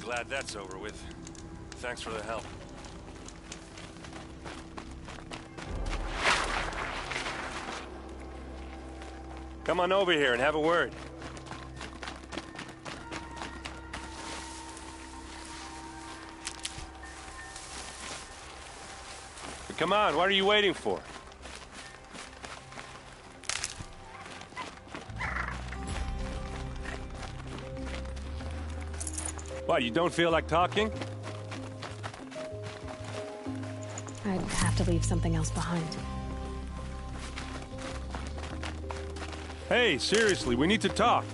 glad that's over with. Thanks for the help. Come on over here and have a word. Come on, what are you waiting for? What, you don't feel like talking? I'd have to leave something else behind. Hey, seriously, we need to talk.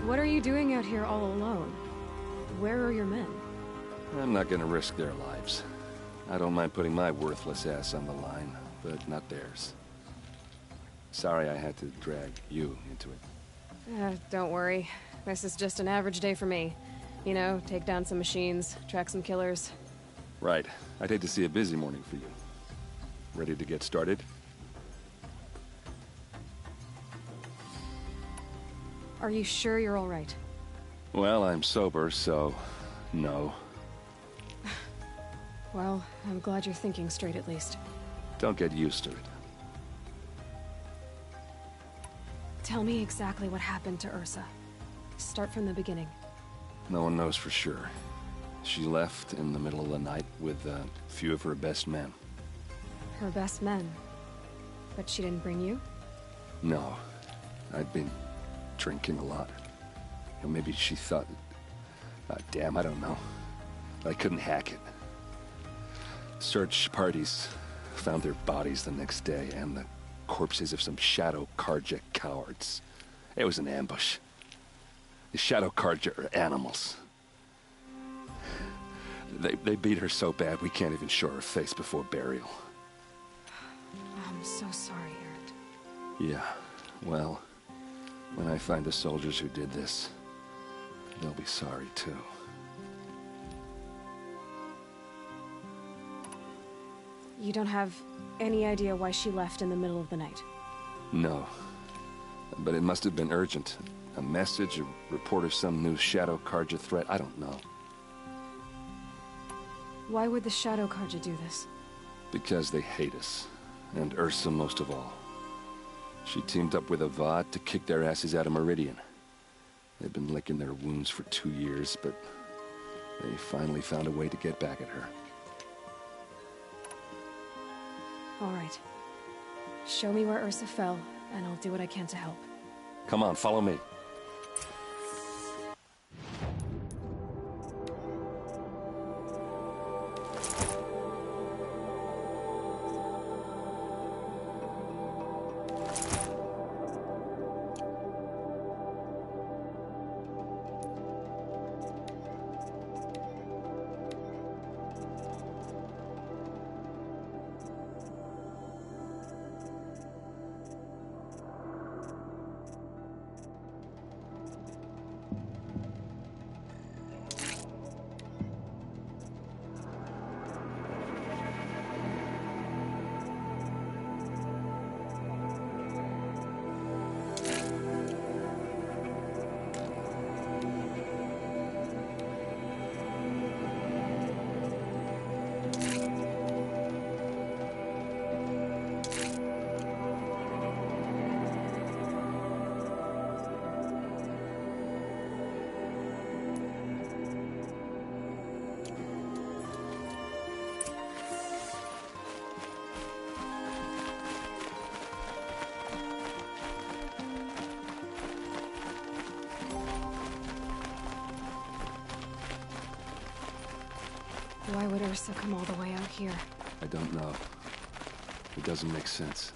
What are you doing out here all alone? Where are your men? I'm not gonna risk their lives. I don't mind putting my worthless ass on the line, but not theirs. Sorry I had to drag you into it. Don't worry. This is just an average day for me. You know, take down some machines, track some killers. Right. I'd hate to see a busy morning for you. Ready to get started? Are you sure you're all right? Well, I'm sober, so... no. Well, I'm glad you're thinking straight at least. Don't get used to it. Tell me exactly what happened to Ursa. Start from the beginning. No one knows for sure. She left in the middle of the night with a few of her best men. Her best men? But she didn't bring you? No. I'd been drinking a lot. Or maybe she thought... damn, I don't know. I couldn't hack it. Search parties found their bodies the next day, and the corpses of some Shadow Carja cowards. It was an ambush. The Shadow Carja are animals. They beat her so bad we can't even show her face before burial. I'm so sorry, Erend. Yeah, well, when I find the soldiers who did this, they'll be sorry too. You don't have any idea why she left in the middle of the night? No. But it must have been urgent. A message, a report of some new Shadow Carja threat, I don't know. Why would the Shadow Carja do this? Because they hate us. And Ursa most of all. She teamed up with Avad to kick their asses out of Meridian. They've been licking their wounds for 2 years, but they finally found a way to get back at her. All right. Show me where Ursa fell, and I'll do what I can to help. Come on, follow me. would Ursa come all the way out here? I don't know. It doesn't make sense.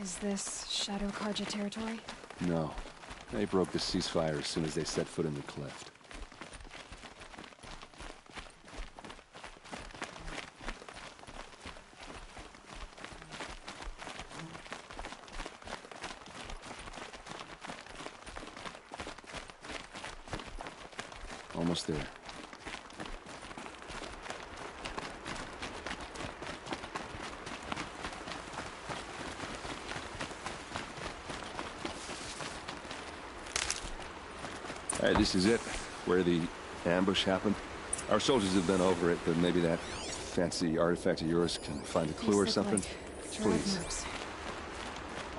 Is this Shadow Karja territory? No. They broke the ceasefire as soon as they set foot in the cleft. Almost there. All right, this is it, where the ambush happened. Our soldiers have been over it, but maybe that fancy artifact of yours can find a clue or something. Like drag Please. marks.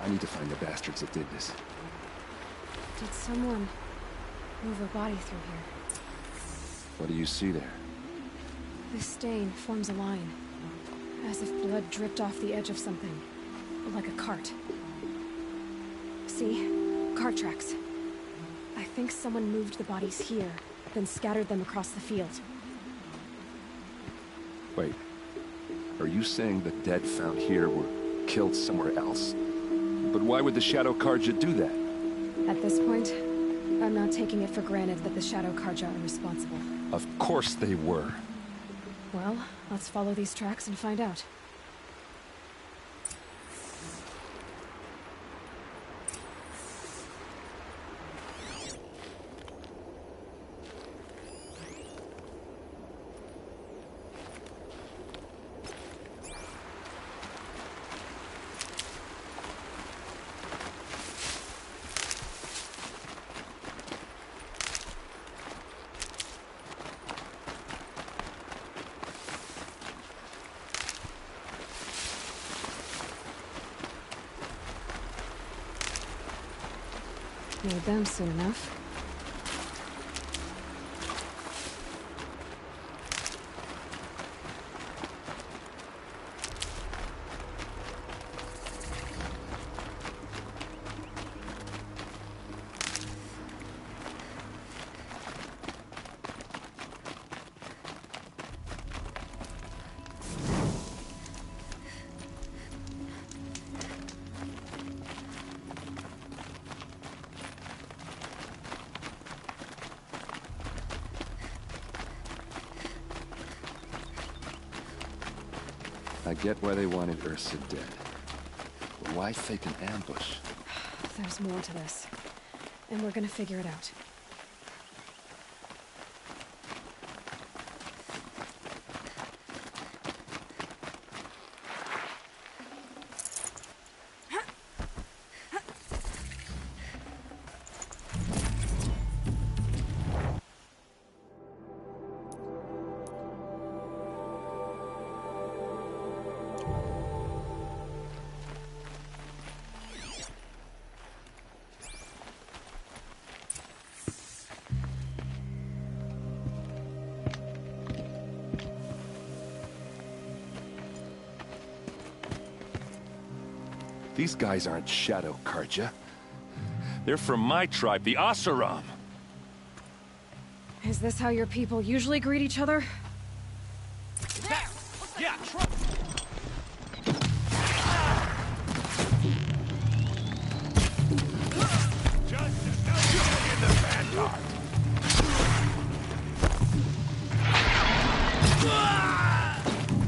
I need to find the bastards that did this. Did someone move a body through here? What do you see there? This stain forms a line, as if blood dripped off the edge of something, like a cart. See? Cart tracks. I think someone moved the bodies here, then scattered them across the field. Wait. Are you saying the dead found here were killed somewhere else? But why would the Shadow Karja do that? At this point, I'm not taking it for granted that the Shadow Karja are responsible. Of course they were. Well, let's follow these tracks and find out. Need them soon enough. I get why they wanted Ursa dead. But why fake an ambush? There's more to this. And we're gonna figure it out. These guys aren't Shadow Karja. They're from my tribe, the Oseram. Is this how your people usually greet each other? Yeah, try.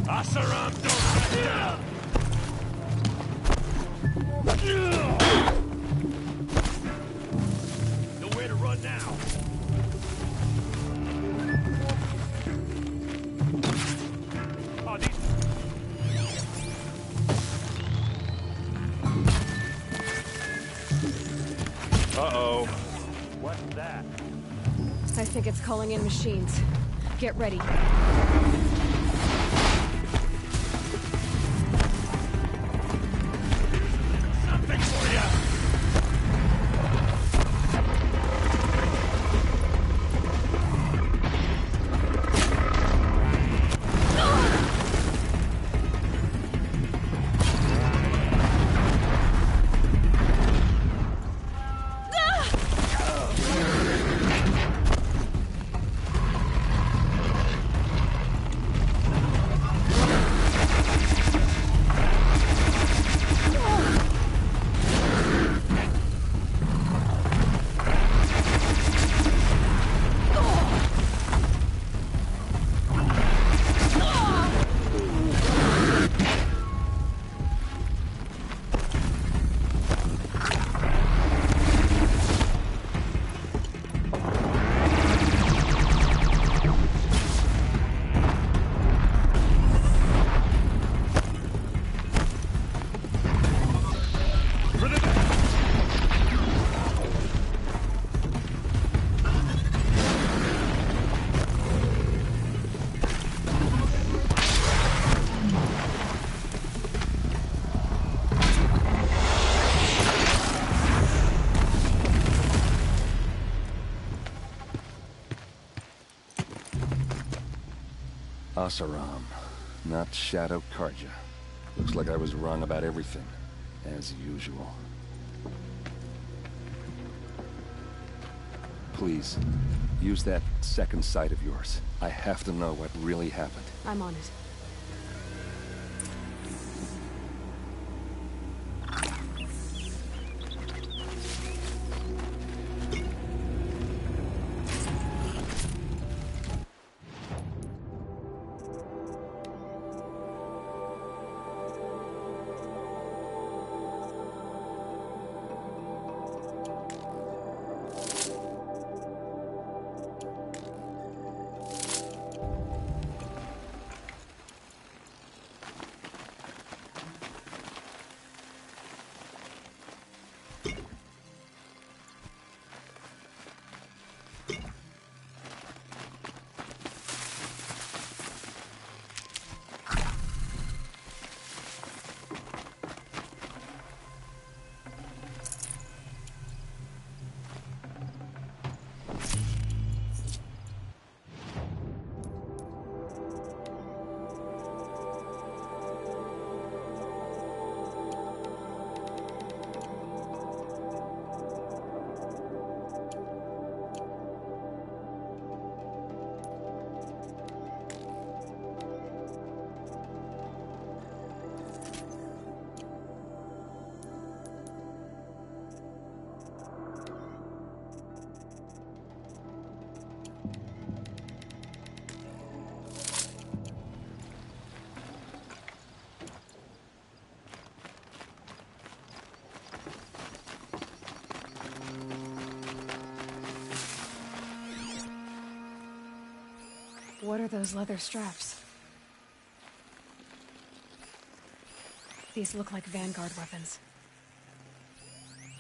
Oseram, don't back down! Nowhere to run now. Oh, these... Uh-oh. What's that? I think it's calling in machines. Get ready. Something for you. Oseram, not Shadow Karja. Looks like I was wrong about everything, as usual. Please, use that second sight of yours. I have to know what really happened. I'm on it. What are those leather straps? These look like Vanguard weapons.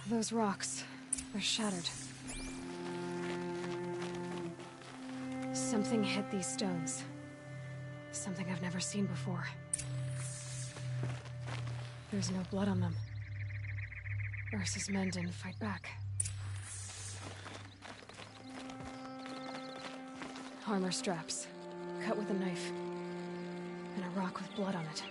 Those rocks, they're shattered. Something hit these stones. Something I've never seen before. There's no blood on them. Ursa's men didn't fight back. Armor straps, cut with a knife, and a rock with blood on it.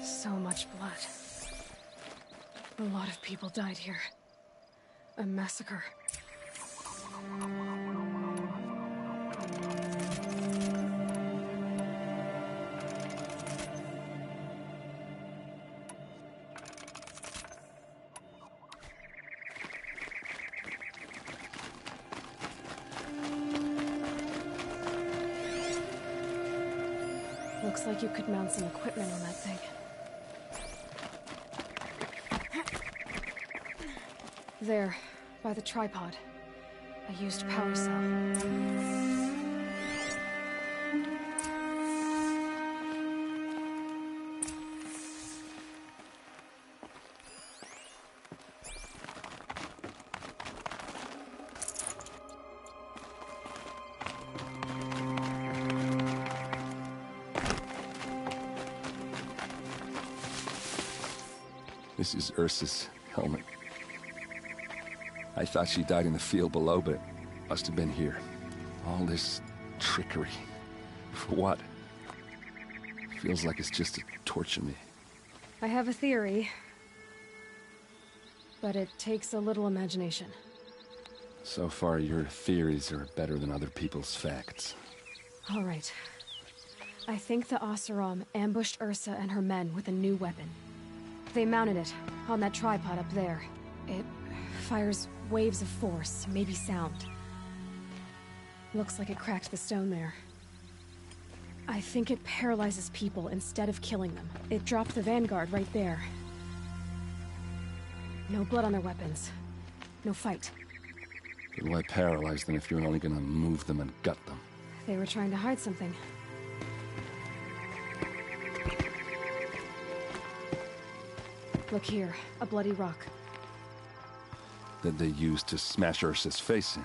So much blood. A lot of people died here. A massacre. Looks like you could mount some equipment on that thing. There, by the tripod. A used power cell. This is Ursa's helmet. I thought she died in the field below, but it must have been here. All this trickery. For what? Feels like it's just to torture me. I have a theory, but it takes a little imagination. So far, your theories are better than other people's facts. All right. I think the Oseram ambushed Ursa and her men with a new weapon. They mounted it on that tripod up there. It fires waves of force, maybe sound. Looks like it cracked the stone there. I think it paralyzes people instead of killing them. It dropped the Vanguard right there. No blood on their weapons. No fight. But why paralyze them if you're only gonna move them and gut them? They were trying to hide something. Look here, a bloody rock. That they used to smash Ursa's face in.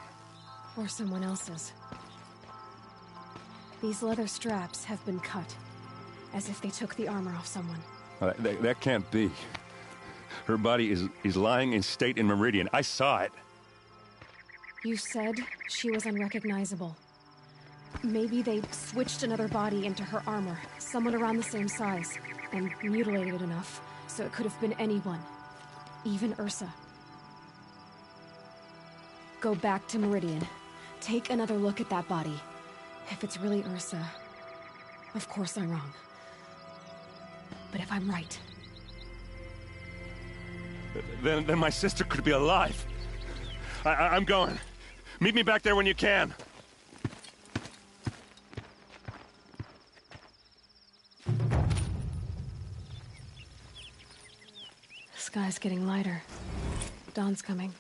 Or someone else's. These leather straps have been cut, as if they took the armor off someone. That can't be. Her body is lying in state in Meridian. I saw it. You said she was unrecognizable. Maybe they switched another body into her armor, someone around the same size, and mutilated it enough, so it could have been anyone. Even Ursa. Go back to Meridian. Take another look at that body. If it's really Ursa, of course I'm wrong. But if I'm right... Then my sister could be alive. I'm going. Meet me back there when you can. The sky's getting lighter. Dawn's coming.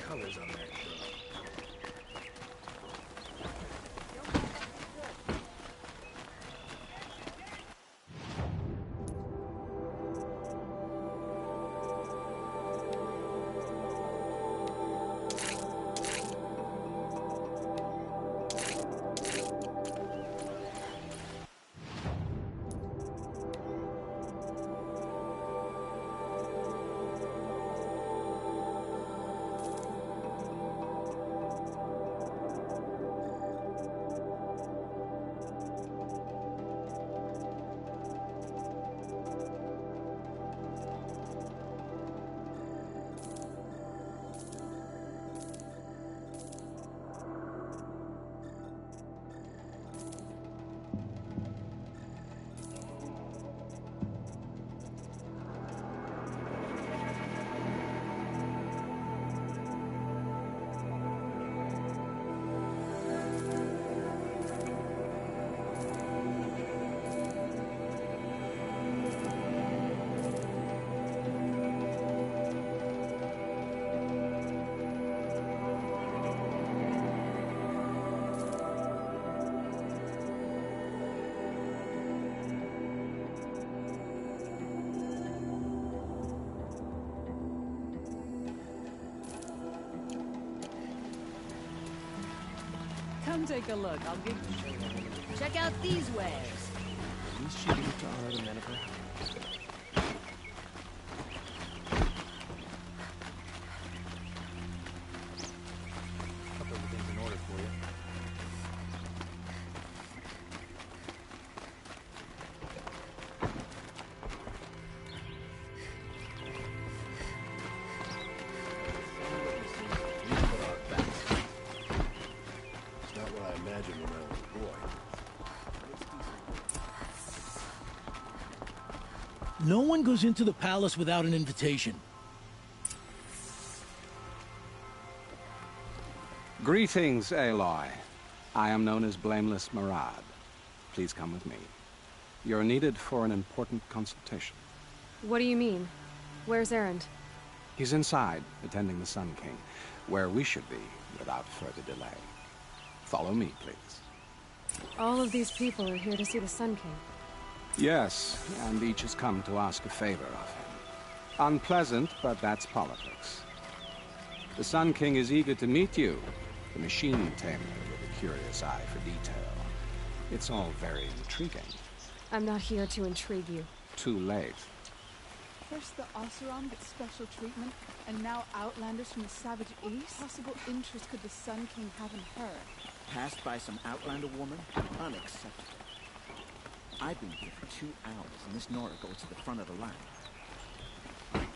Colors on that girl. Come take a look. I'll give you. Check out these wares. At least she moved to honor the men of her house. Hope everything's in order for you. No one goes into the palace without an invitation. Greetings, Aloy. I am known as Blameless Marad. Please come with me. You're needed for an important consultation. What do you mean? Where's Erend? He's inside, attending the Sun King, where we should be without further delay. Follow me, please. All of these people are here to see the Sun King. Yes, and each has come to ask a favor of him. Unpleasant, but that's politics. The Sun King is eager to meet you, the machine tamer with a curious eye for detail. It's all very intriguing. I'm not here to intrigue you. Too late. First the Oseram gets special treatment, and now Outlanders from the Savage East? What possible interest could the Sun King have in her? Passed by some Outlander woman? Unacceptable. I've been here for 2 hours, and this Nora goes to the front of the line.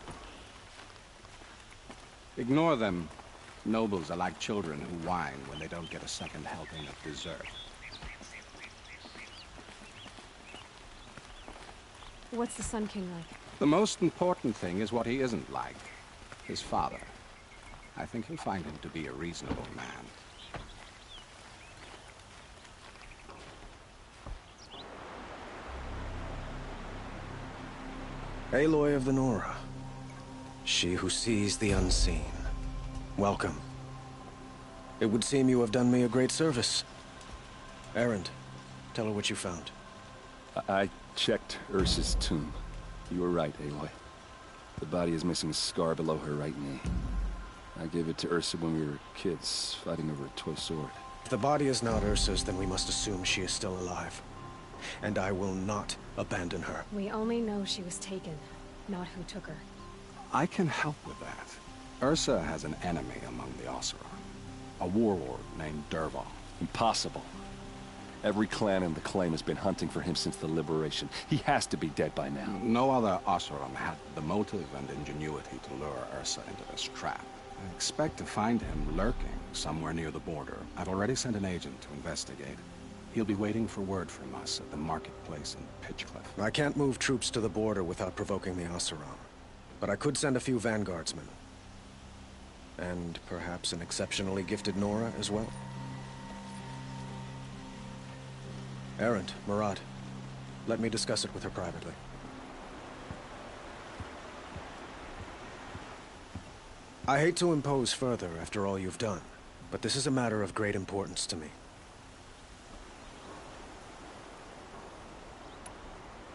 Ignore them. Nobles are like children who whine when they don't get a second helping of dessert. What's the Sun King like? The most important thing is what he isn't like. His father. I think you'll find him to be a reasonable man. Aloy of the Nora. She who sees the unseen. Welcome. It would seem you have done me a great service. Erend, tell her what you found. I checked Ursa's tomb. You were right, Aloy. The body is missing a scar below her right knee. I gave it to Ursa when we were kids, fighting over a toy sword. If the body is not Ursa's, then we must assume she is still alive. And I will not abandon her. We only know she was taken, not who took her. I can help with that. Ursa has an enemy among the Oseram. A warlord named Dervahl. Impossible. Every clan in the claim has been hunting for him since the liberation. He has to be dead by now. No other Oseram had the motive and ingenuity to lure Ursa into this trap. I expect to find him lurking somewhere near the border. I've already sent an agent to investigate. He'll be waiting for word from us at the marketplace in Pitchcliff. I can't move troops to the border without provoking the Oseram. But I could send a few vanguardsmen. And perhaps an exceptionally gifted Nora as well. Erend, Marad, let me discuss it with her privately. I hate to impose further after all you've done, but this is a matter of great importance to me.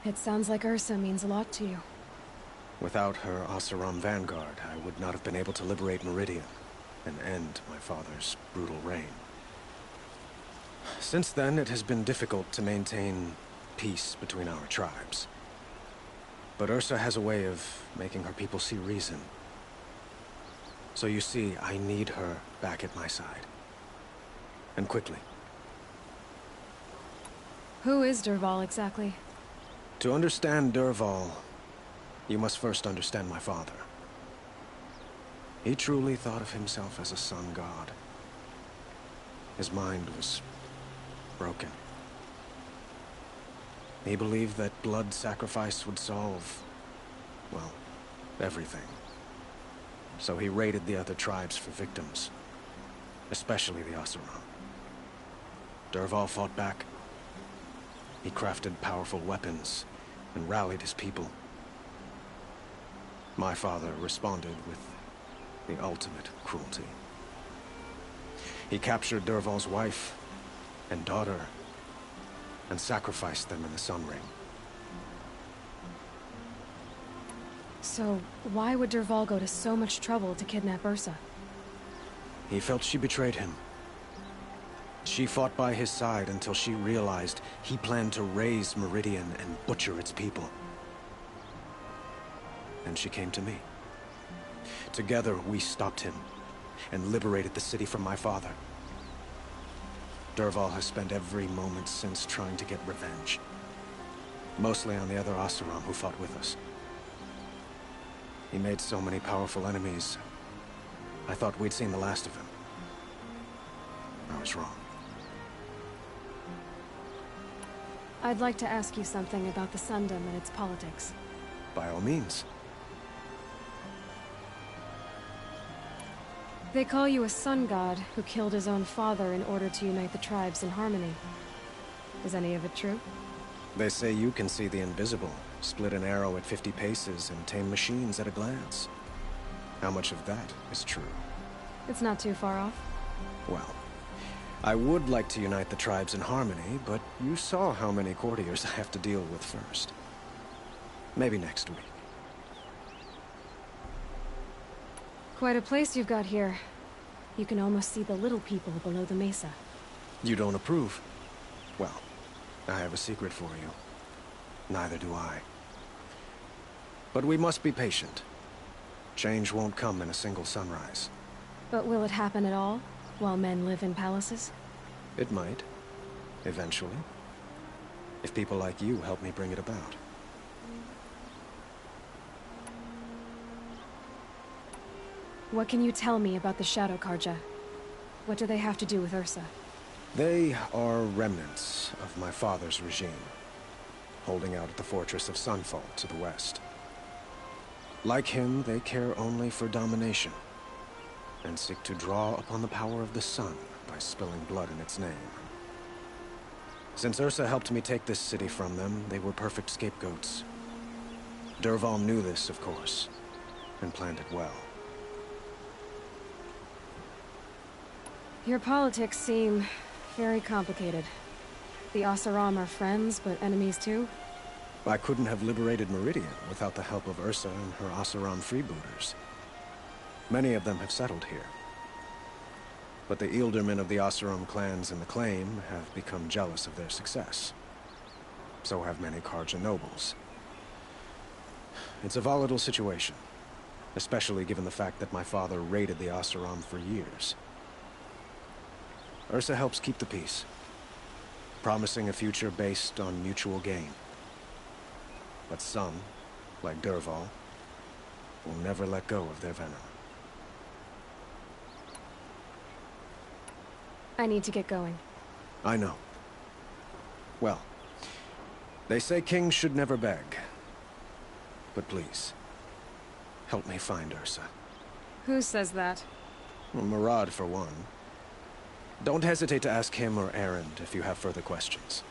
It sounds like Ursa means a lot to you. Without her Oseram vanguard, I would not have been able to liberate Meridian and end my father's brutal reign. Since then, it has been difficult to maintain peace between our tribes. But Ursa has a way of making her people see reason. So you see, I need her back at my side. And quickly. Who is Dervahl exactly? To understand Dervahl, you must first understand my father. He truly thought of himself as a sun god. His mind was broken. He believed that blood sacrifice would solve, well, everything. So he raided the other tribes for victims, especially the Oseram. Dervahl fought back. He crafted powerful weapons and rallied his people. My father responded with the ultimate cruelty. He captured Dervahl's wife and daughter and sacrificed them in the Sun Ring. So, why would Dervahl go to so much trouble to kidnap Ursa? He felt she betrayed him. She fought by his side until she realized he planned to raise Meridian and butcher its people. And she came to me. Together, we stopped him and liberated the city from my father. Dervahl has spent every moment since trying to get revenge. Mostly on the other Oseram who fought with us. He made so many powerful enemies, I thought we'd seen the last of him. I was wrong. I'd like to ask you something about the Sundom and its politics. By all means. They call you a sun god who killed his own father in order to unite the tribes in harmony. Is any of it true? They say you can see the invisible, split an arrow at 50 paces, and tame machines at a glance. How much of that is true? It's not too far off. Well, I would like to unite the tribes in harmony, but you saw how many courtiers I have to deal with first. Maybe next week. Quite a place you've got here. You can almost see the little people below the mesa. You don't approve? Well, I have a secret for you. Neither do I. But we must be patient. Change won't come in a single sunrise. But will it happen at all, while men live in palaces? It might. Eventually. If people like you help me bring it about. What can you tell me about the Shadow Carja? What do they have to do with Ursa? They are remnants of my father's regime, holding out at the fortress of Sunfall to the west. Like him, they care only for domination, and seek to draw upon the power of the sun by spilling blood in its name. Since Ursa helped me take this city from them, they were perfect scapegoats. Dervahl knew this, of course, and planned it well. Your politics seem very complicated. The Oseram are friends, but enemies too? I couldn't have liberated Meridian without the help of Ursa and her Oseram freebooters. Many of them have settled here. But the Ealdormen of the Oseram clans in the Claim have become jealous of their success. So have many Carja nobles. It's a volatile situation, especially given the fact that my father raided the Oseram for years. Ursa helps keep the peace, promising a future based on mutual gain. But some, like Dervahl, will never let go of their venom. I need to get going. I know. Well, they say kings should never beg. But please, help me find Ursa. Who says that? Well, Murad, for one. Don't hesitate to ask him or Erend if you have further questions.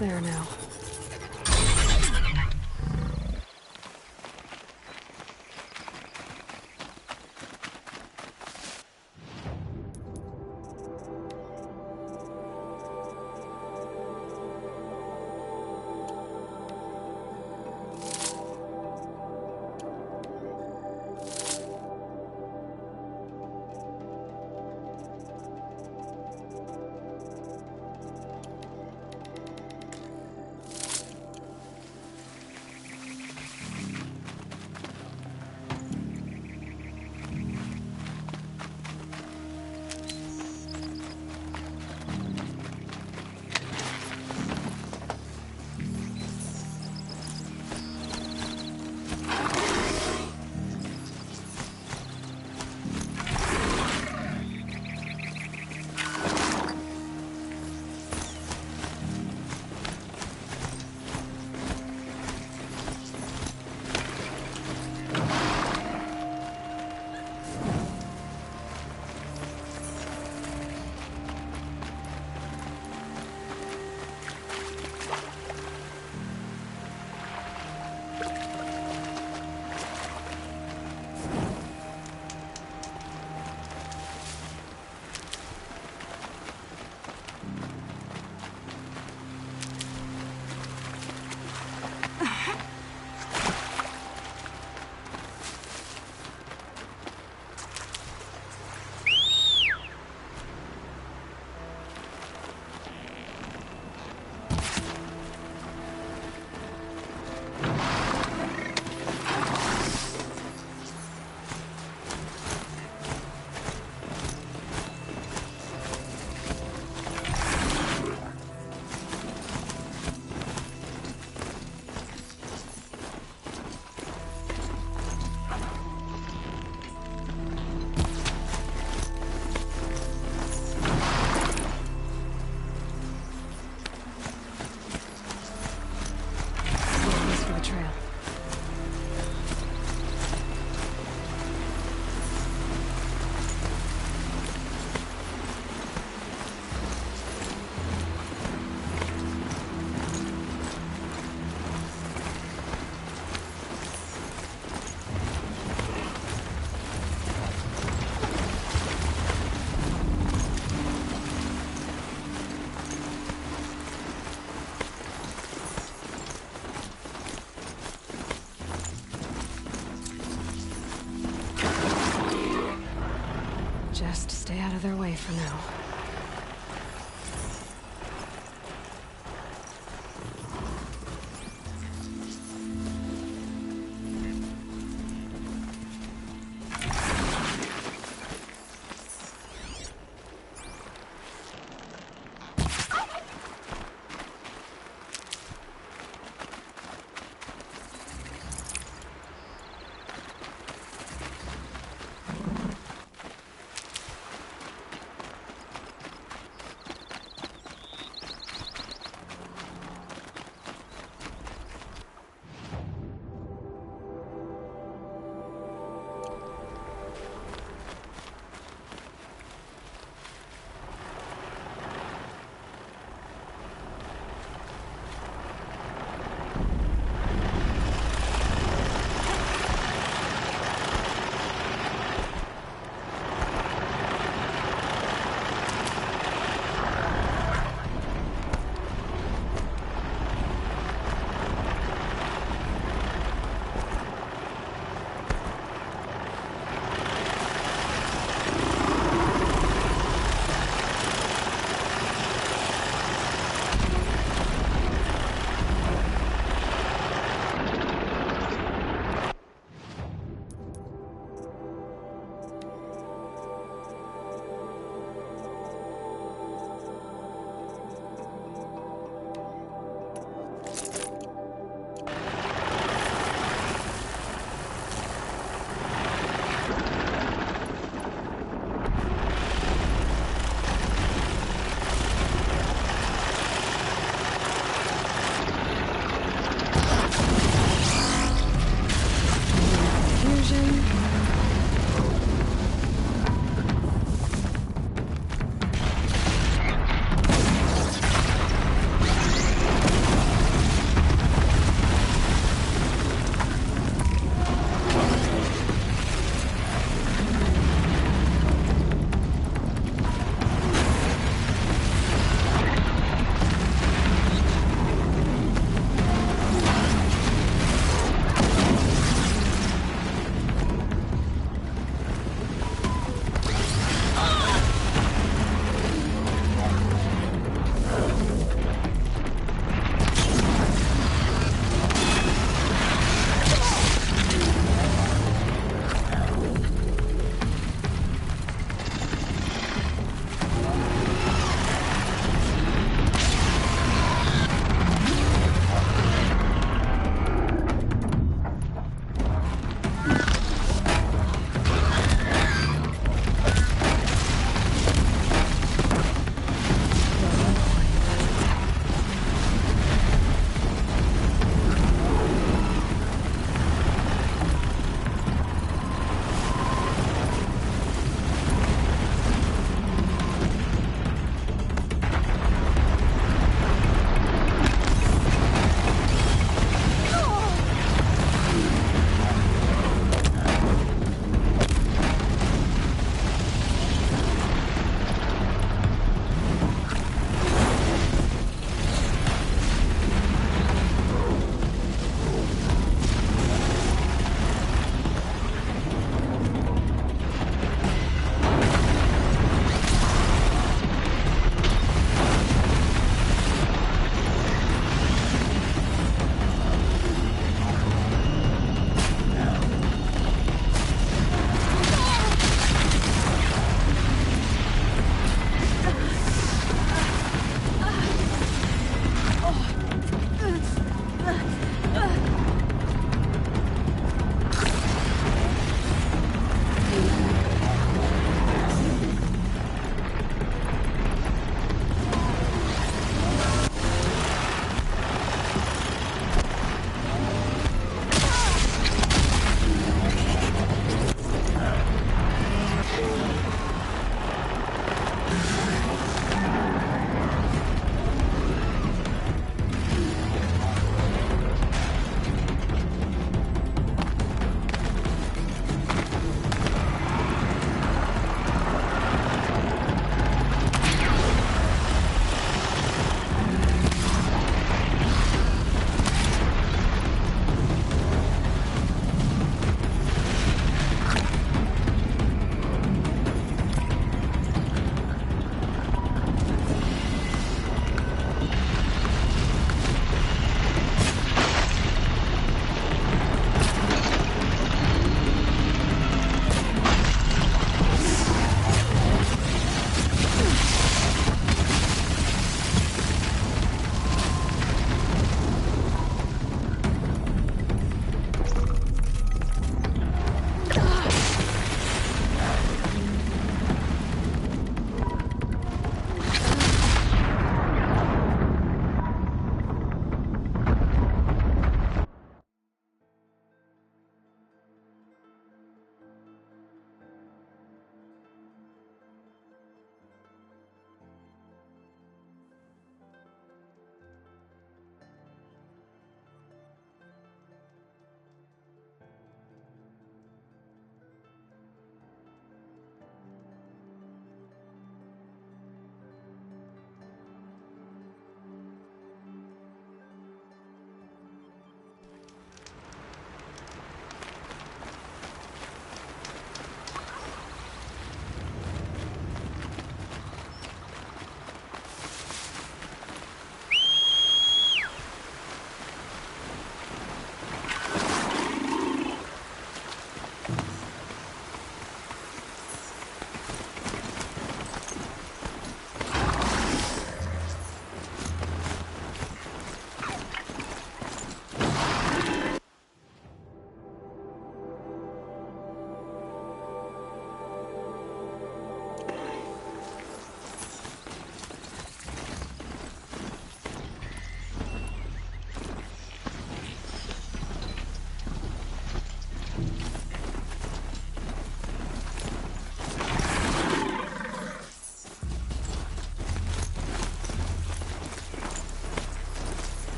almost there now. Just stay out of their way for now.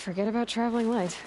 Forget about traveling light.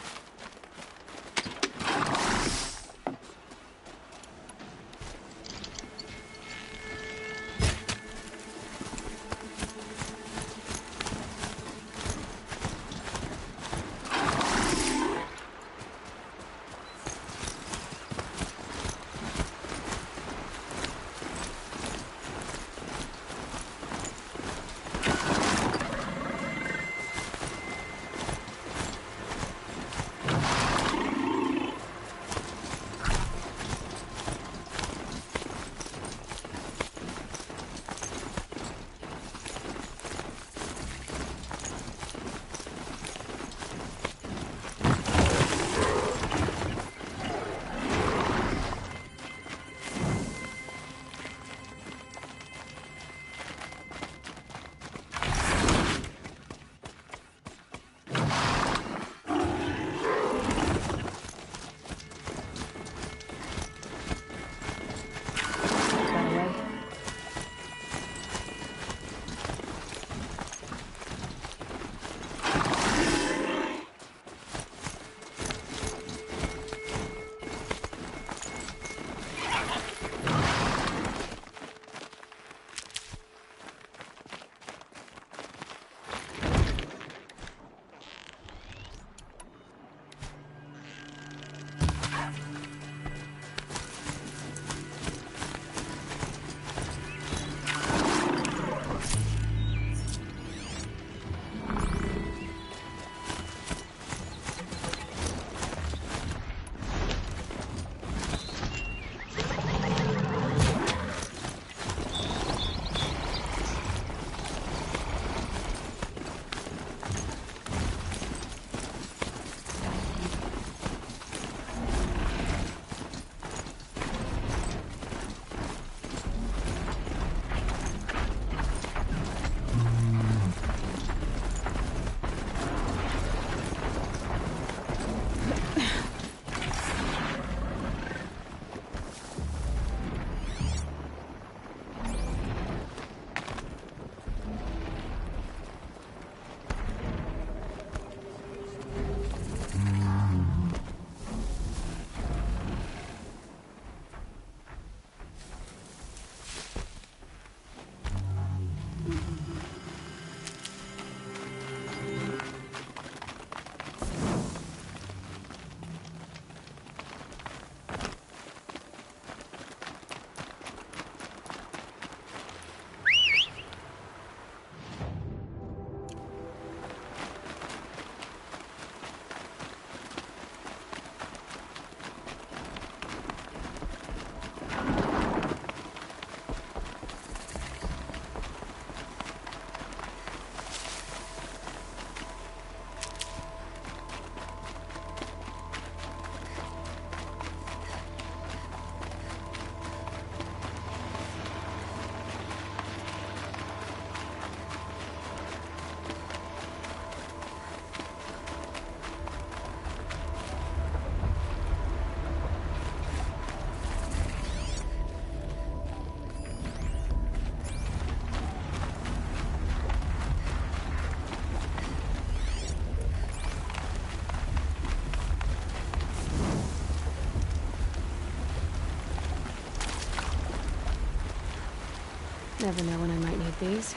Never know when I might need these.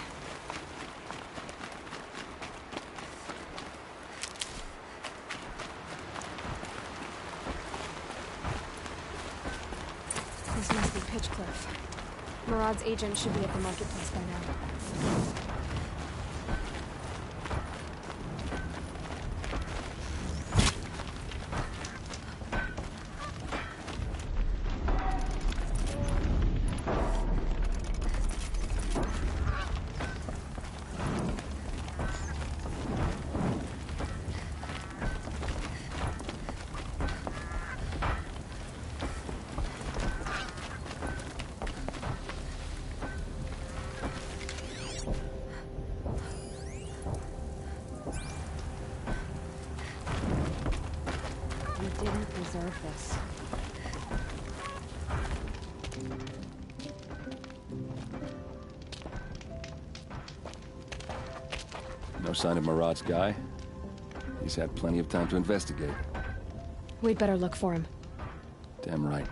This must be Pitchcliff. Murad's agent should be at the marketplace by now. Didn't deserve this. No sign of Murad's guy? He's had plenty of time to investigate. We'd better look for him. Damn right.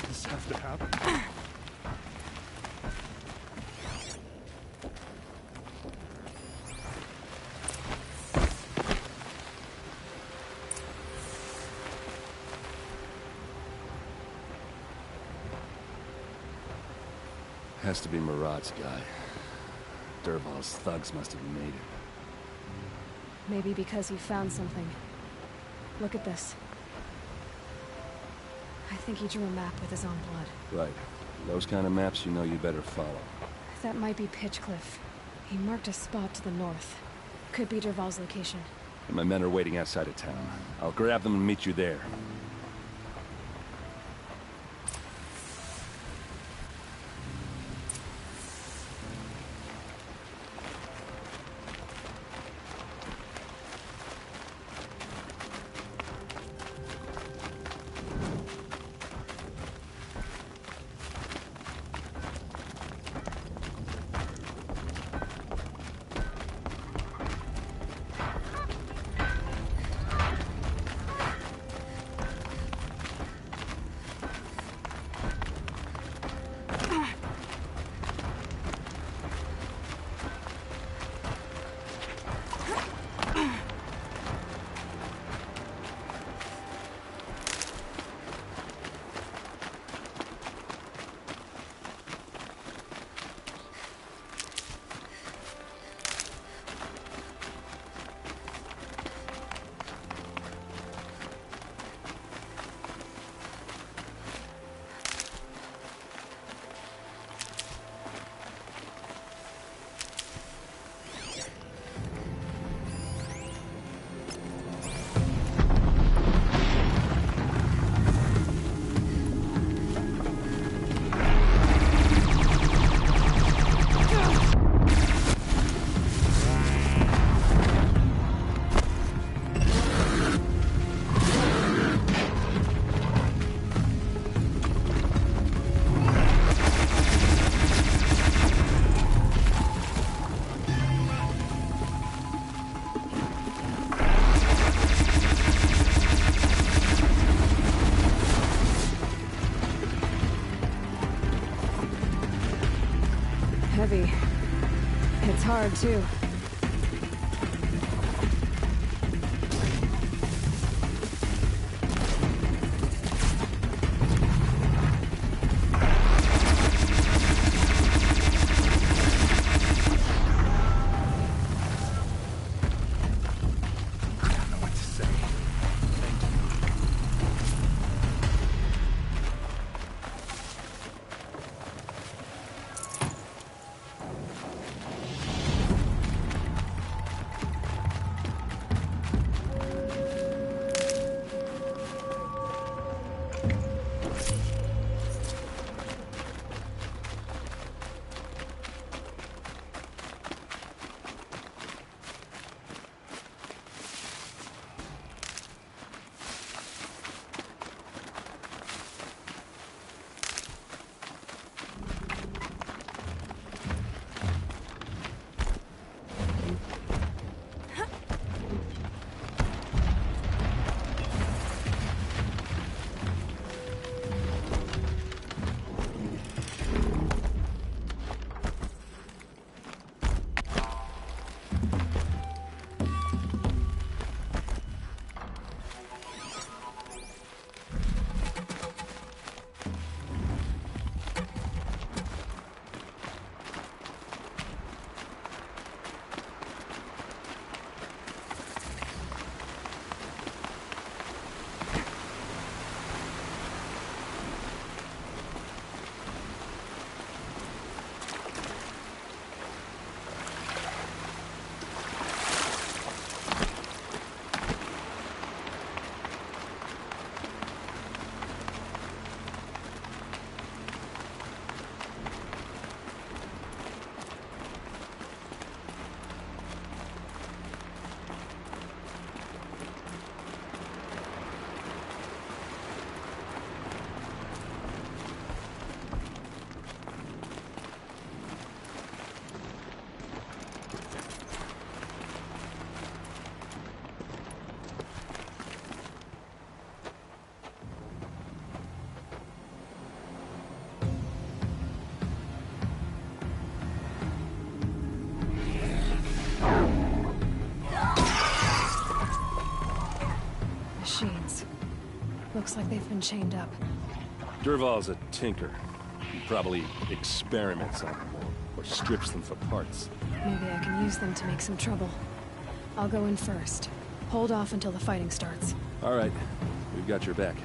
This have to happen. Has to be Marat's guy. Dervahl's thugs must have made it. Maybe because he found something. Look at this. I think he drew a map with his own blood. Right. Those kind of maps you know you better follow. That might be Pitchcliff. He marked a spot to the north. Could be Dervahl's location. And my men are waiting outside of town. I'll grab them and meet you there. Heavy. It's hard, too. Looks like they've been chained up. Dervahl's a tinker. He probably experiments on them or strips them for parts. Maybe I can use them to make some trouble. I'll go in first. Hold off until the fighting starts. All right. We've got your back.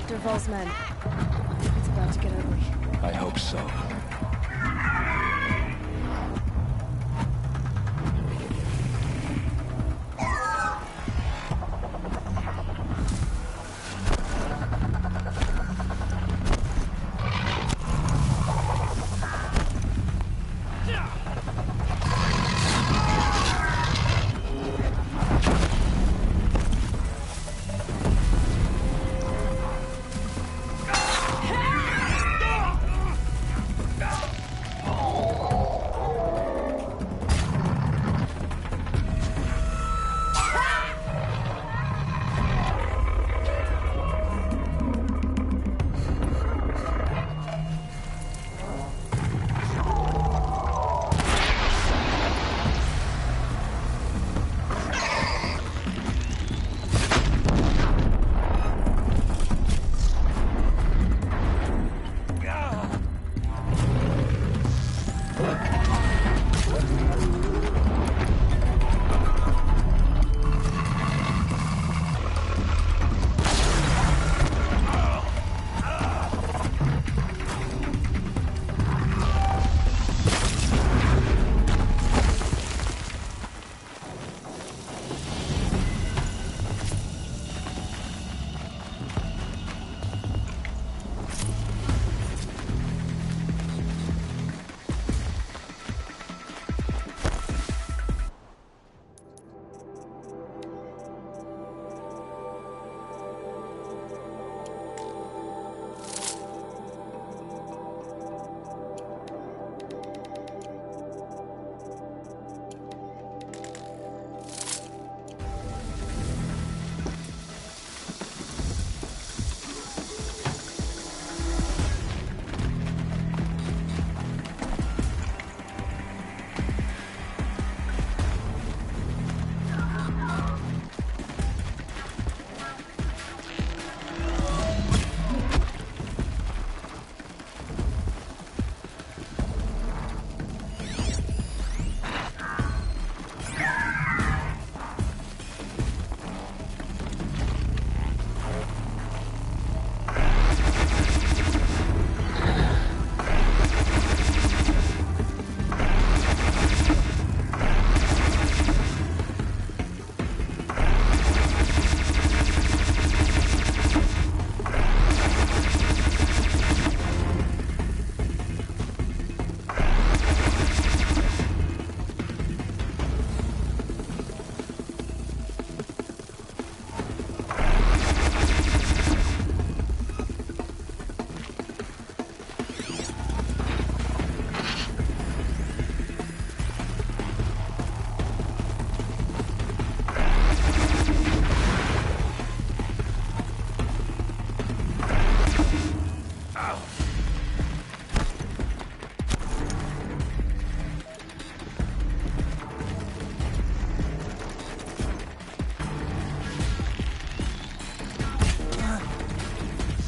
Dervahl's men. It's about to get ugly. I hope so.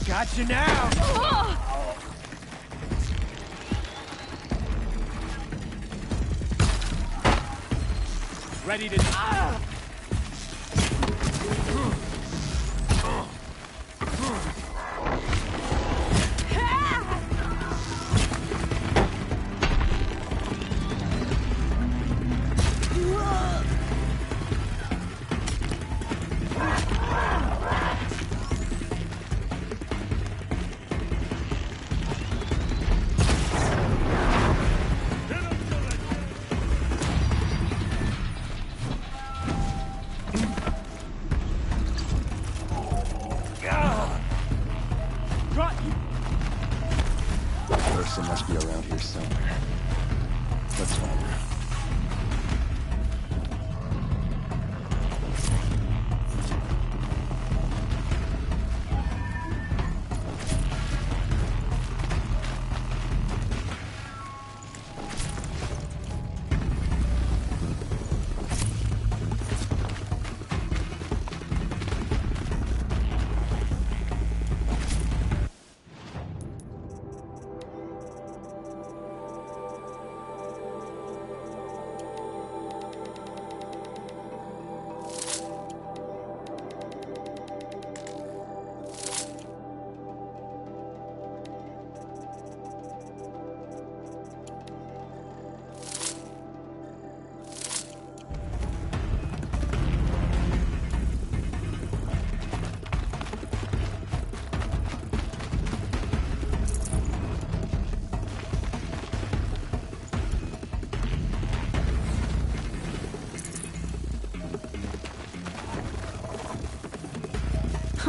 Gotcha now! Ready to... Ursa must be around here somewhere. Let's find her.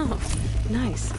Oh, nice.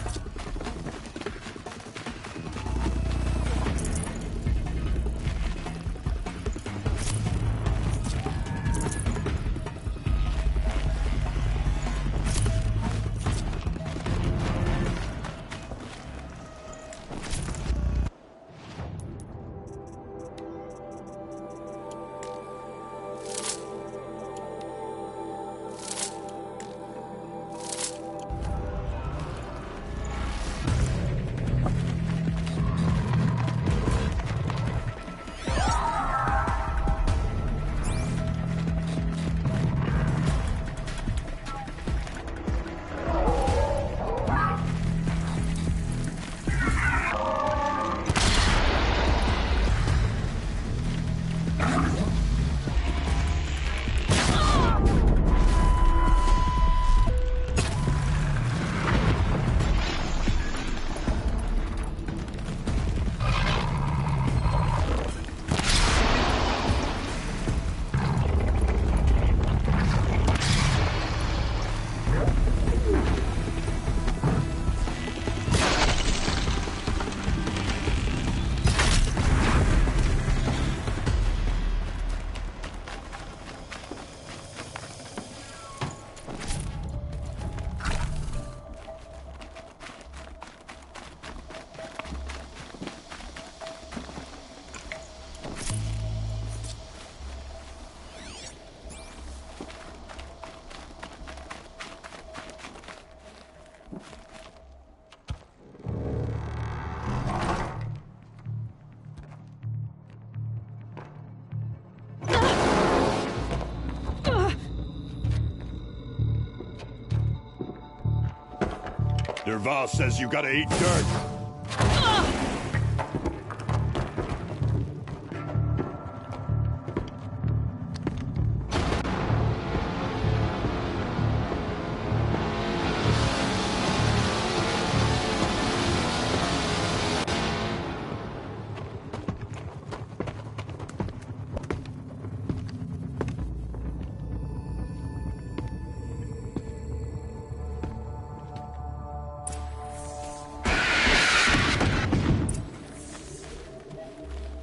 Dervahl says you gotta eat dirt.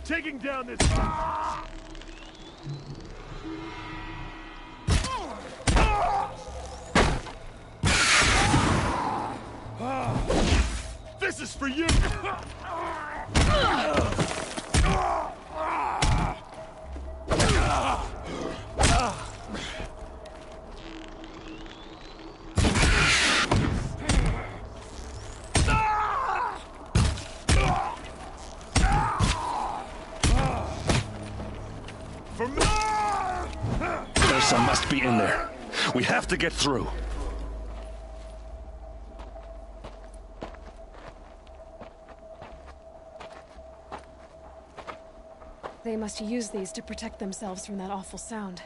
Taking down this... This is for you! We have to get through. They must use these to protect themselves from that awful sound.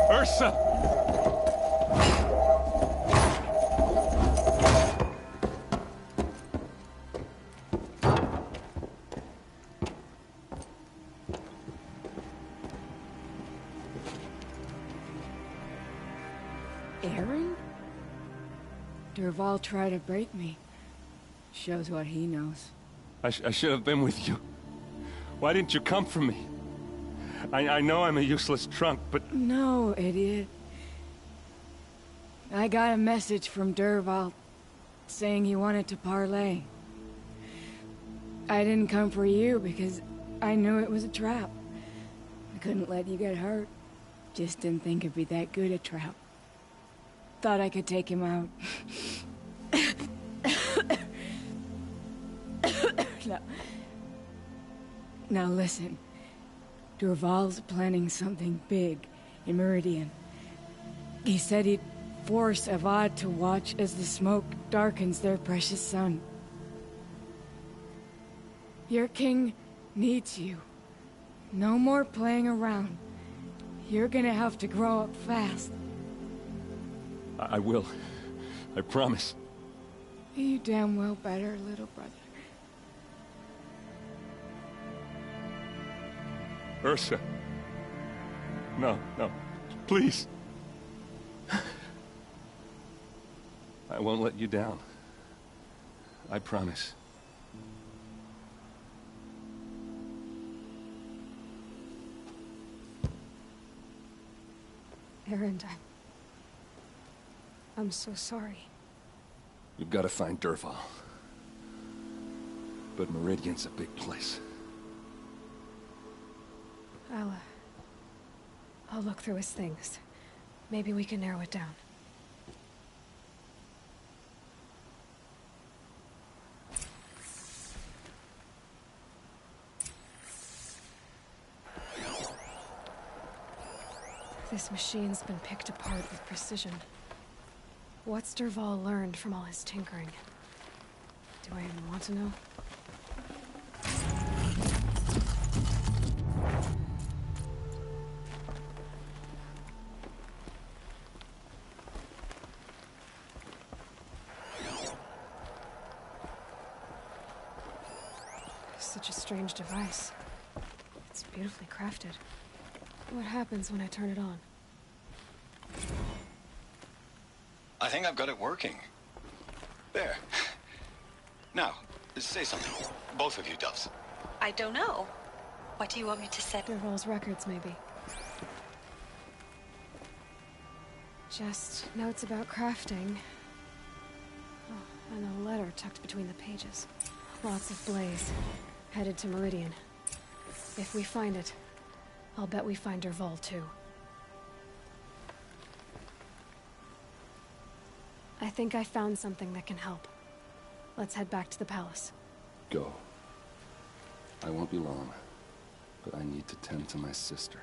Ursa! Aaron? Dervahl tried to break me. Shows what he knows. I should have been with you. Why didn't you come for me? I know I'm a useless trunk, but... No, idiot. I got a message from Dervahl saying he wanted to parlay. I didn't come for you because I knew it was a trap. I couldn't let you get hurt. Just didn't think it'd be that good a trap. Thought I could take him out. Now listen. Dervahl's planning something big in Meridian. He said he'd force Avad to watch as the smoke darkens their precious sun. Your king needs you. No more playing around. You're gonna have to grow up fast. I will. I promise. You damn well better, little brother. Ursa. No, please. I won't let you down. I promise. Aaron, I'm so sorry. We've got to find Dervahl. But Meridian's a big place. I'll look through his things. Maybe we can narrow it down. This machine's been picked apart with precision. What's Dervahl learned from all his tinkering? Do I even want to know? Such a strange device. It's beautifully crafted. What happens when I turn it on? I think I've got it working. There. Now, say something. Both of you, Doves. I don't know. What do you want me to say? Dervahl's records, maybe. Just notes about crafting. Oh, and a letter tucked between the pages. Lots of blaze. Headed to Meridian. If we find it, I'll bet we find Dervahl too. I think I found something that can help. Let's head back to the palace. Go. I won't be long, but I need to tend to my sister.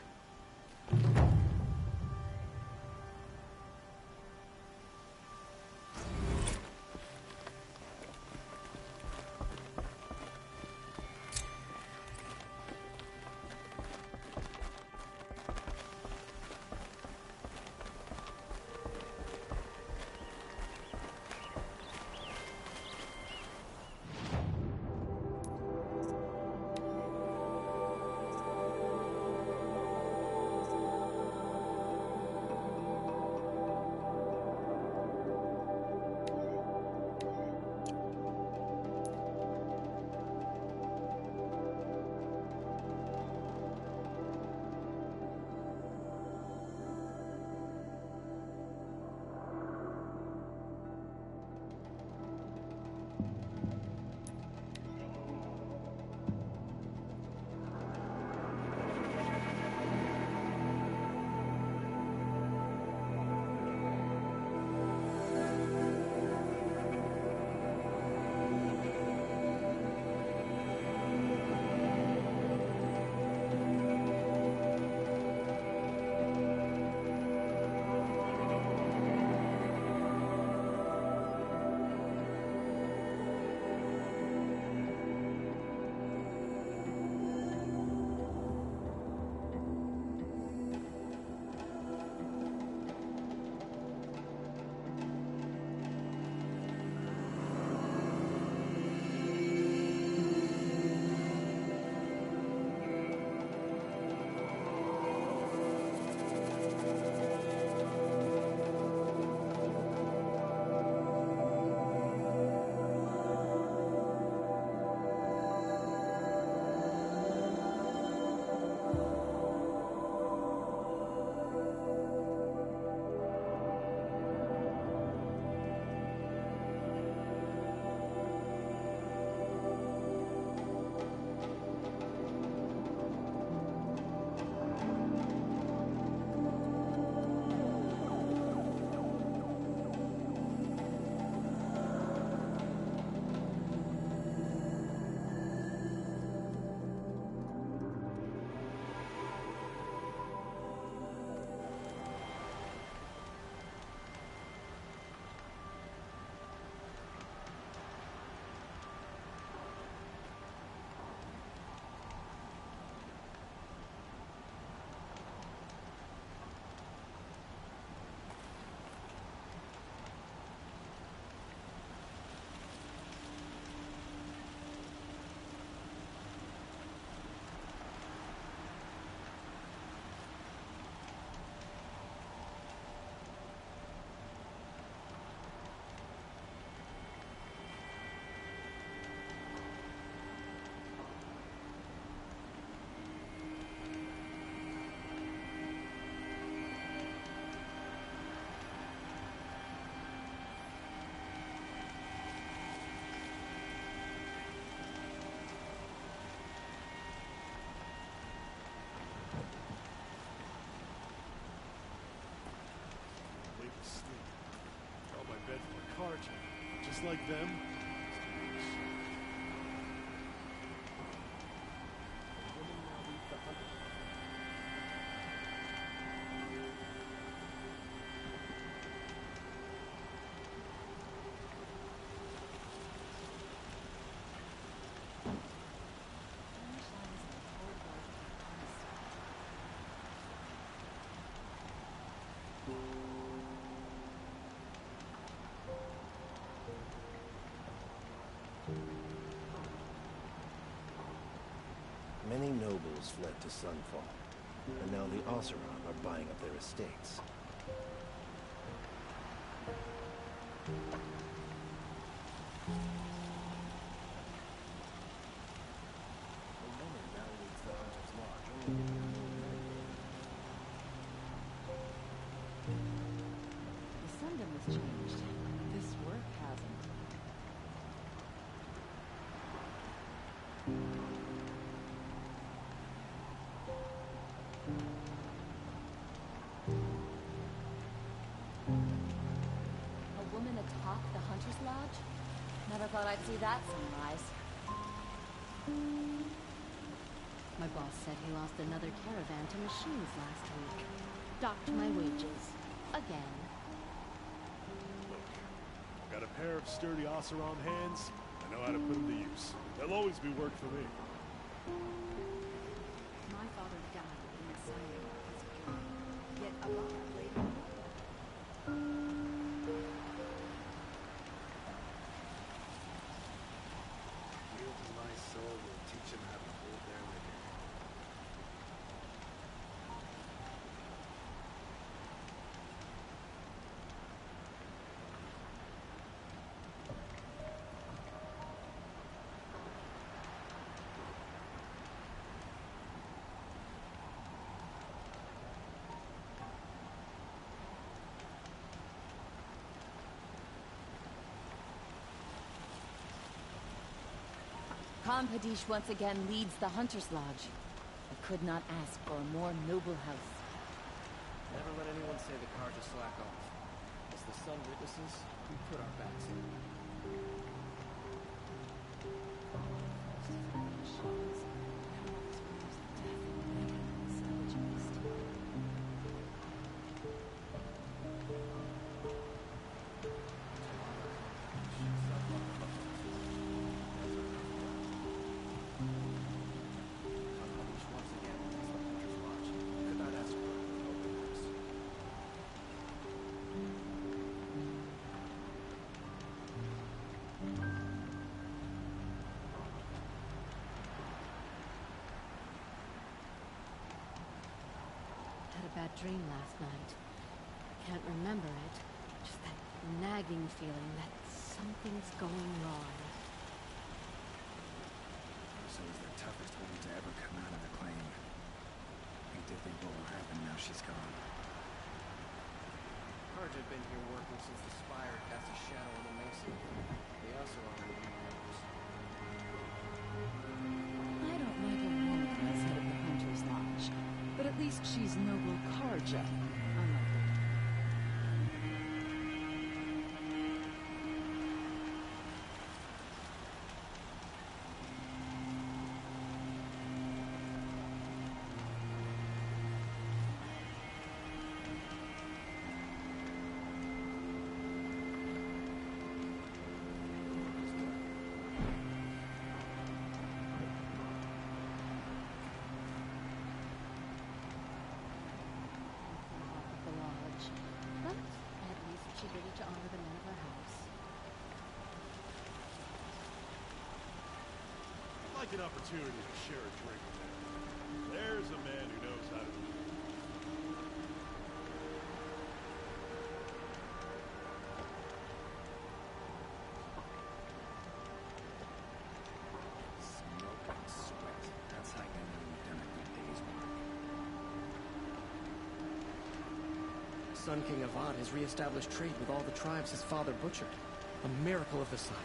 Just like them? Many nobles fled to Sunfall, and now the Oseram are buying up their estates. A woman now leads the Hunter's Lodge, only giving her more The Sundom has changed. This work hasn't. A woman atop the Hunter's Lodge? Never thought I'd see that sunrise. My boss said he lost another caravan to machines last week. Docked my wages. Again. Look, got a pair of sturdy Oseram hands. I know how to put them to use. There'll always be work for me. My father died in the signing of his dream. Yet alive later. Yield to my soul will teach them how to hold their liquor. Khan Padish once again leads the Hunter's Lodge. I could not ask for a more noble house. Never let anyone say the Carja slack off. As the sun witnesses, we put our backs in. Had a bad dream last night. Can't remember it. Just that nagging feeling that something's going wrong. So is the toughest woman to ever come out of the claim. I did think what will happen now she's gone. Carja had been here working since the Spire cast a shadow on the Mesa. The Oseram are knows. I don't like a woman as head of the Hunter's Lodge, but at least she's noble Carja, unlike her. She's ready to honor the men of her house. I'd like an opportunity to share a drink with him. There's a man who knows how to do it. Smoke and sweat. That's how you know you've done a good day's work. Sun King Avad has re-established trade with all the tribes his father butchered. A miracle of the sun.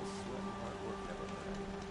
Sweat and hard work never hurt anyone.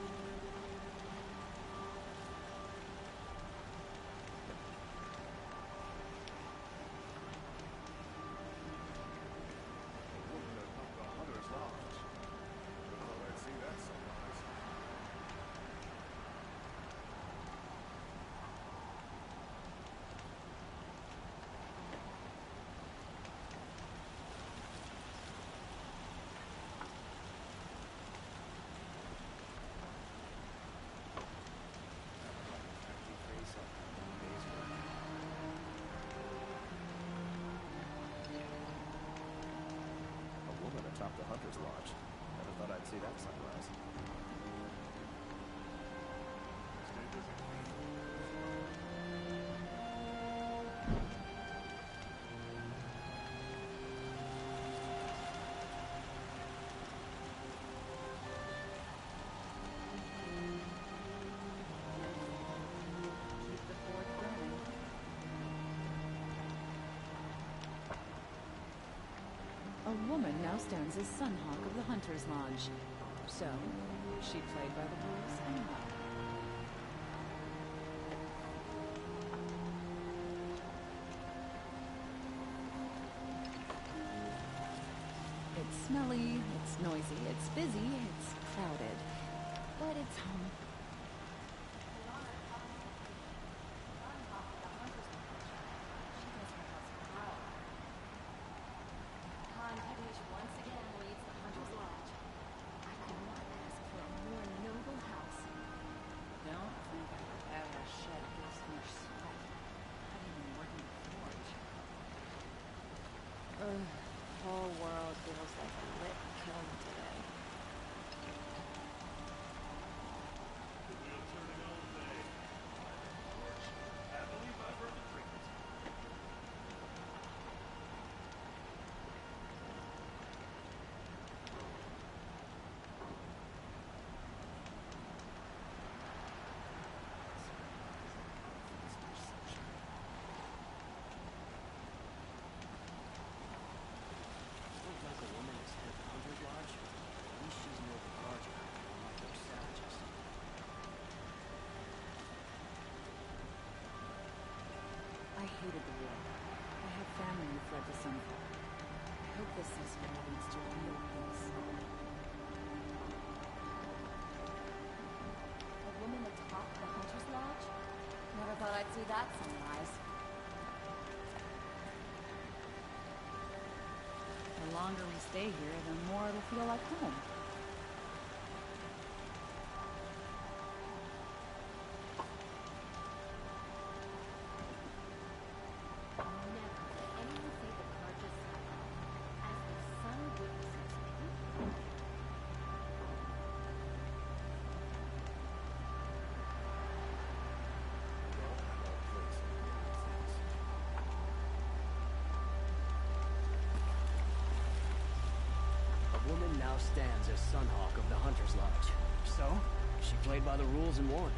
see that sunrise. A woman now stands as Sunhawk of the Hunter's Lodge. So, she played by the rules anyhow. It's smelly, it's noisy, it's busy, it's crowded. But it's home. The whole world feels like a lit kiln today. I hated the war. I have family who fled to Sunfall. I hope this ceasefire leads to real peace. A woman atop the Hunter's Lodge? Never thought I'd see that sunrise. The longer we stay here, the more it'll feel like home. Now stands as Sunhawk of the Hunter's Lodge. So, she played by the rules and won.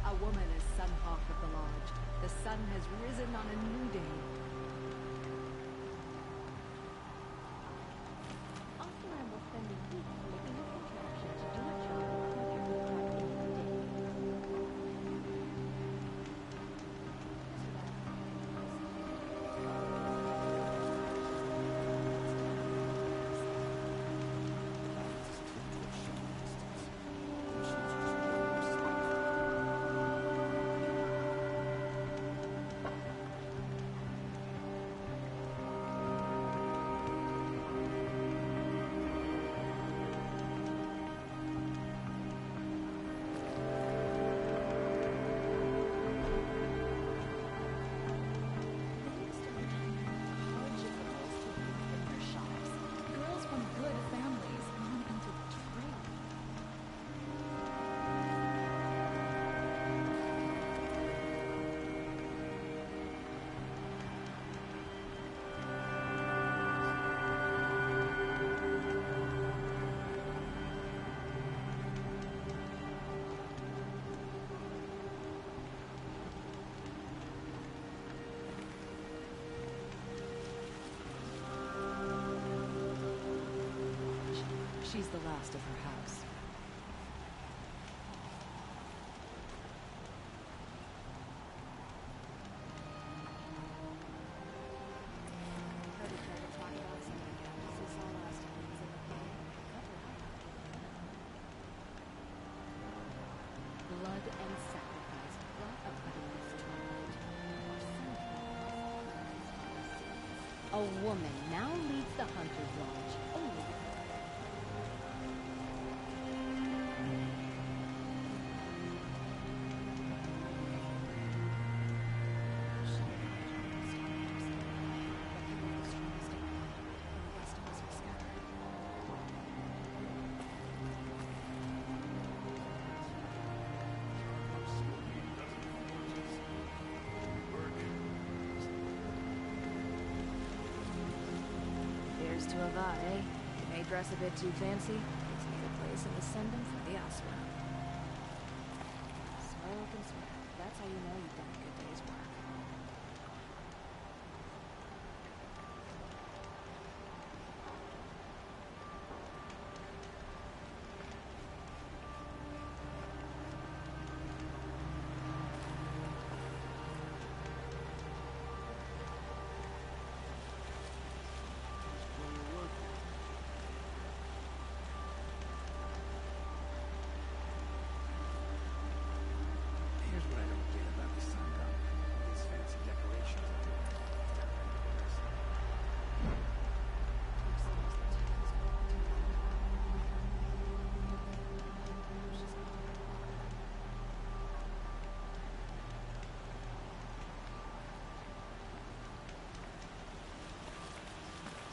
A woman is Sunhawk of the Lodge. The sun has risen on a new day. Oseram will spend a week making a contraption to do a job compared with practice in a day. She's the last of her house. Blood and sacrifice brought about this twilight. A woman now leads the Hunter's Lodge. Only Here's to Avad, eh? You may dress a bit too fancy. Gives me the place and the send 'em for the Asura. Smoke and smoke. That's how you know you've done a good day's work. Here's what I don't get about the Sundom. These fancy decorations.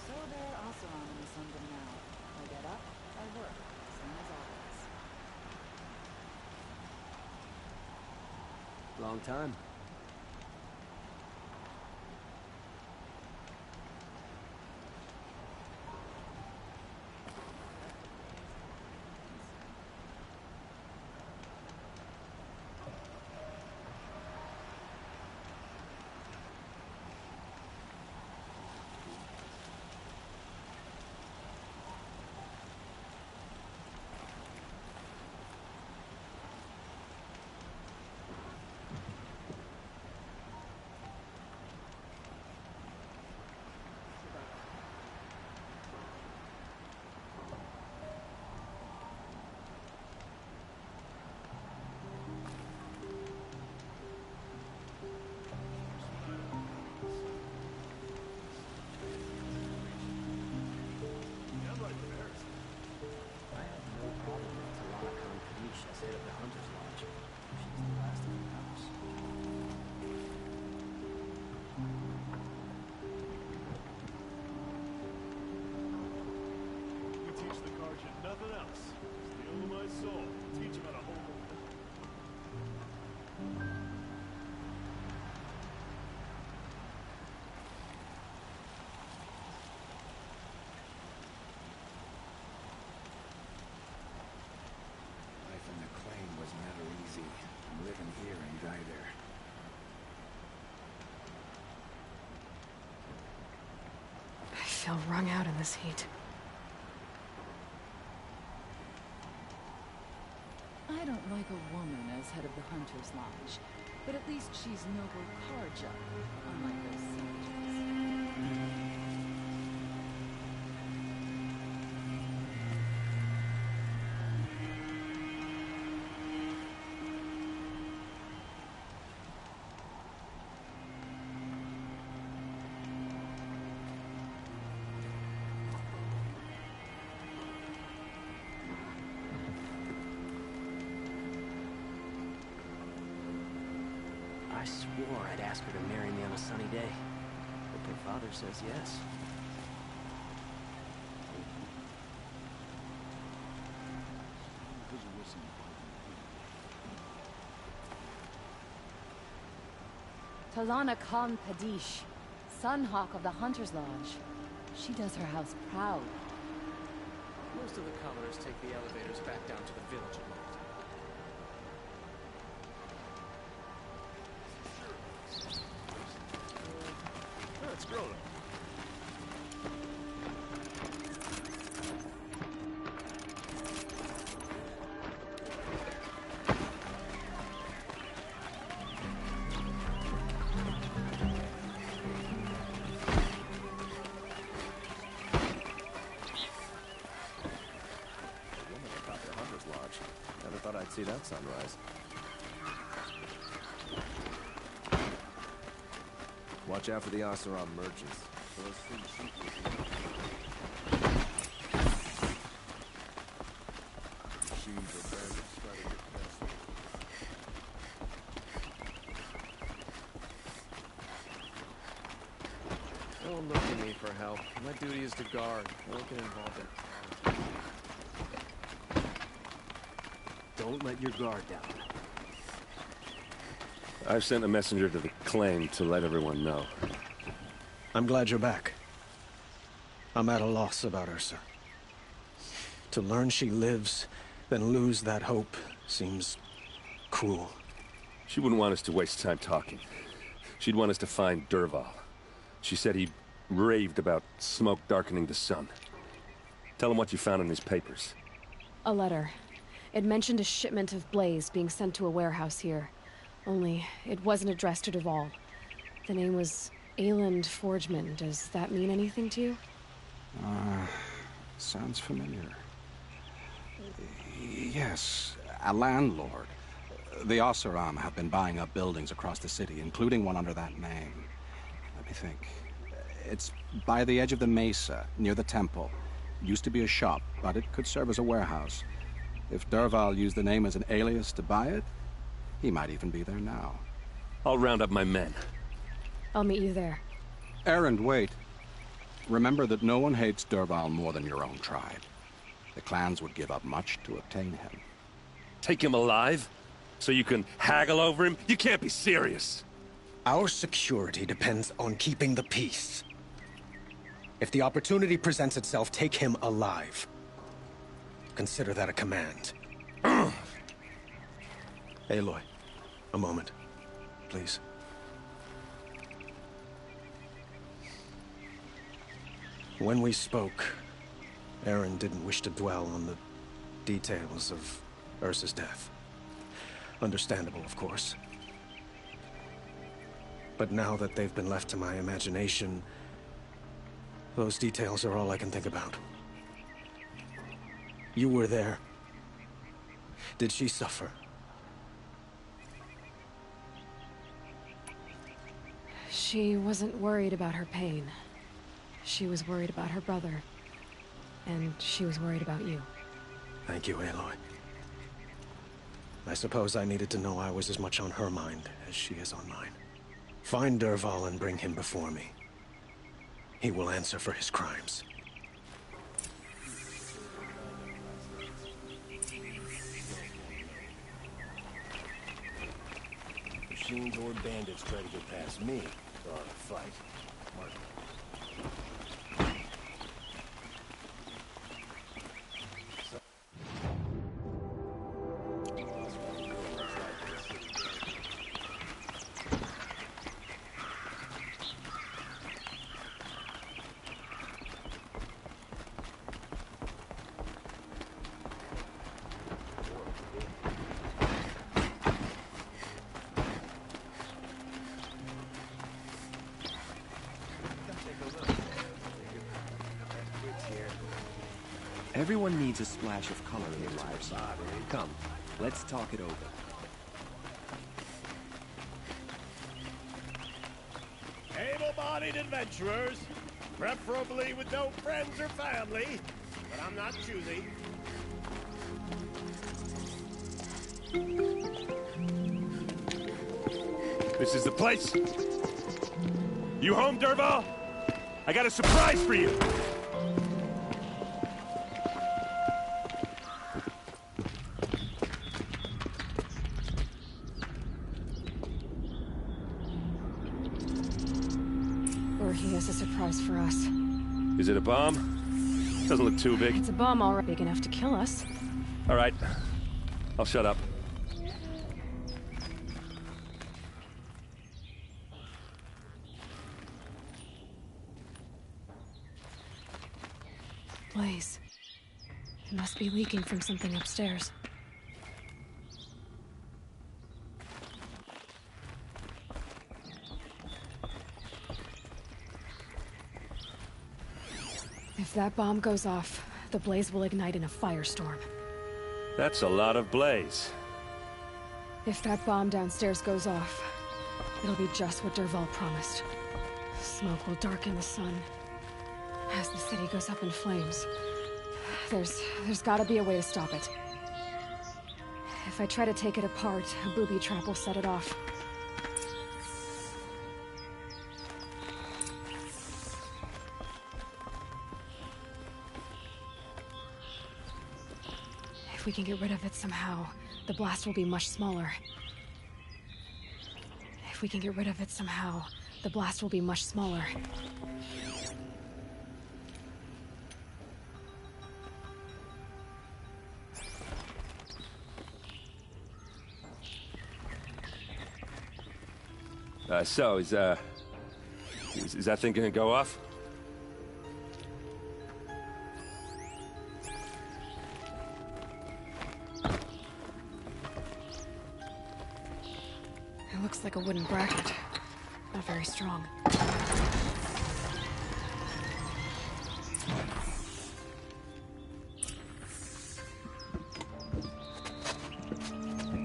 So they're Oseram in the Sundom now. I get up, I work, same as always. Long time. I have no problem with Talana Khan Kadish as head of the Hunter's Lodge. She's the last of the house. You teach the Karjan nothing else. Steal my soul. Teach him how to hold it. Life in the claim was never easy. And living here ain't either. I feel wrung out in this heat. I don't like a woman as head of the Hunter's Lodge, but at least she's noble Karja, unlike those savages. I swore I'd ask her to marry me on a sunny day. Hope her father says yes. Talana Khan Kadish, Sunhawk of the Hunter's Lodge. She does her house proud. Most of the commoners take the elevators back down to the village at night. Let's go. Never thought I'd see that sunrise. Watch out for the Oseram merchants. Those things shoot you. Machines are barely starting to press. Don't look to me for help. My duty is to guard. I won't get involved in politics. Don't let your guard down. I've sent a messenger to the claim to let everyone know. I'm glad you're back. I'm at a loss about Ursa. To learn she lives, then lose that hope, seems cruel. She wouldn't want us to waste time talking. She'd want us to find Dervahl. She said he raved about smoke darkening the sun. Tell him what you found in his papers. A letter. It mentioned a shipment of blaze being sent to a warehouse here. Only, it wasn't addressed to Dervahl. The name was Ayland Forgeman. Does that mean anything to you? Sounds familiar. Yes, a landlord. The Oseram have been buying up buildings across the city, including one under that name. Let me think. It's by the edge of the mesa, near the temple. Used to be a shop, but it could serve as a warehouse. If Dervahl used the name as an alias to buy it, he might even be there now. I'll round up my men. I'll meet you there. Erend, wait. Remember that no one hates Dervahl more than your own tribe. The clans would give up much to obtain him. Take him alive? So you can haggle over him? You can't be serious. Our security depends on keeping the peace. If the opportunity presents itself, take him alive. Consider that a command. Aloy, a moment, please. When we spoke, Erend didn't wish to dwell on the details of Ursa's death. Understandable, of course. But now that they've been left to my imagination, those details are all I can think about. You were there. Did she suffer? She wasn't worried about her pain. She was worried about her brother. And she was worried about you. Thank you, Aloy. I suppose I needed to know I was as much on her mind as she is on mine. Find Dervahl and bring him before me. He will answer for his crimes. Machines or bandits try to get past me, they're on a fight. Mark. Everyone needs a splash of color in their lives. Come, let's talk it over. Able-bodied adventurers, preferably with no friends or family, but I'm not choosy. This is the place. You home, Dervahl? I got a surprise for you. Or he has a surprise for us. Is it a bomb? Doesn't look too big. It's a bomb already big enough to kill us. All right. I'll shut up. Blaze. It must be leaking from something upstairs. If that bomb goes off, the blaze will ignite in a firestorm. That's a lot of blaze. If that bomb downstairs goes off, it'll be just what Dervahl promised. Smoke will darken the sun as the city goes up in flames. There's gotta be a way to stop it. If I try to take it apart, a booby trap will set it off. If we can get rid of it somehow, the blast will be much smaller. If we can get rid of it somehow, the blast will be much smaller. So, is that thing gonna go off? It looks like a wooden bracket. Not very strong.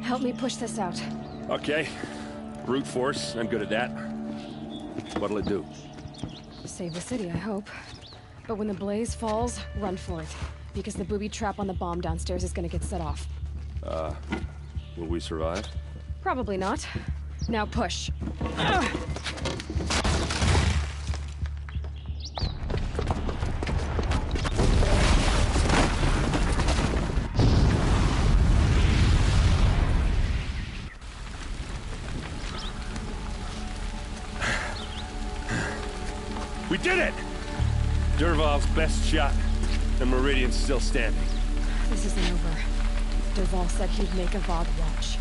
Help me push this out. Okay. Brute force, I'm good at that. What'll it do? Save the city, I hope. But when the blaze falls, run for it. Because the booby trap on the bomb downstairs is gonna get set off. Will we survive? Probably not. Now push. We did it! Dervahl's best shot, and Meridian's still standing. This isn't over. Dervahl said he'd make Avad watch.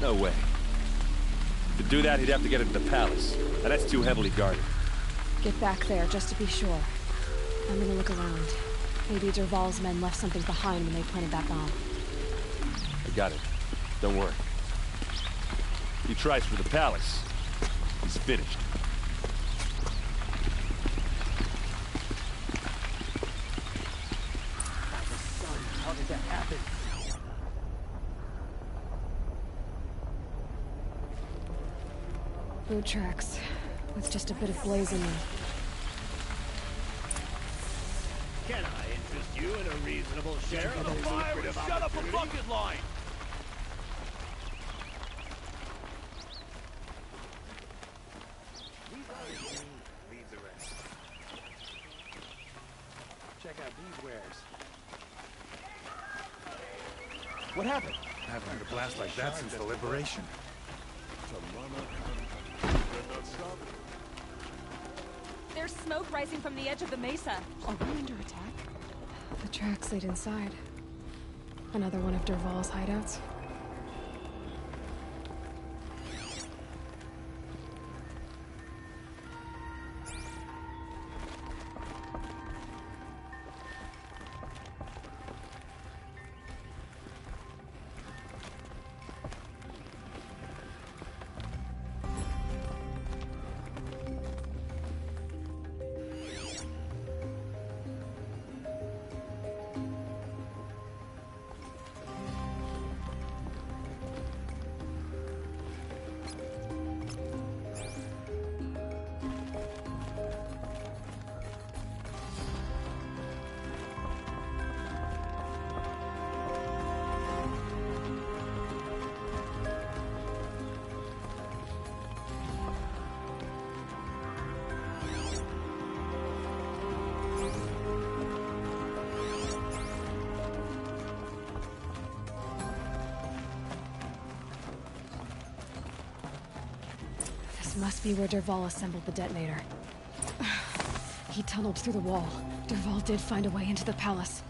No way. To do that, he'd have to get into the palace, and that's too heavily guarded. Get back there, just to be sure. I'm gonna look around. Maybe Dervahl's men left something behind when they planted that bomb. I got it. Don't worry. He tries for the palace. He's finished. How did that happen? Boot tracks, with just a bit of blaze in them. Can I interest you in a reasonable share of the fire and shut up a bucket line? Leave the rest. Check out these wares. What happened? I haven't had a blast like that since the liberation. There's smoke rising from the edge of the mesa. Are we under attack? The tracks lead inside. Another one of Dervahl's hideouts. Must be where Dervahl assembled the detonator. He tunneled through the wall. Dervahl did find a way into the palace.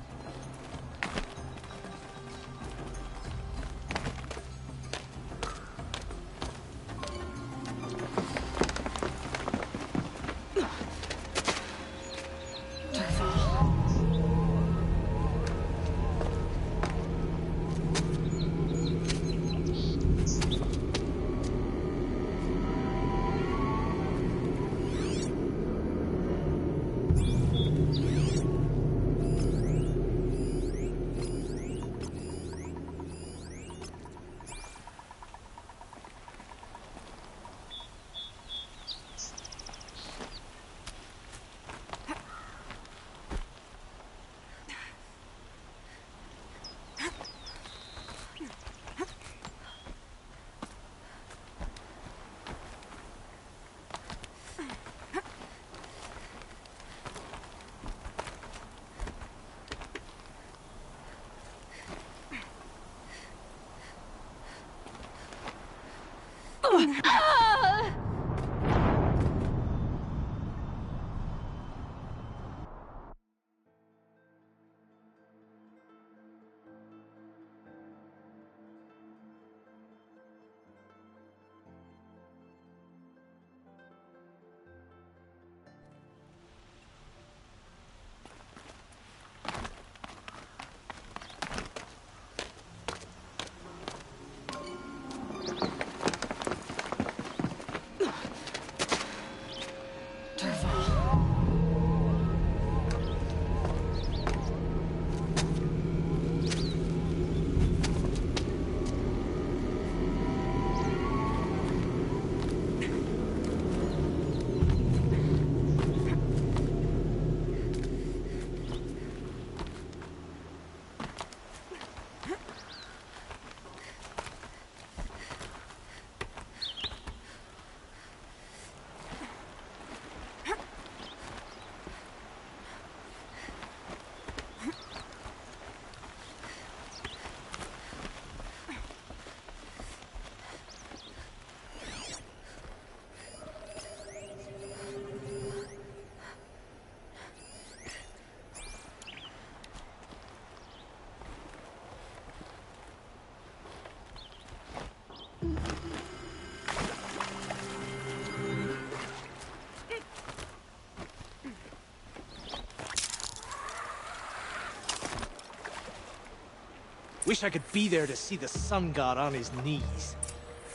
Wish I could be there to see the sun god on his knees.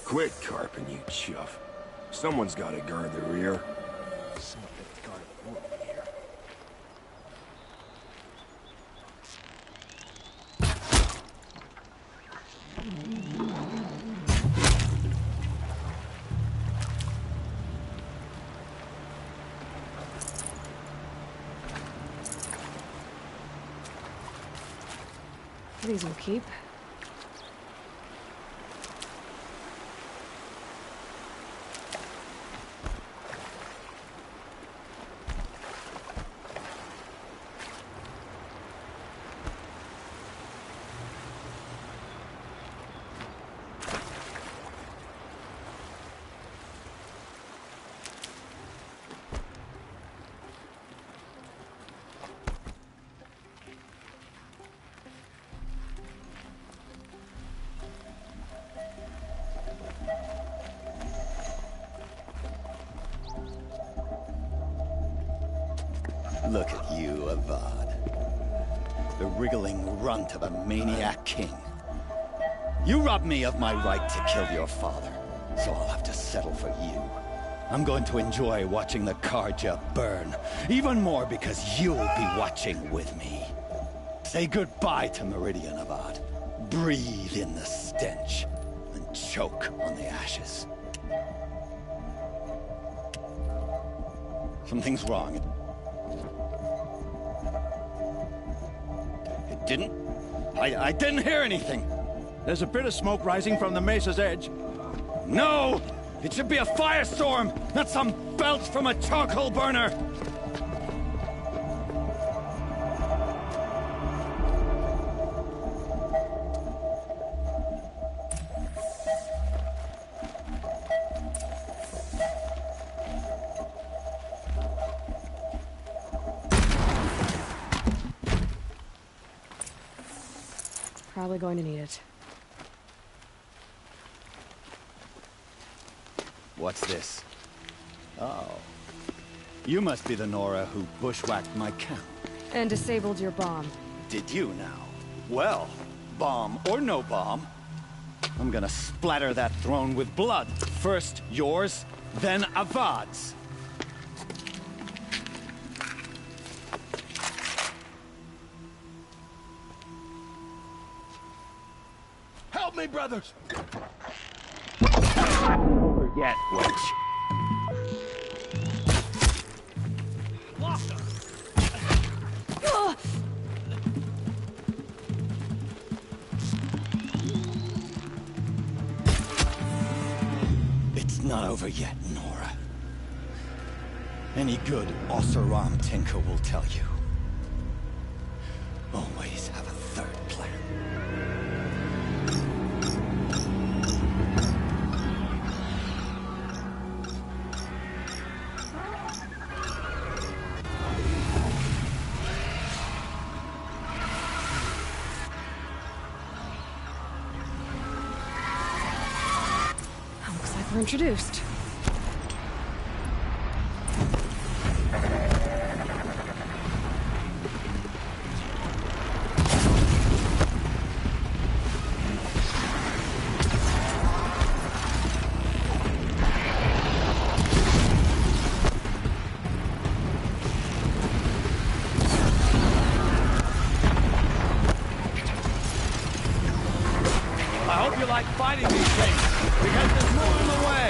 Quit carping, you chuff. Someone's gotta guard the rear. Someone better guard the woman here. These will keep. Look at you, Avad. The wriggling runt of a maniac king. You robbed me of my right to kill your father, so I'll have to settle for you. I'm going to enjoy watching the Carja burn, even more because you'll be watching with me. Say goodbye to Meridian, Avad. Breathe in the stench, and choke on the ashes. Something's wrong. It didn't? I didn't hear anything. There's a bit of smoke rising from the mesa's edge. No! It should be a firestorm, not some belch from a charcoal burner! Probably going to need it. What's this? Oh. You must be the Nora who bushwhacked my camp. And disabled your bomb. Did you now? Well, bomb or no bomb, I'm gonna splatter that throne with blood. First yours, then Avad's. Help me, brothers! Forget, witch. It's not over yet, Nora. Any good Oseram tinker will tell you. Always have a third plan. Looks like we're introduced. I hope you like fighting these things, because there's more in the way.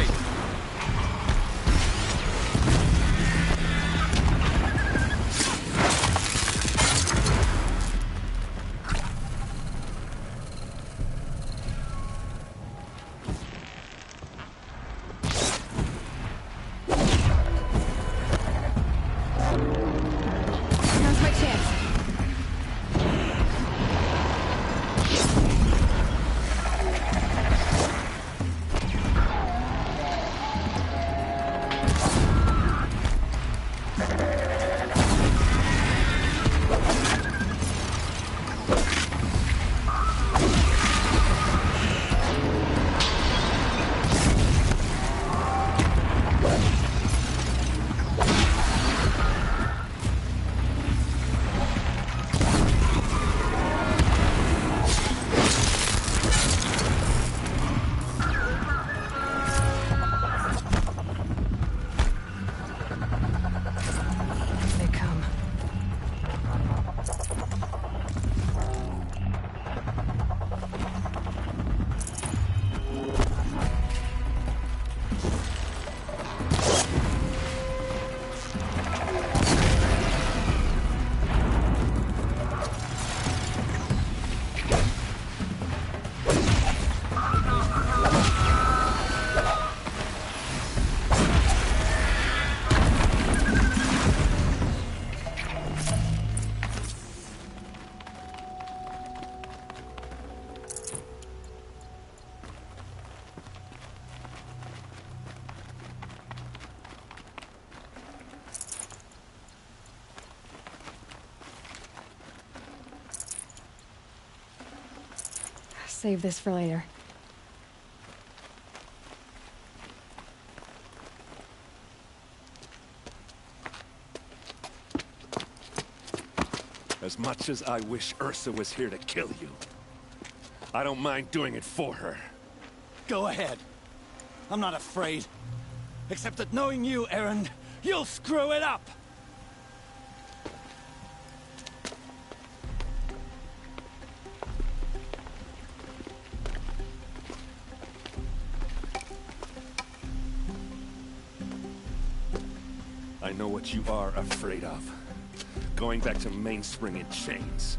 save this for later. As much as I wish Ursa was here to kill you, I don't mind doing it for her. Go ahead. I'm not afraid. Except that knowing you, Erend, you'll screw it up! I know what you are afraid of. Going back to Mainspring in chains.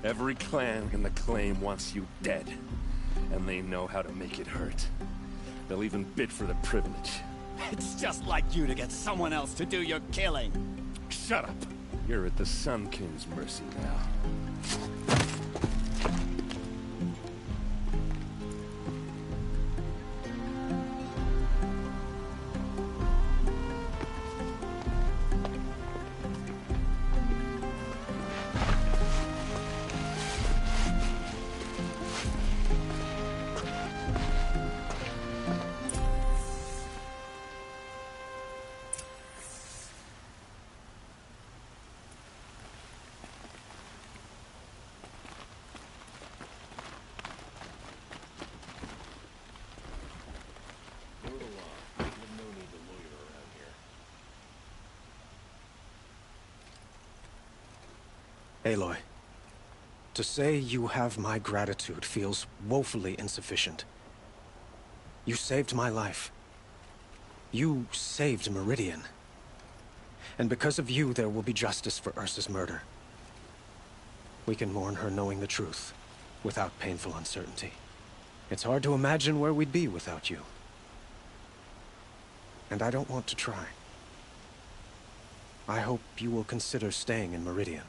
Every clan in the claim wants you dead. And they know how to make it hurt. They'll even bid for the privilege. It's just like you to get someone else to do your killing. Shut up! You're at the Sun King's mercy now. Aloy, to say you have my gratitude feels woefully insufficient. You saved my life. You saved Meridian. And because of you, there will be justice for Ursa's murder. We can mourn her knowing the truth, without painful uncertainty. It's hard to imagine where we'd be without you. And I don't want to try. I hope you will consider staying in Meridian.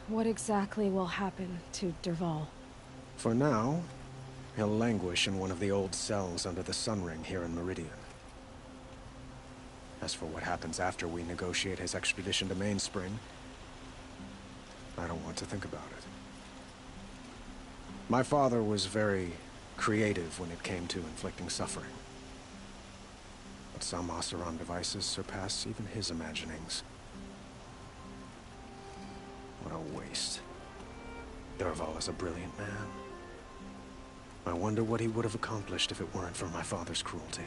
What exactly will happen to Dervahl? For now, he'll languish in one of the old cells under the Sun Ring here in Meridian. As for what happens after we negotiate his extradition to Mainspring, I don't want to think about it. My father was very creative when it came to inflicting suffering. But some Oseram devices surpass even his imaginings. What a waste. Dervahl is a brilliant man. I wonder what he would have accomplished if it weren't for my father's cruelty.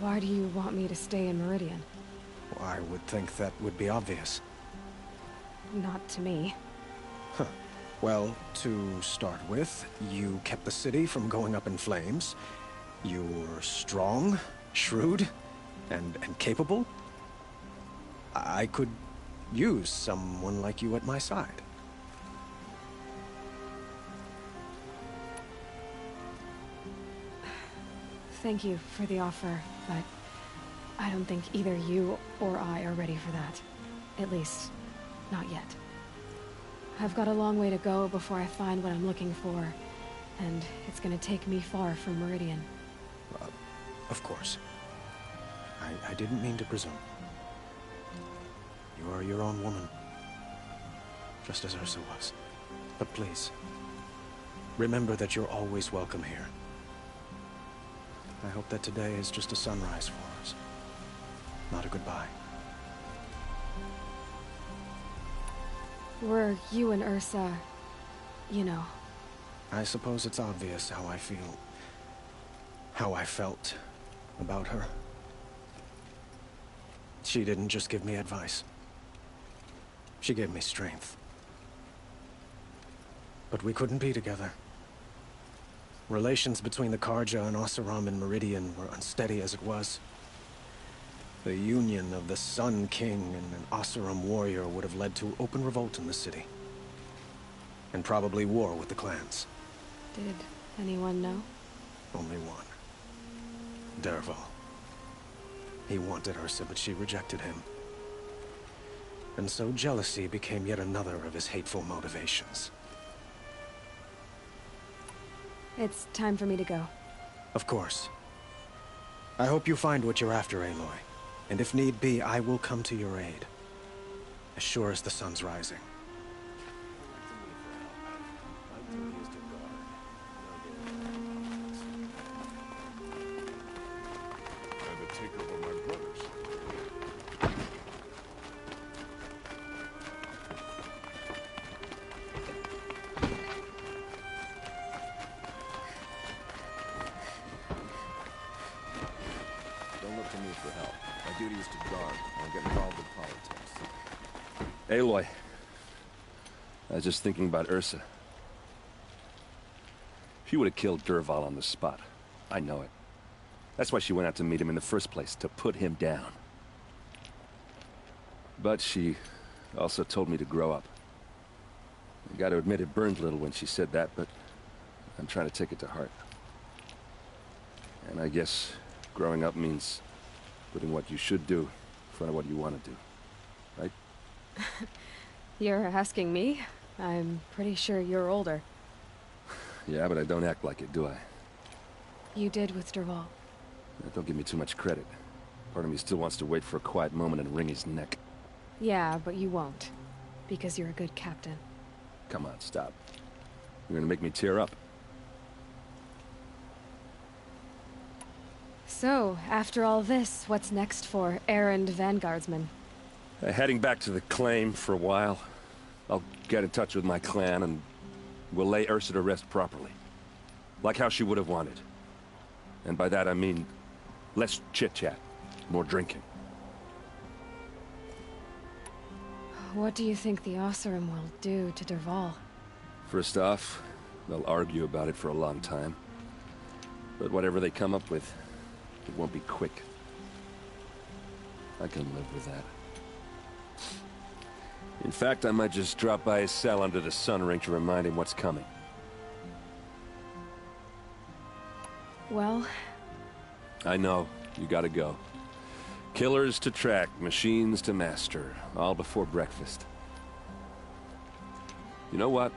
Why do you want me to stay in Meridian? Well, I would think that would be obvious. Not to me. Huh. Well, to start with, you kept the city from going up in flames. You're strong, shrewd, and capable. I could use someone like you at my side. Thank you for the offer, but I don't think either you or I are ready for that. At least, not yet. I've got a long way to go before I find what I'm looking for, and it's gonna take me far from Meridian. Of course. I didn't mean to presume. You are your own woman. Just as Ursa was. But please, remember that you're always welcome here. I hope that today is just a sunrise for us, not a goodbye. Were you and Ursa, you know? I suppose it's obvious how I feel, how I felt about her. She didn't just give me advice. She gave me strength. But we couldn't be together. Relations between the Carja and Oseram in Meridian were unsteady as it was. The union of the Sun King and an Oseram warrior would have led to open revolt in the city. And probably war with the clans. Did anyone know? Only one. Dervahl. He wanted Ursa, but she rejected him. And so jealousy became yet another of his hateful motivations. It's time for me to go. Of course. I hope you find what you're after, Aloy. And if need be, I will come to your aid. As sure as the sun's rising. And to take over my brothers. Don't look to me for help. My duty is to guard. I don't get involved in politics. Aloy. I was just thinking about Ursa. She would have killed Dervahl on the spot. I know it. That's why she went out to meet him in the first place, to put him down. But she also told me to grow up. I gotta admit it burned a little when she said that, but I'm trying to take it to heart. And I guess growing up means putting what you should do in front of what you want to do. Right? You're asking me? I'm pretty sure you're older. Yeah, but I don't act like it, do I? You did with Dervahl. Don't give me too much credit. Part of me still wants to wait for a quiet moment and wring his neck. Yeah, but you won't. Because you're a good captain. Come on, stop. You're gonna make me tear up. So, after all this, what's next for errand vanguardsman? Heading back to the claim for a while. I'll get in touch with my clan and we'll lay Ursa to rest properly. Like how she would have wanted. And by that I mean less chit-chat, more drinking. What do you think the Oseram will do to Dervahl? First off, they'll argue about it for a long time. But whatever they come up with, it won't be quick. I can live with that. In fact, I might just drop by his cell under the sun ring to remind him what's coming. Well... I know. You gotta go. Killers to track, machines to master. All before breakfast. You know what?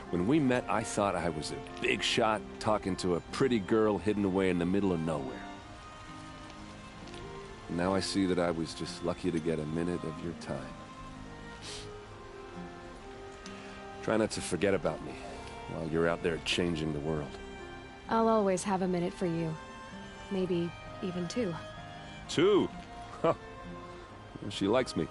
When we met, I thought I was a big shot talking to a pretty girl hidden away in the middle of nowhere. Now I see that I was just lucky to get a minute of your time. Try not to forget about me while you're out there changing the world. I'll always have a minute for you. Maybe even two. Two? Huh. She likes me.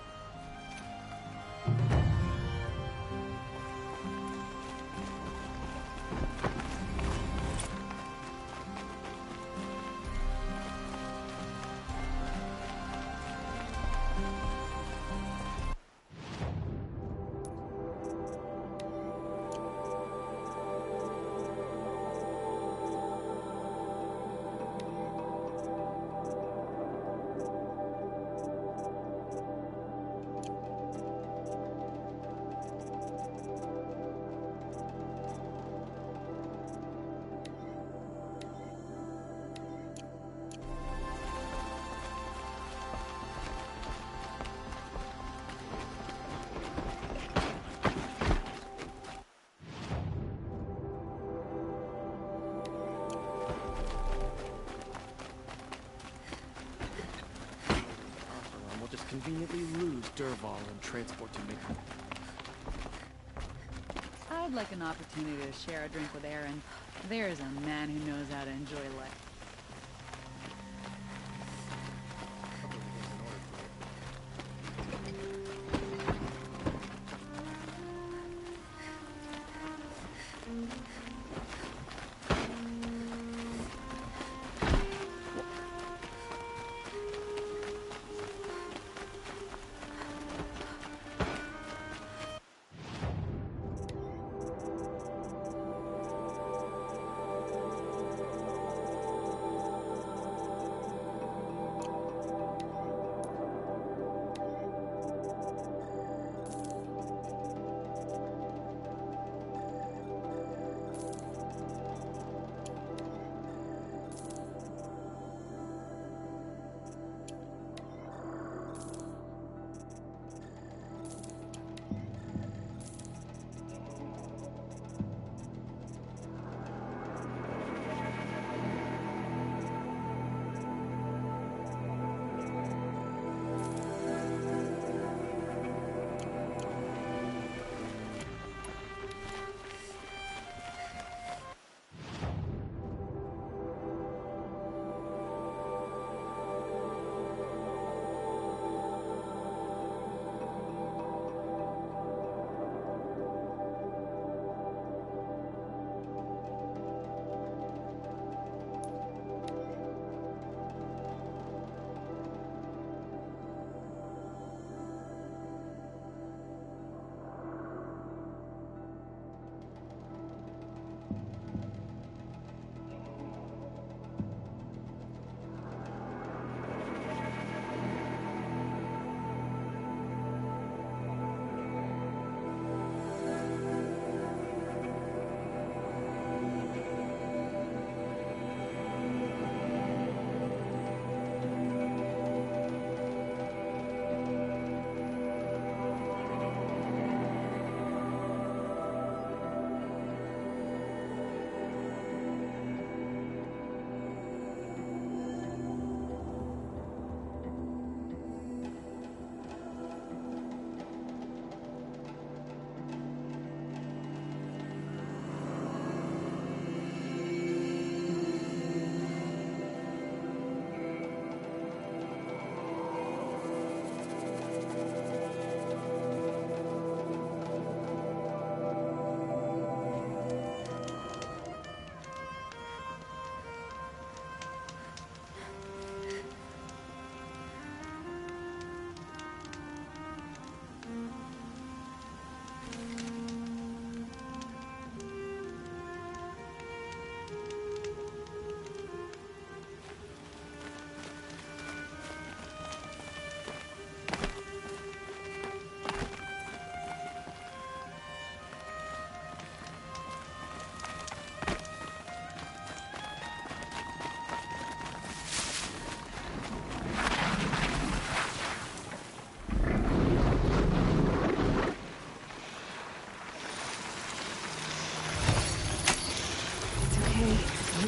We'll just conveniently lose Dervahl and transport to Midgard. I'd like an opportunity to share a drink with Aaron. There's a man who knows how to enjoy life.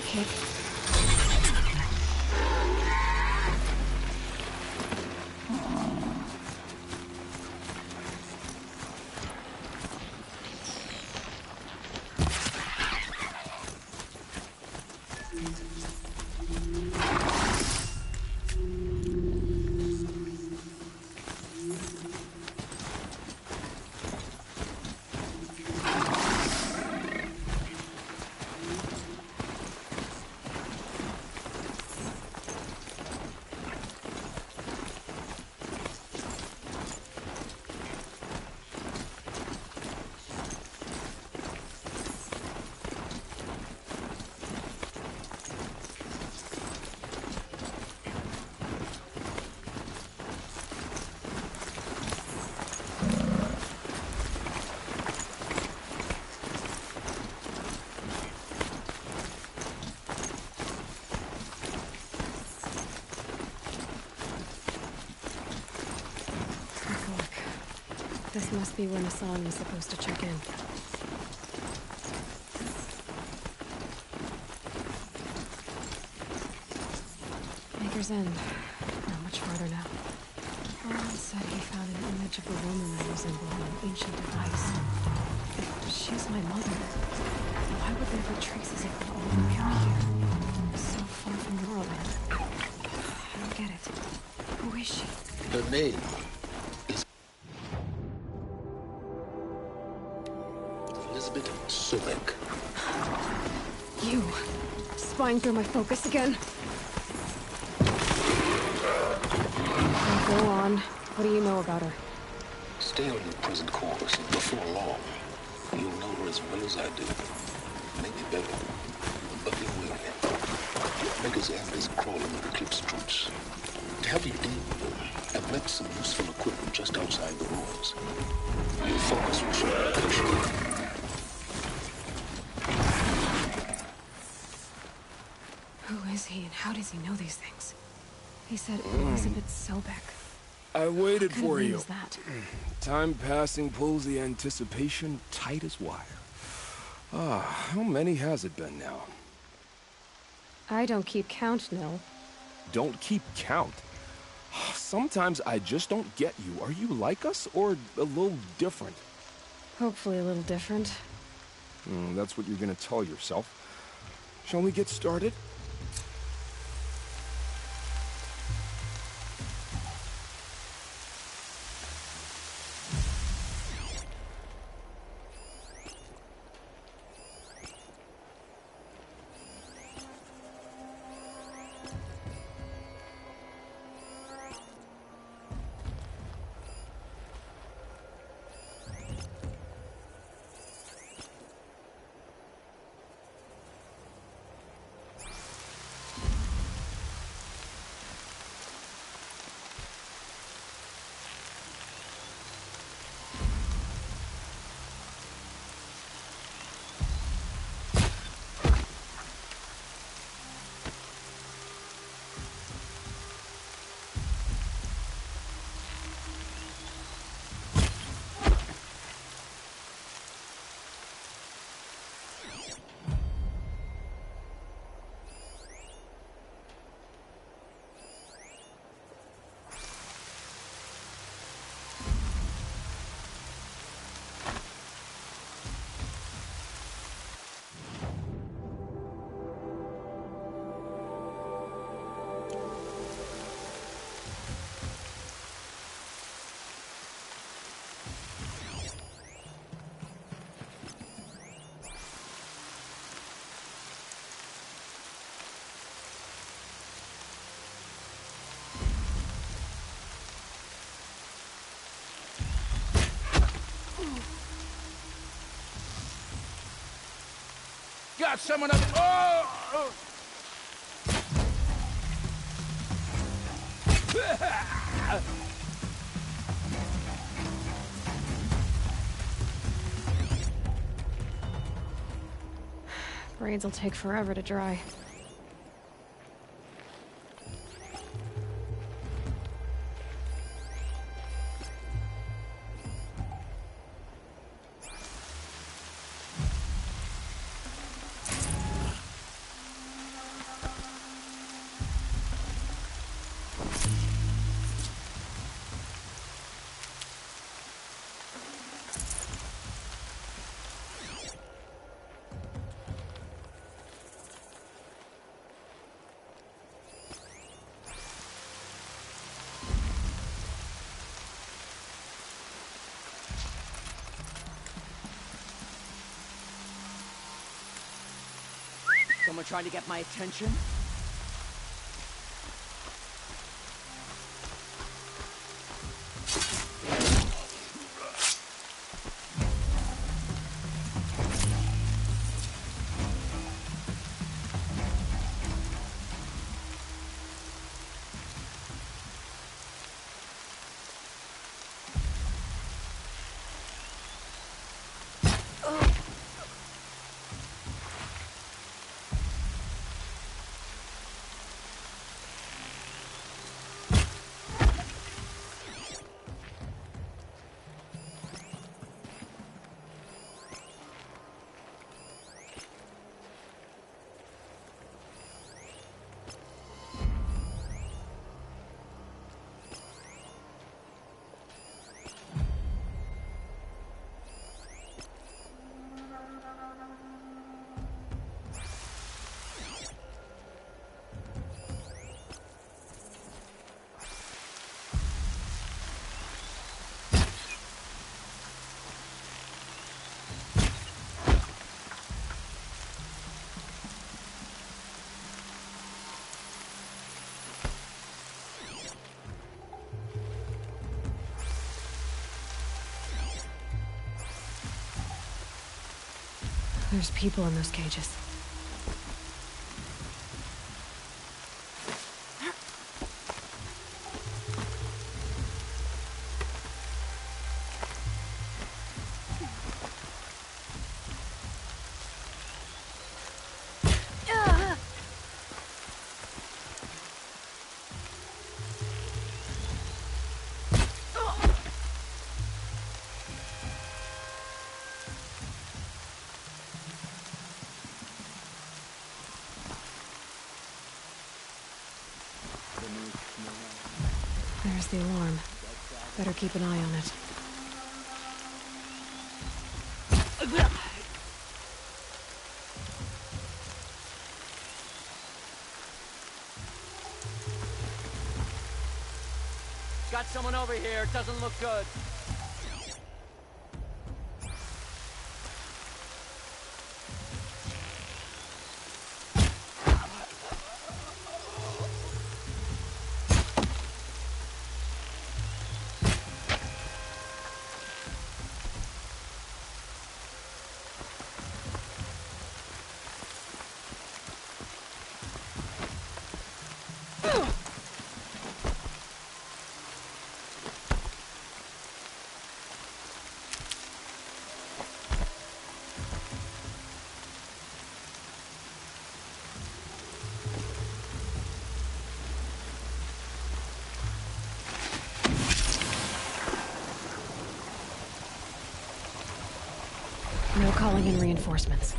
Kid. This must be when Hassan was supposed to check in. Maker's End. Not much farther now. Oran said he found an image of a woman that resembled an ancient device. If she's my mother, why would there be traces of her all the way up here? So far from Norland. I don't get it. Who is she? Her name is Elizabeth Sobek. You! Spying through my focus again? Now go on. What do you know about her? Stay on your present course, and before long, you'll know her as well as I do. Maybe better, but be wary. Maker's End is crawling with Eclipse troops. To help you deal with them, I've left some useful equipment just outside the ruins. Your focus will show location. Who is he and how does he know these things? He said Elizabeth Sobek. I waited What for kind of name you. is that? Time passing pulls the anticipation tight as wire. How many has it been now? I don't keep count, Nil. Don't keep count. Sometimes I just don't get you. Are you like us or a little different? Hopefully a little different. That's what you're gonna tell yourself. Shall we get started? Got someone up. Oh! Braids will take forever to dry. Someone trying to get my attention? There's people in those cages. There's the alarm. Better keep an eye on it. Got someone over here. It doesn't look good. No calling in reinforcements.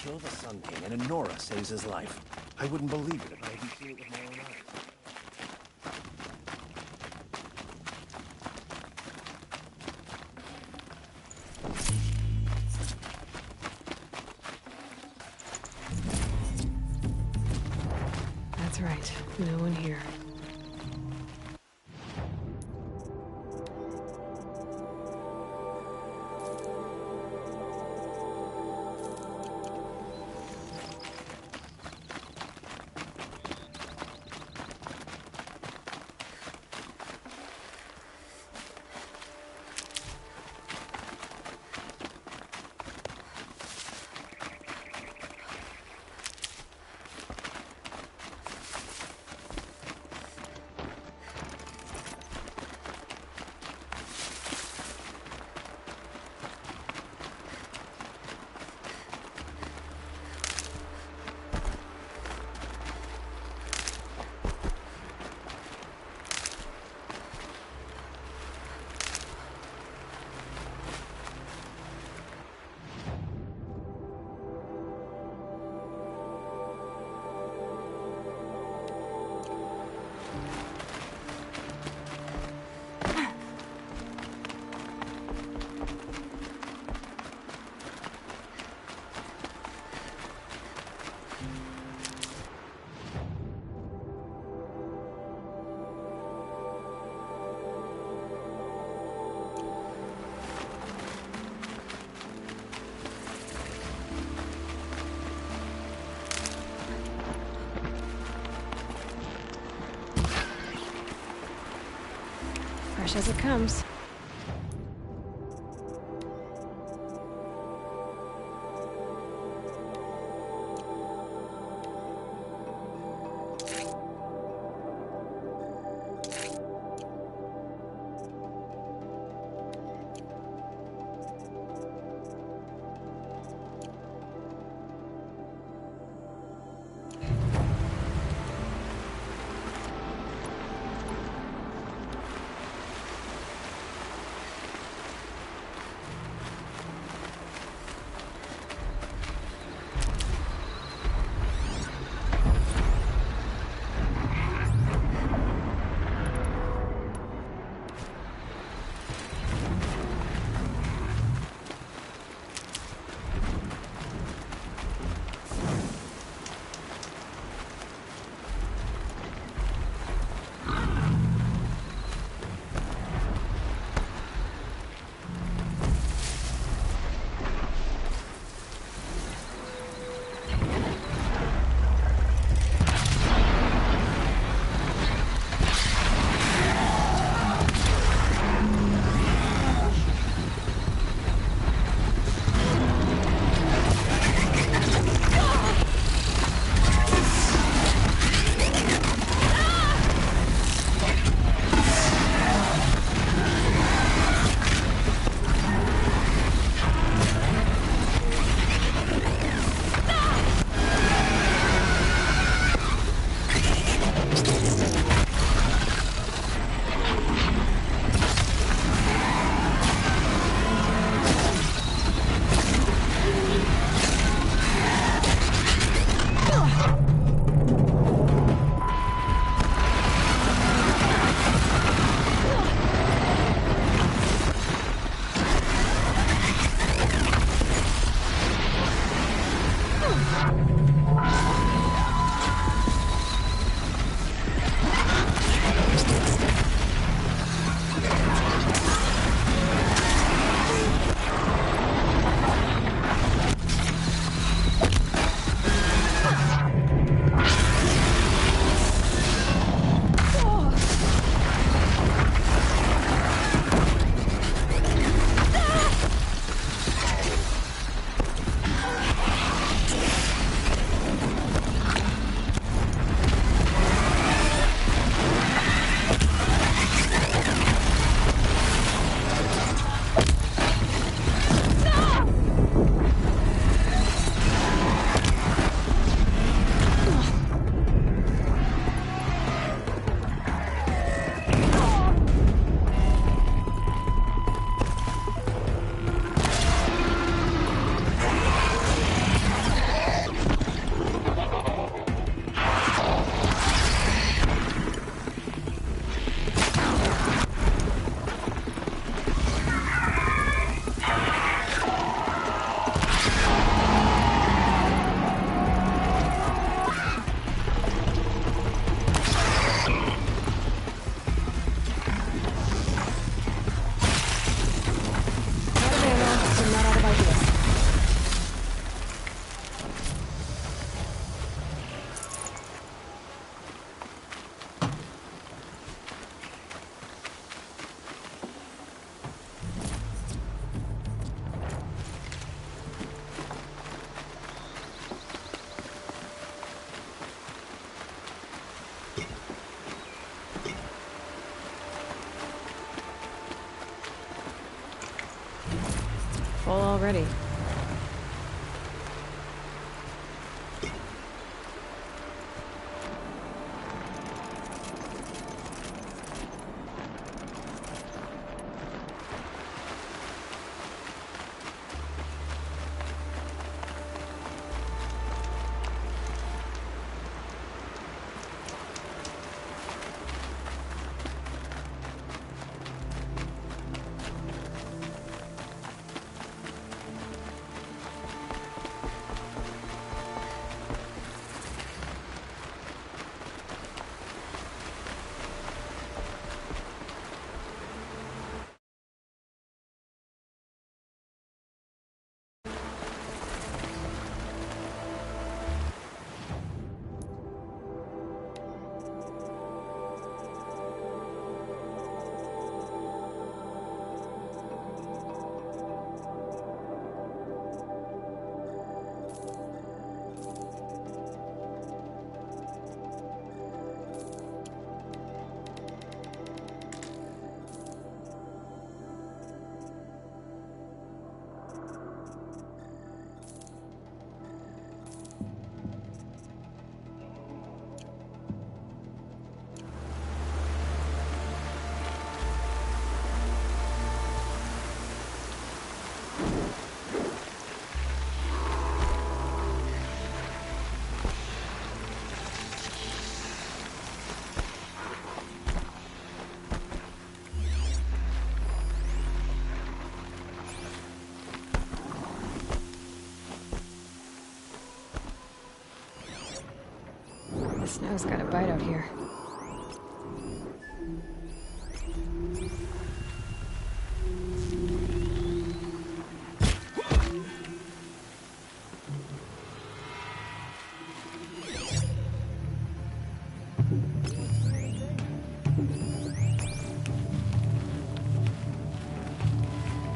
kill the Sun King and Enora saves his life. I wouldn't believe it if I hadn't seen it with my own eyes. That's right. No one here. Fresh as it comes. already. The snow's got a bite out here.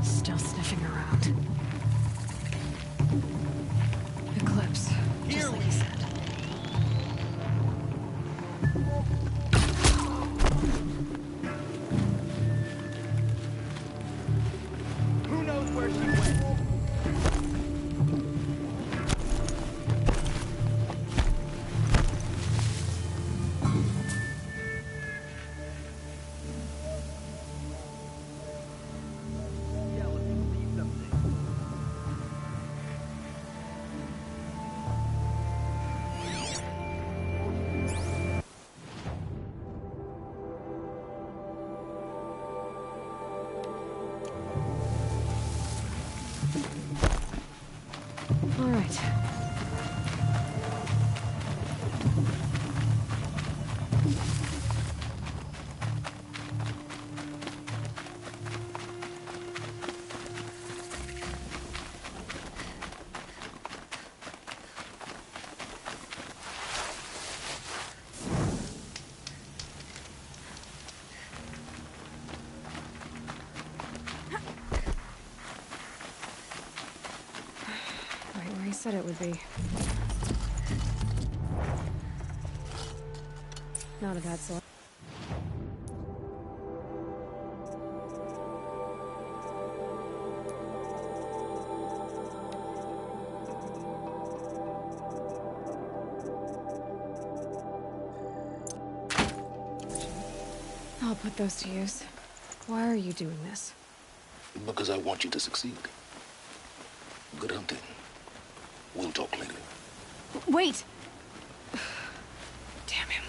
Still sniffing around. Eclipse, just like he said. Who knows where she went? All right. Right where he said it would be. Not a bad sort. I'll put those to use. Why are you doing this? Because I want you to succeed. Good hunting. We'll talk later. Wait! Damn him.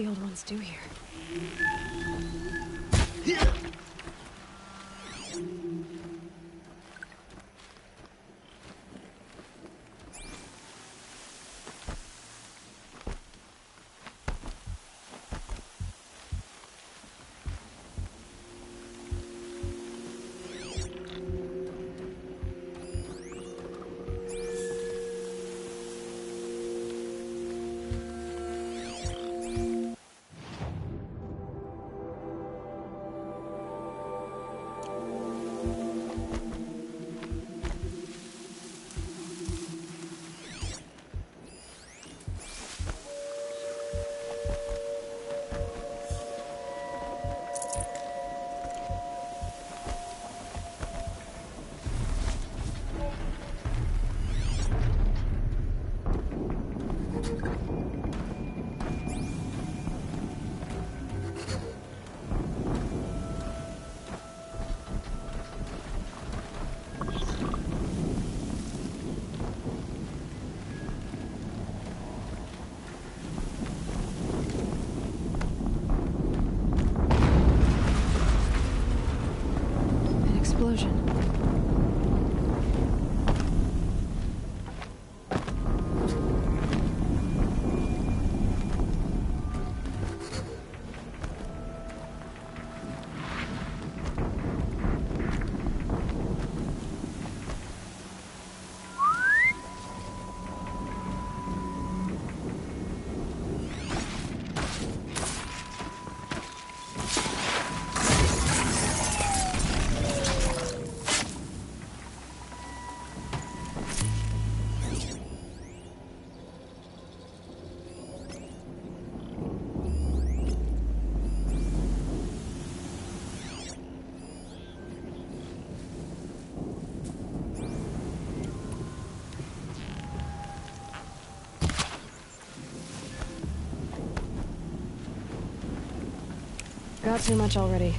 the Old Ones do here? Explosion. Got too much already.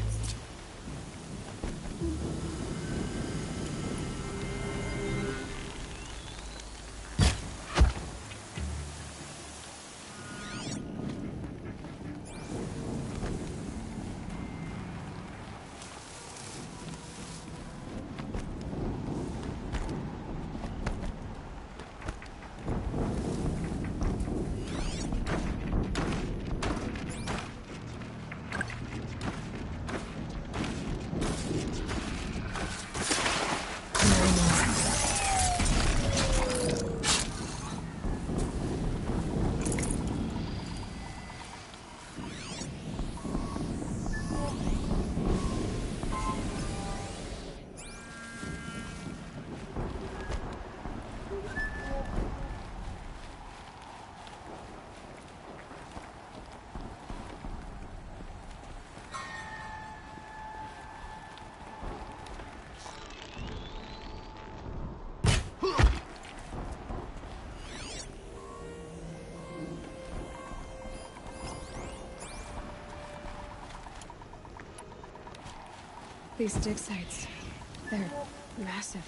These dig sites, they're massive.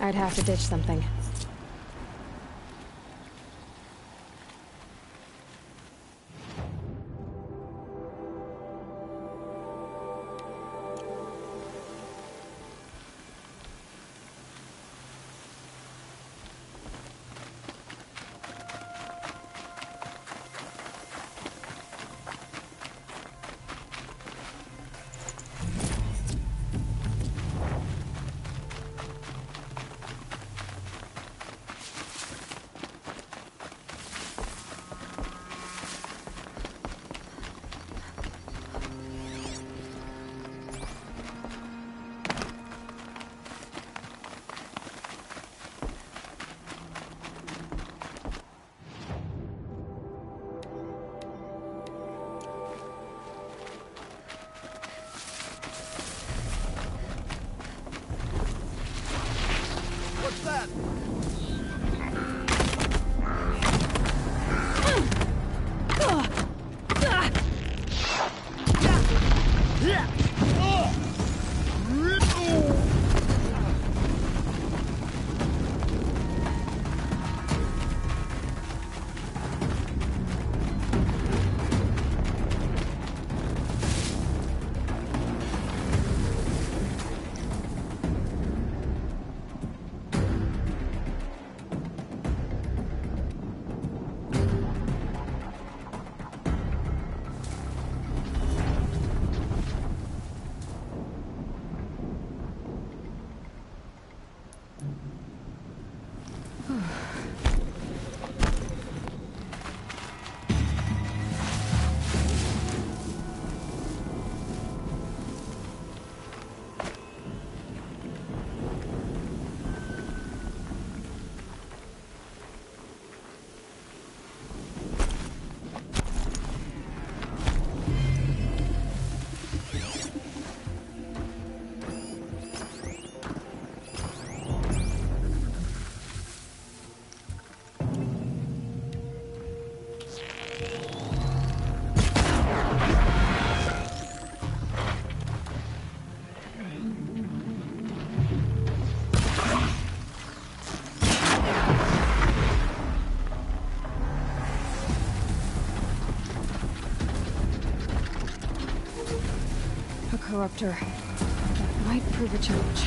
I'd have to ditch something. What's that? Corruptor. That might prove a challenge.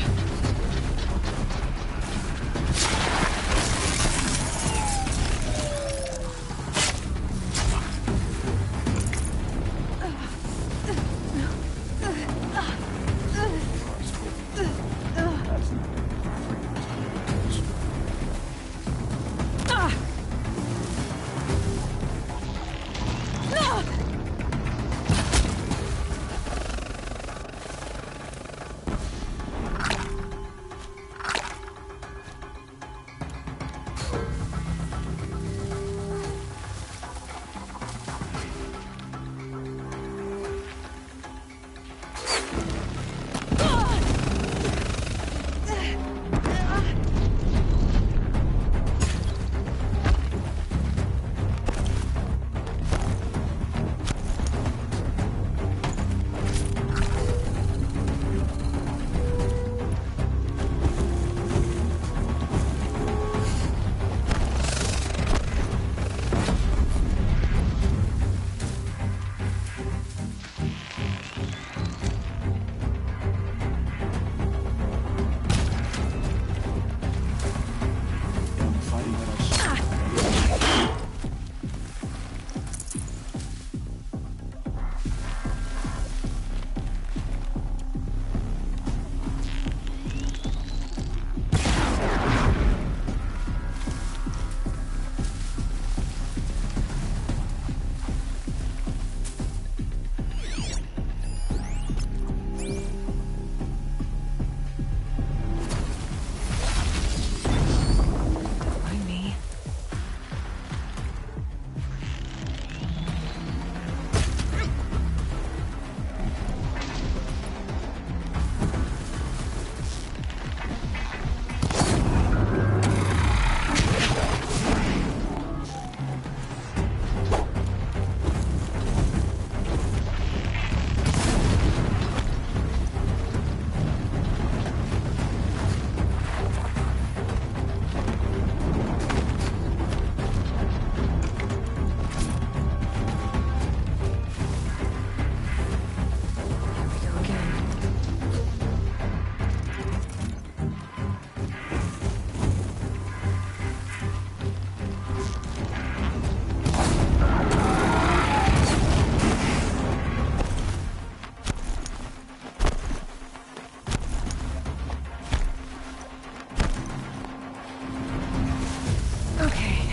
Okay.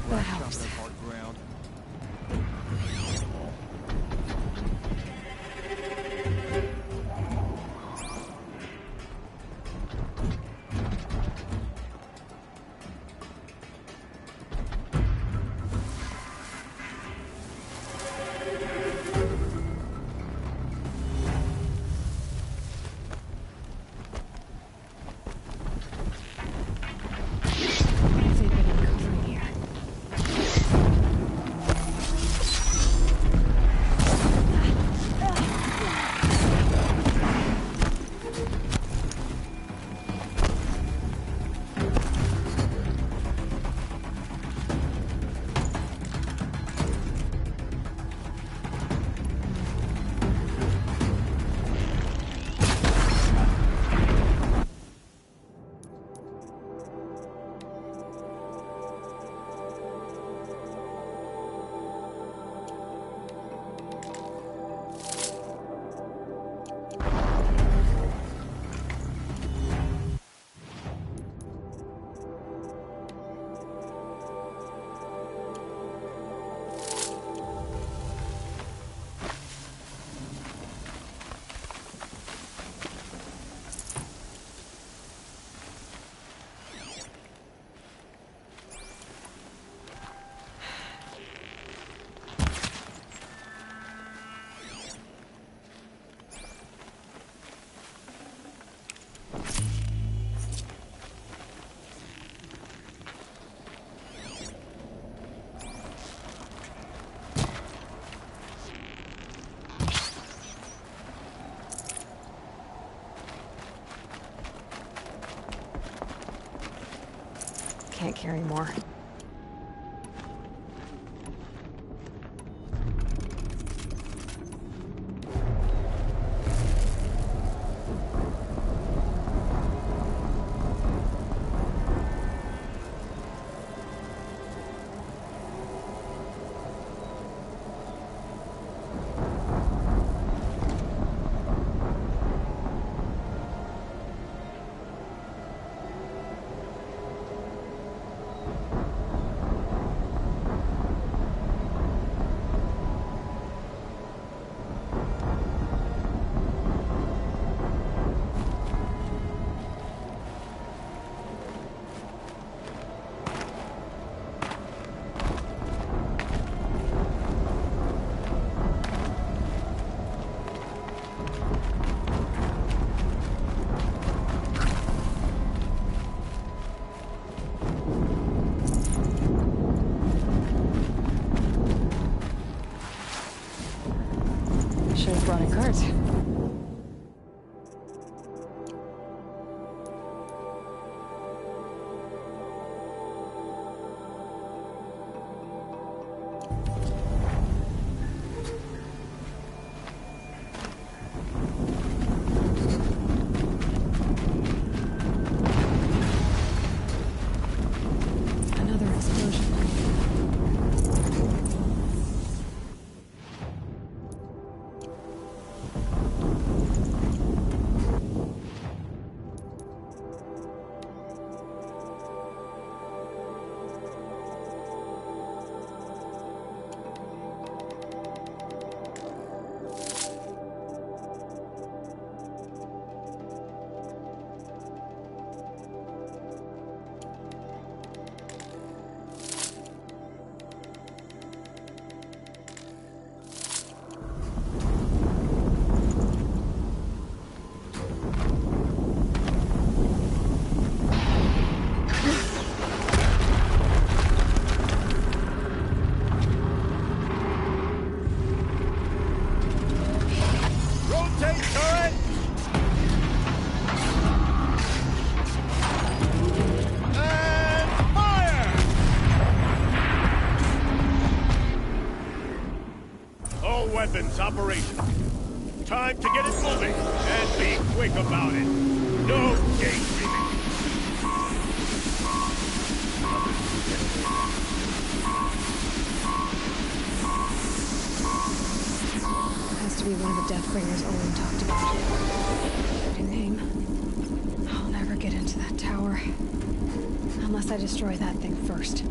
That helps. Can't carry more. Should have brought a cart. Another explosion. Weapons operational. Time to get it moving, and be quick about it. No daydreaming. Has to be one of the Deathbringers Owen talked about. Good name. I'll never get into that tower. Unless Unless I destroy that thing first.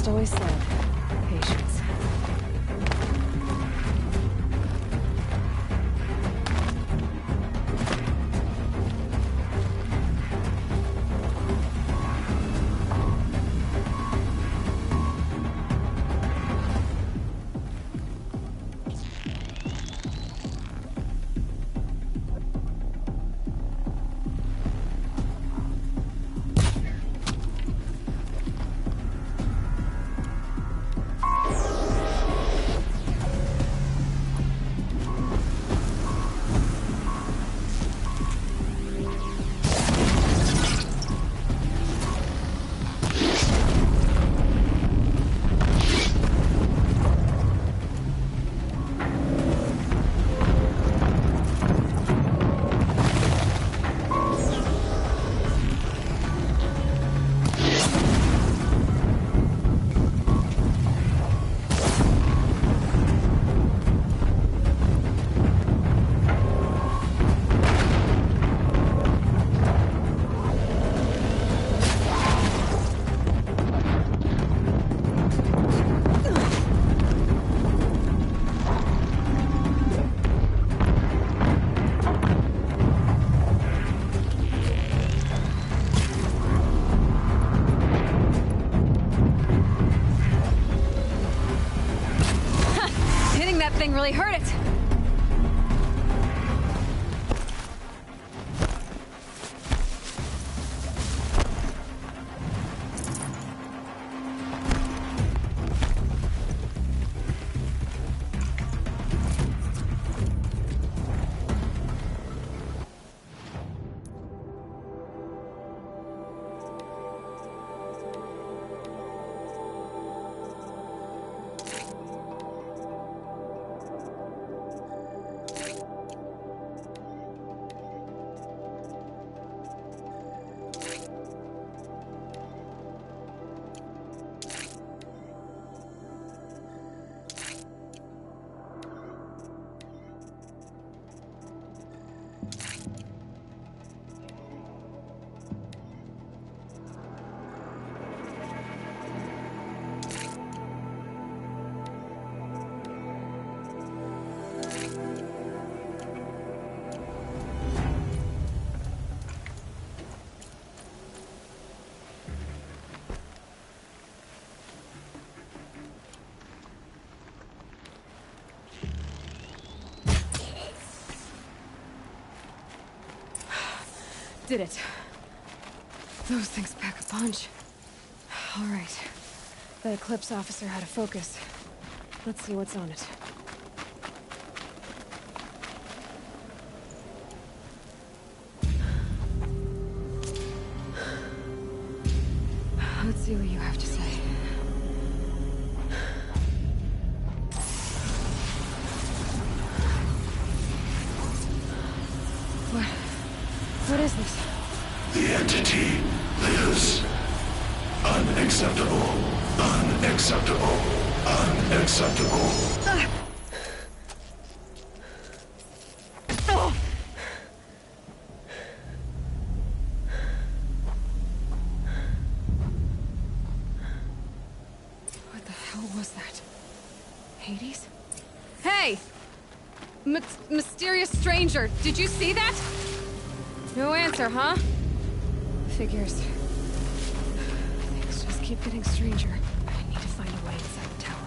Always said, patience. That thing really hurt it. Did it. Those things pack a punch. All right. The Eclipse officer had a focus. Let's see what's on it. Let's see what you have to say. What is this? The entity lives. Unacceptable. Unacceptable. Unacceptable. What the hell was that? Hades? Hey! Mysterious stranger, did you see that? No answer, huh? Figures. Things just keep getting stranger. I need to find a way inside the tower.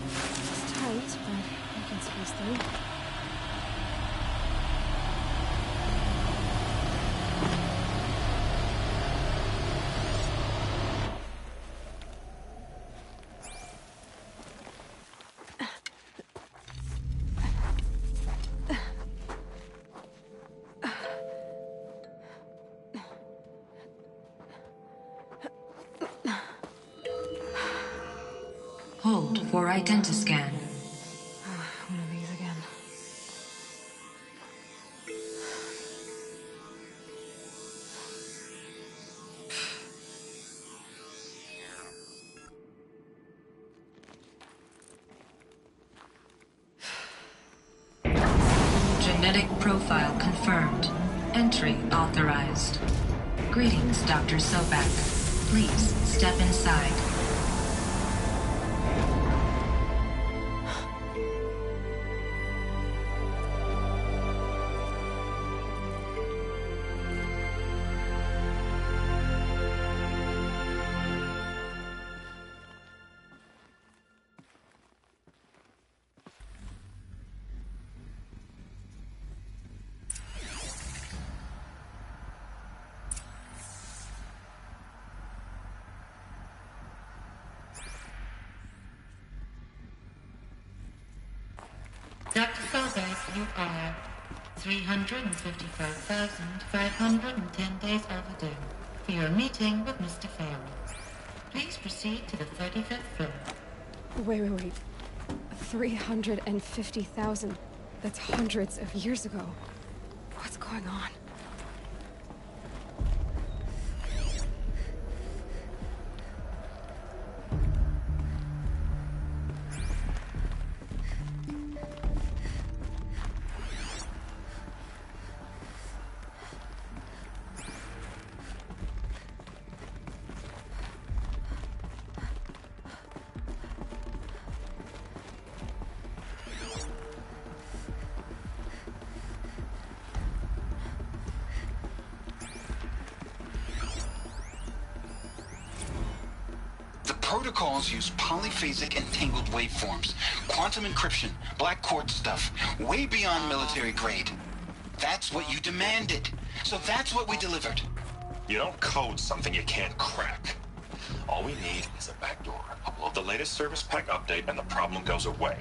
It's tight, but I can squeeze through. Hold for identiscan. One of these again. Genetic profile confirmed. Entry authorized. Greetings, Dr. Sobek. Please step inside. Dr. Sobek, you are 355,510 days overdue for your meeting with Mr. Farrell. Please proceed to the 35th floor. Wait. 350,000. That's hundreds of years ago. What's going on? Protocols use polyphasic entangled waveforms, quantum encryption, black quartz stuff, way beyond military grade. That's what you demanded, so that's what we delivered. You don't code something you can't crack. All we need is a backdoor. Upload the latest service pack update and the problem goes away.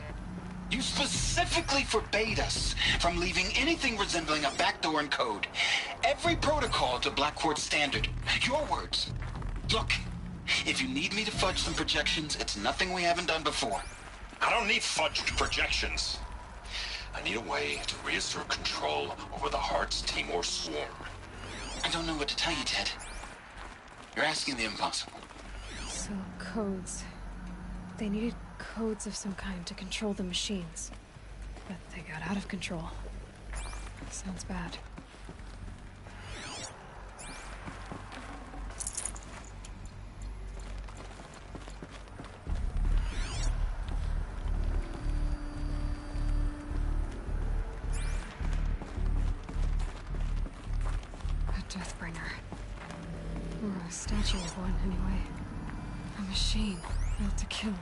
You specifically forbade us from leaving anything resembling a backdoor in code. Every protocol to black quartz standard. Your words. Look. If you need me to fudge some projections, it's nothing we haven't done before. I don't need fudged projections. I need a way to reassert control over the Heart's Timor swarm. I don't know what to tell you, Ted. You're asking the impossible. So, codes. They needed codes of some kind to control the machines. But they got out of control. Sounds bad. Deathbringer. Or a statue of one, anyway. A machine built to kill.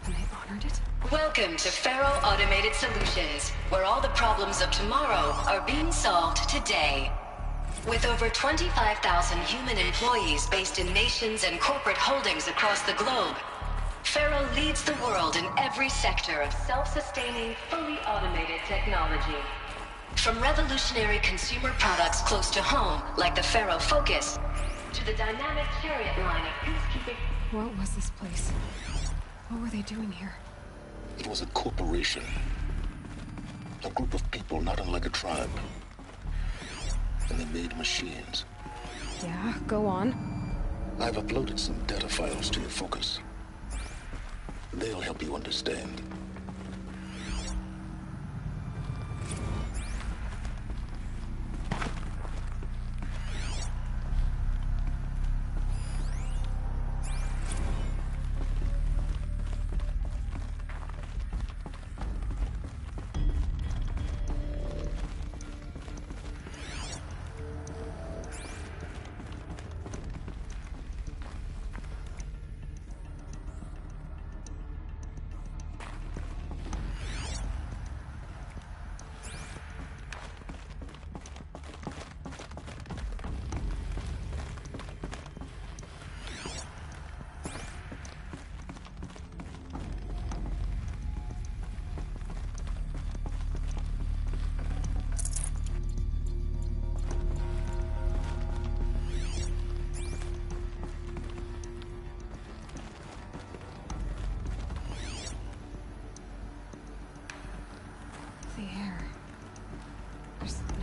And they honored it? Welcome to Faro Automated Solutions, where all the problems of tomorrow are being solved today. With over 25,000 human employees based in nations and corporate holdings across the globe, Faro leads the world in every sector of self-sustaining, fully automated technology. From revolutionary consumer products close to home, like the Faro Focus, to the dynamic chariot line of peacekeeping... What was this place? What were they doing here? It was a corporation. A group of people not unlike a tribe. And they made machines. Yeah, go on. I've uploaded some data files to your Focus. They'll help you understand.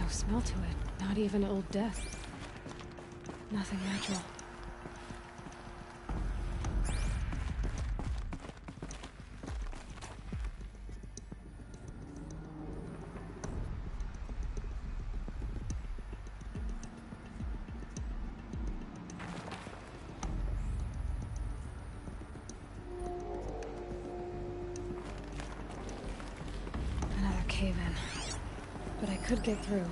Smell to it. Not even old death. Nothing natural. Another cave-in. But I could get through.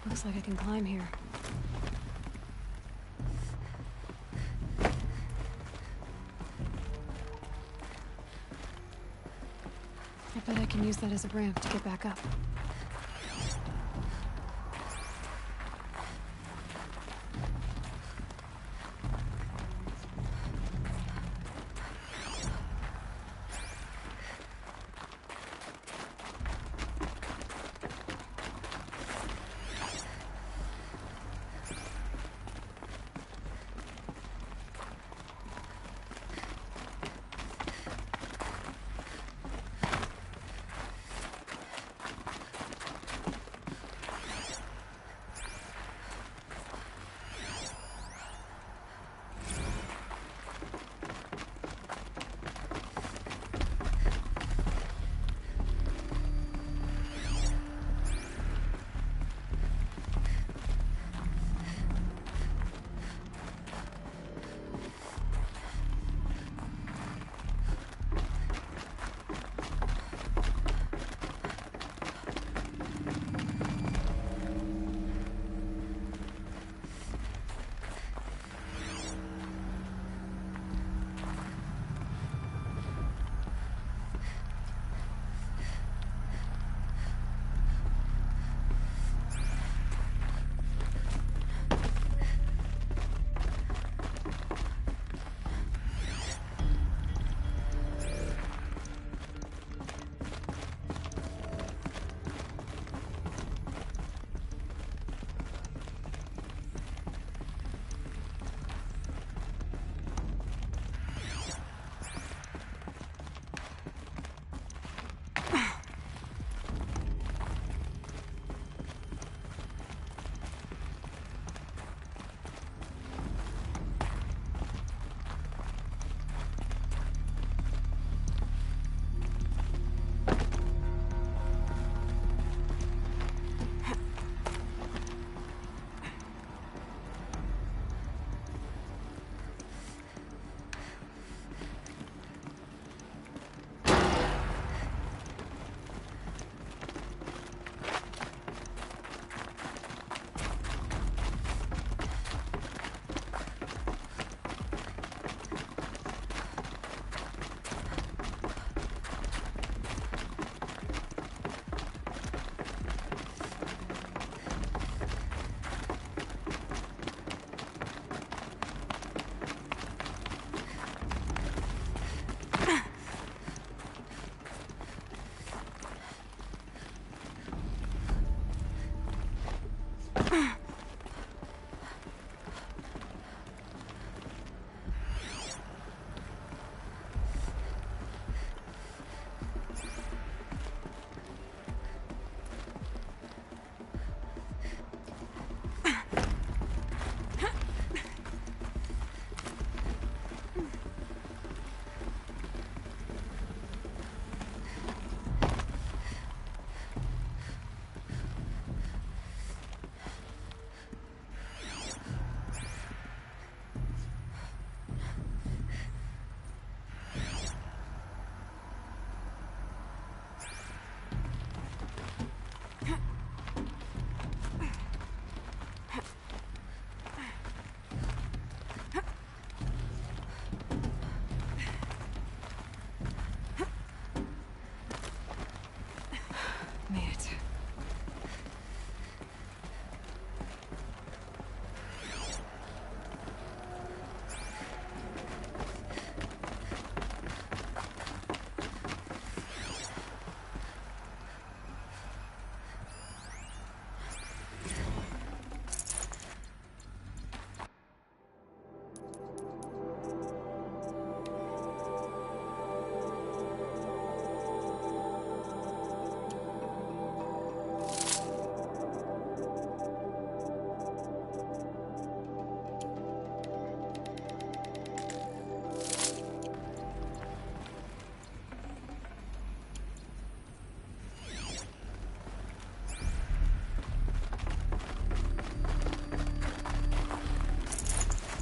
Looks like I can climb here. I bet I can use that as a ramp to get back up.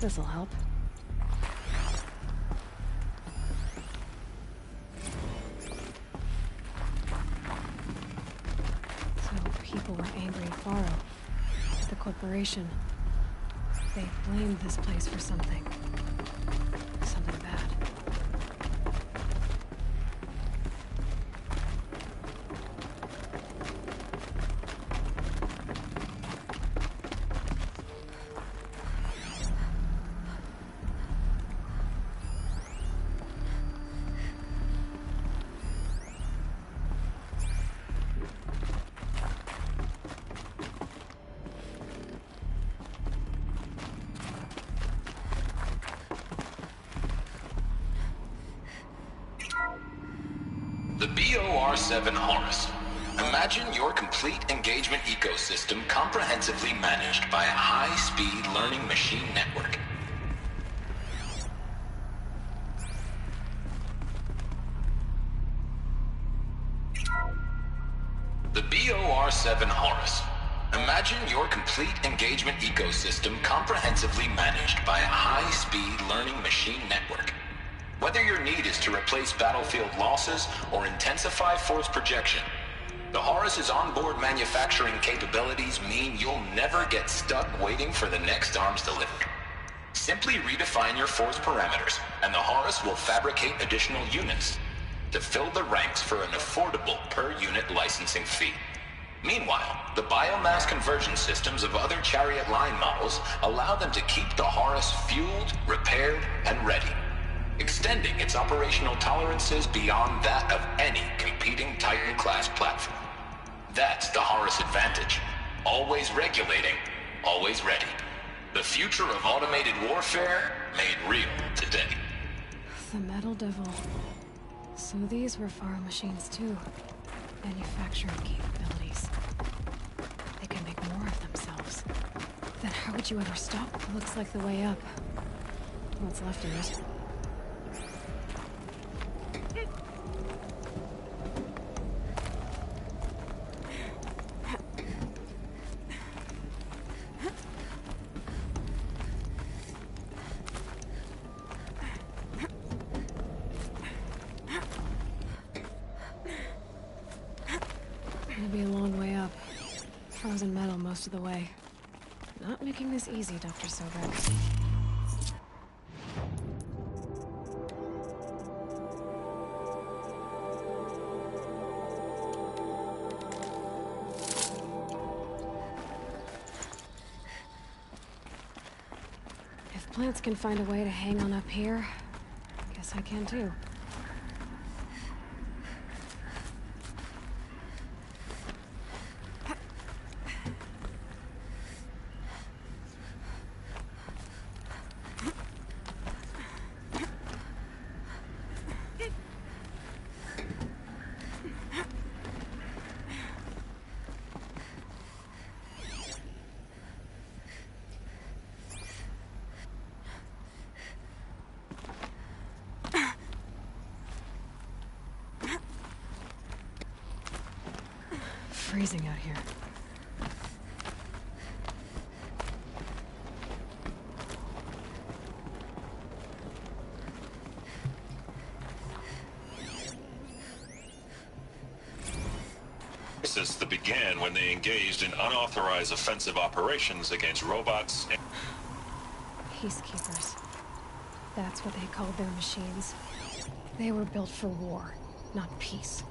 this'll help. So people were angry at Faro, the corporation. They blamed this place for something. Something bad. The BOR-7 Horus. Imagine your complete engagement ecosystem comprehensively managed by a high-speed learning machine network. The BOR-7 Horus. Imagine your complete engagement ecosystem comprehensively managed by a high-speed learning machine network. Whether your need is to replace battlefield losses or intensify force projection, the Horus's onboard manufacturing capabilities mean you'll never get stuck waiting for the next arms delivery. Simply redefine your force parameters, and the Horus will fabricate additional units to fill the ranks for an affordable per-unit licensing fee. Meanwhile, the biomass conversion systems of other Chariot line models allow them to keep the Horus fueled, repaired, and ready, extending its operational tolerances beyond that of any competing Titan-class platform. That's the Horus advantage. Always regulating, always ready. The future of automated warfare made real today. The Metal Devil. So these were Faro machines too. Manufacturing capabilities. They can make more of themselves. Then how would you ever stop? Looks like the way up. What's left of it. It'll be a long way up. Frozen metal most of the way. Not making this easy, Dr. Sobek. If plants can find a way to hang on up here, guess I can too. Freezing out here. Crisis that began when they engaged in unauthorized offensive operations against robots and Peacekeepers. That's what they called their machines. They were built for war, not peace.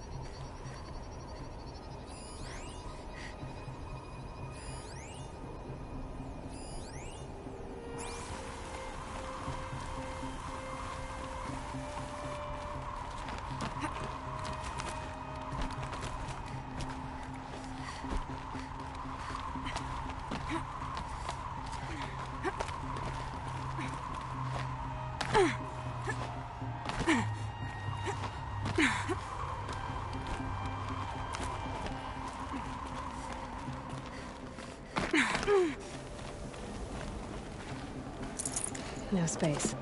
No space.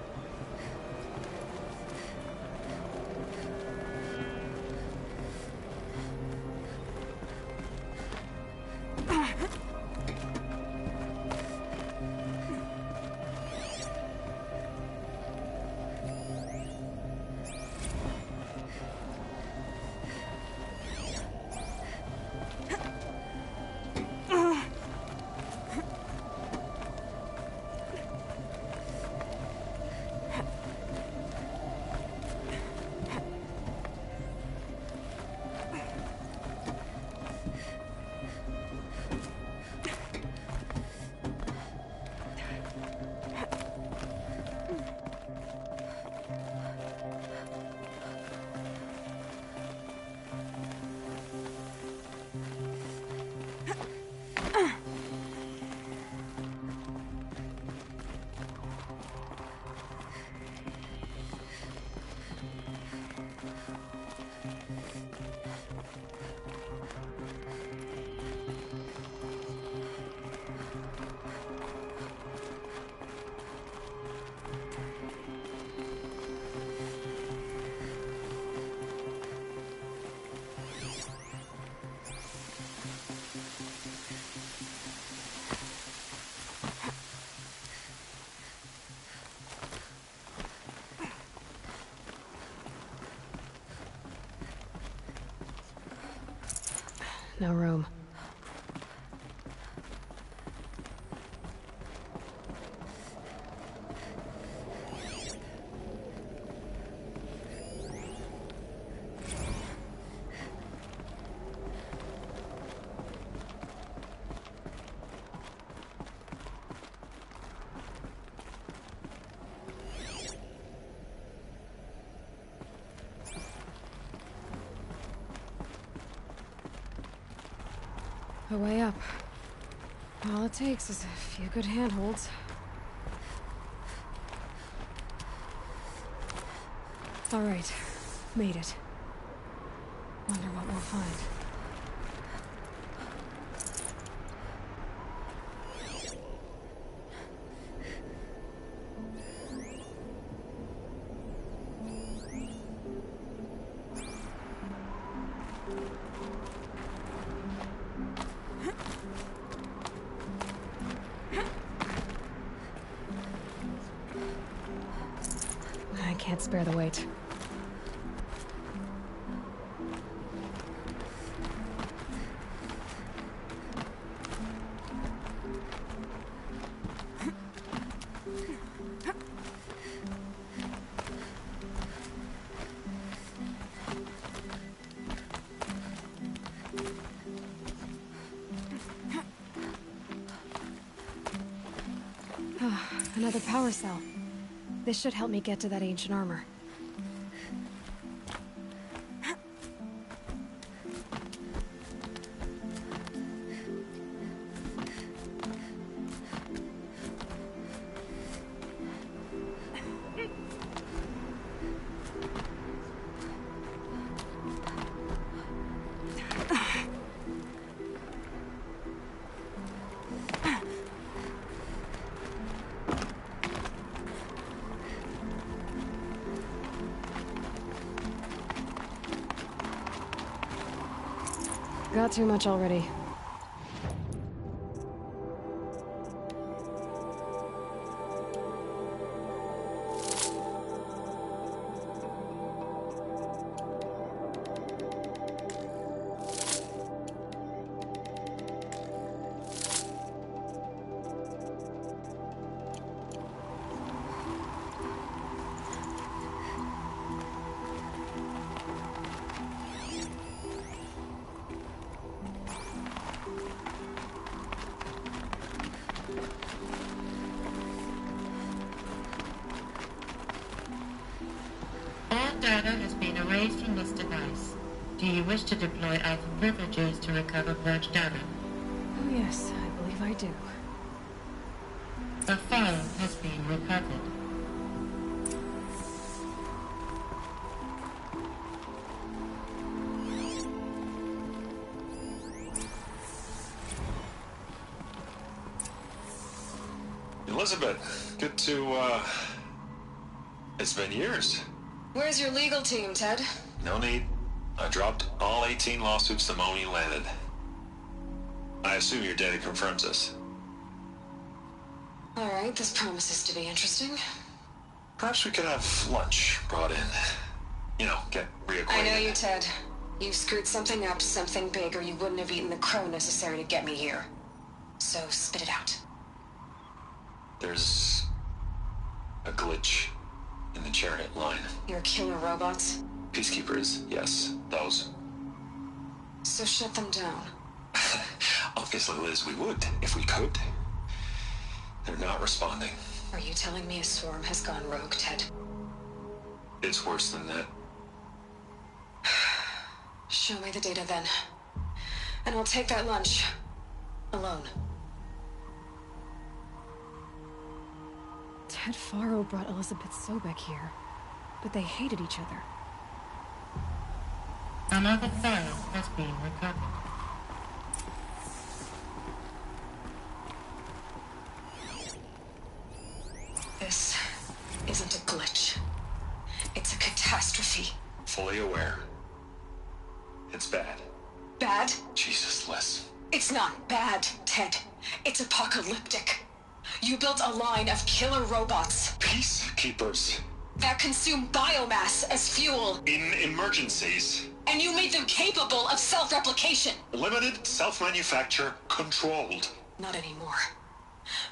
no room. A way up. All it takes is a few good handholds. All right. Made it. Wonder what we'll find. I can't spare the weight. Another power cell. This should help me get to that ancient armor. Got too much already. Data has been erased from this device. Do you wish to deploy Alpha privileges to recover purged data? Oh yes, I believe I do. A file has been recovered. Elizabeth, good to, it's been years. Where's your legal team, Ted? No need. I dropped all 18 lawsuits the moment you landed. I assume your data confirms this. All right, this promises to be interesting. Perhaps we could have lunch brought in. You know, get reacquainted. I know you, Ted. You screwed something up, something big, or you wouldn't have eaten the crow necessary to get me here. So spit it out. There's a glitch in the chariot line. Your killer robots? Peacekeepers, yes, those. So shut them down. Obviously, Liz, we would, if we could. They're not responding. Are you telling me a swarm has gone rogue, Ted? It's worse than that. Show me the data then. And I'll take that lunch. Alone. Ted Faro brought Elizabeth Sobek here, but they hated each other. Another file has been recovered. This isn't a glitch. It's a catastrophe. Fully aware. It's bad. Bad? Jesus, Liz. It's not bad, Ted. It's apocalyptic. You built a line of killer robots. Peacekeepers. That consume biomass as fuel. In emergencies. And you made them capable of self-replication. Limited, self-manufacture, controlled. Not anymore.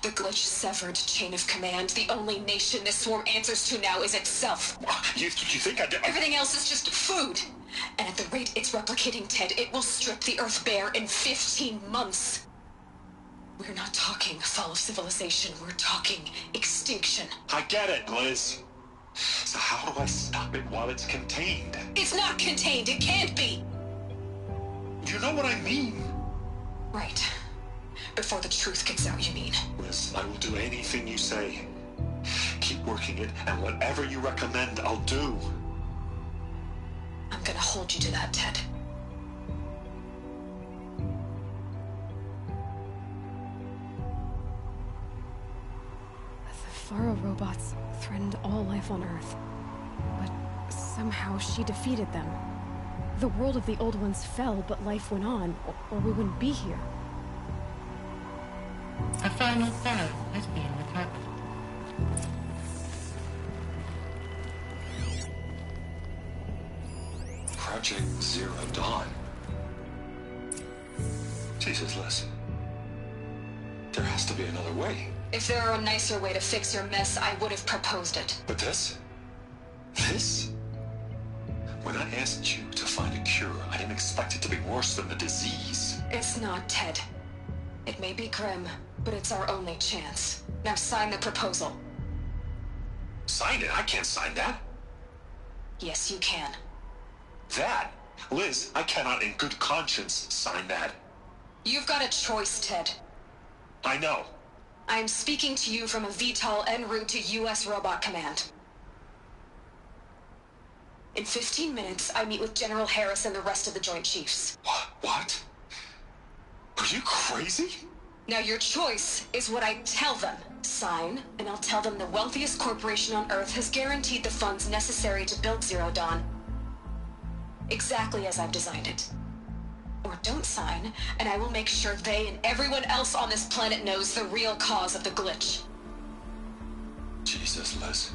The glitch severed chain of command. The only nation this swarm answers to now is itself. You think I did? Everything else is just food. And at the rate it's replicating, Ted, it will strip the Earth bare in 15 months. We're not talking fall of civilization. We're talking extinction. I get it, Liz. So how do I stop it while it's contained? It's not contained. It can't be. You know what I mean? Right. Before the truth gets out, you mean? Liz, I will do anything you say. Keep working it, and whatever you recommend, I'll do. I'm gonna hold you to that, Ted. The Faro robots threatened all life on Earth. But somehow she defeated them. The world of the Old Ones fell, but life went on, or we wouldn't be here. A final file has been recovered. Project Zero Dawn. Jesus, Liz. There has to be another way. If there were a nicer way to fix your mess, I would have proposed it. But this? This? When I asked you to find a cure, I didn't expect it to be worse than the disease. It's not, Ted. It may be grim, but it's our only chance. Now sign the proposal. Sign it? I can't sign that. Yes, you can. That? Liz, I cannot in good conscience sign that. You've got a choice, Ted. I know. I am speaking to you from a VTOL en route to U.S. Robot Command. In 15 minutes, I meet with General Harris and the rest of the Joint Chiefs. What? Are you crazy? Now your choice is what I tell them. Sign, and I'll tell them the wealthiest corporation on Earth has guaranteed the funds necessary to build Zero Dawn. Exactly as I've designed it. Or don't sign, and I will make sure they and everyone else on this planet knows the real cause of the glitch. Jesus, Liz.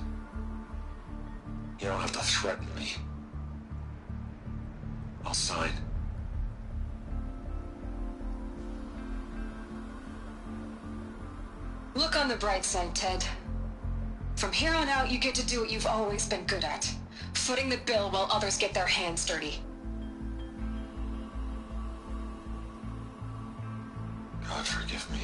You don't have to threaten me. I'll sign. Look on the bright side, Ted. From here on out, you get to do what you've always been good at. Footing the bill while others get their hands dirty. God forgive me.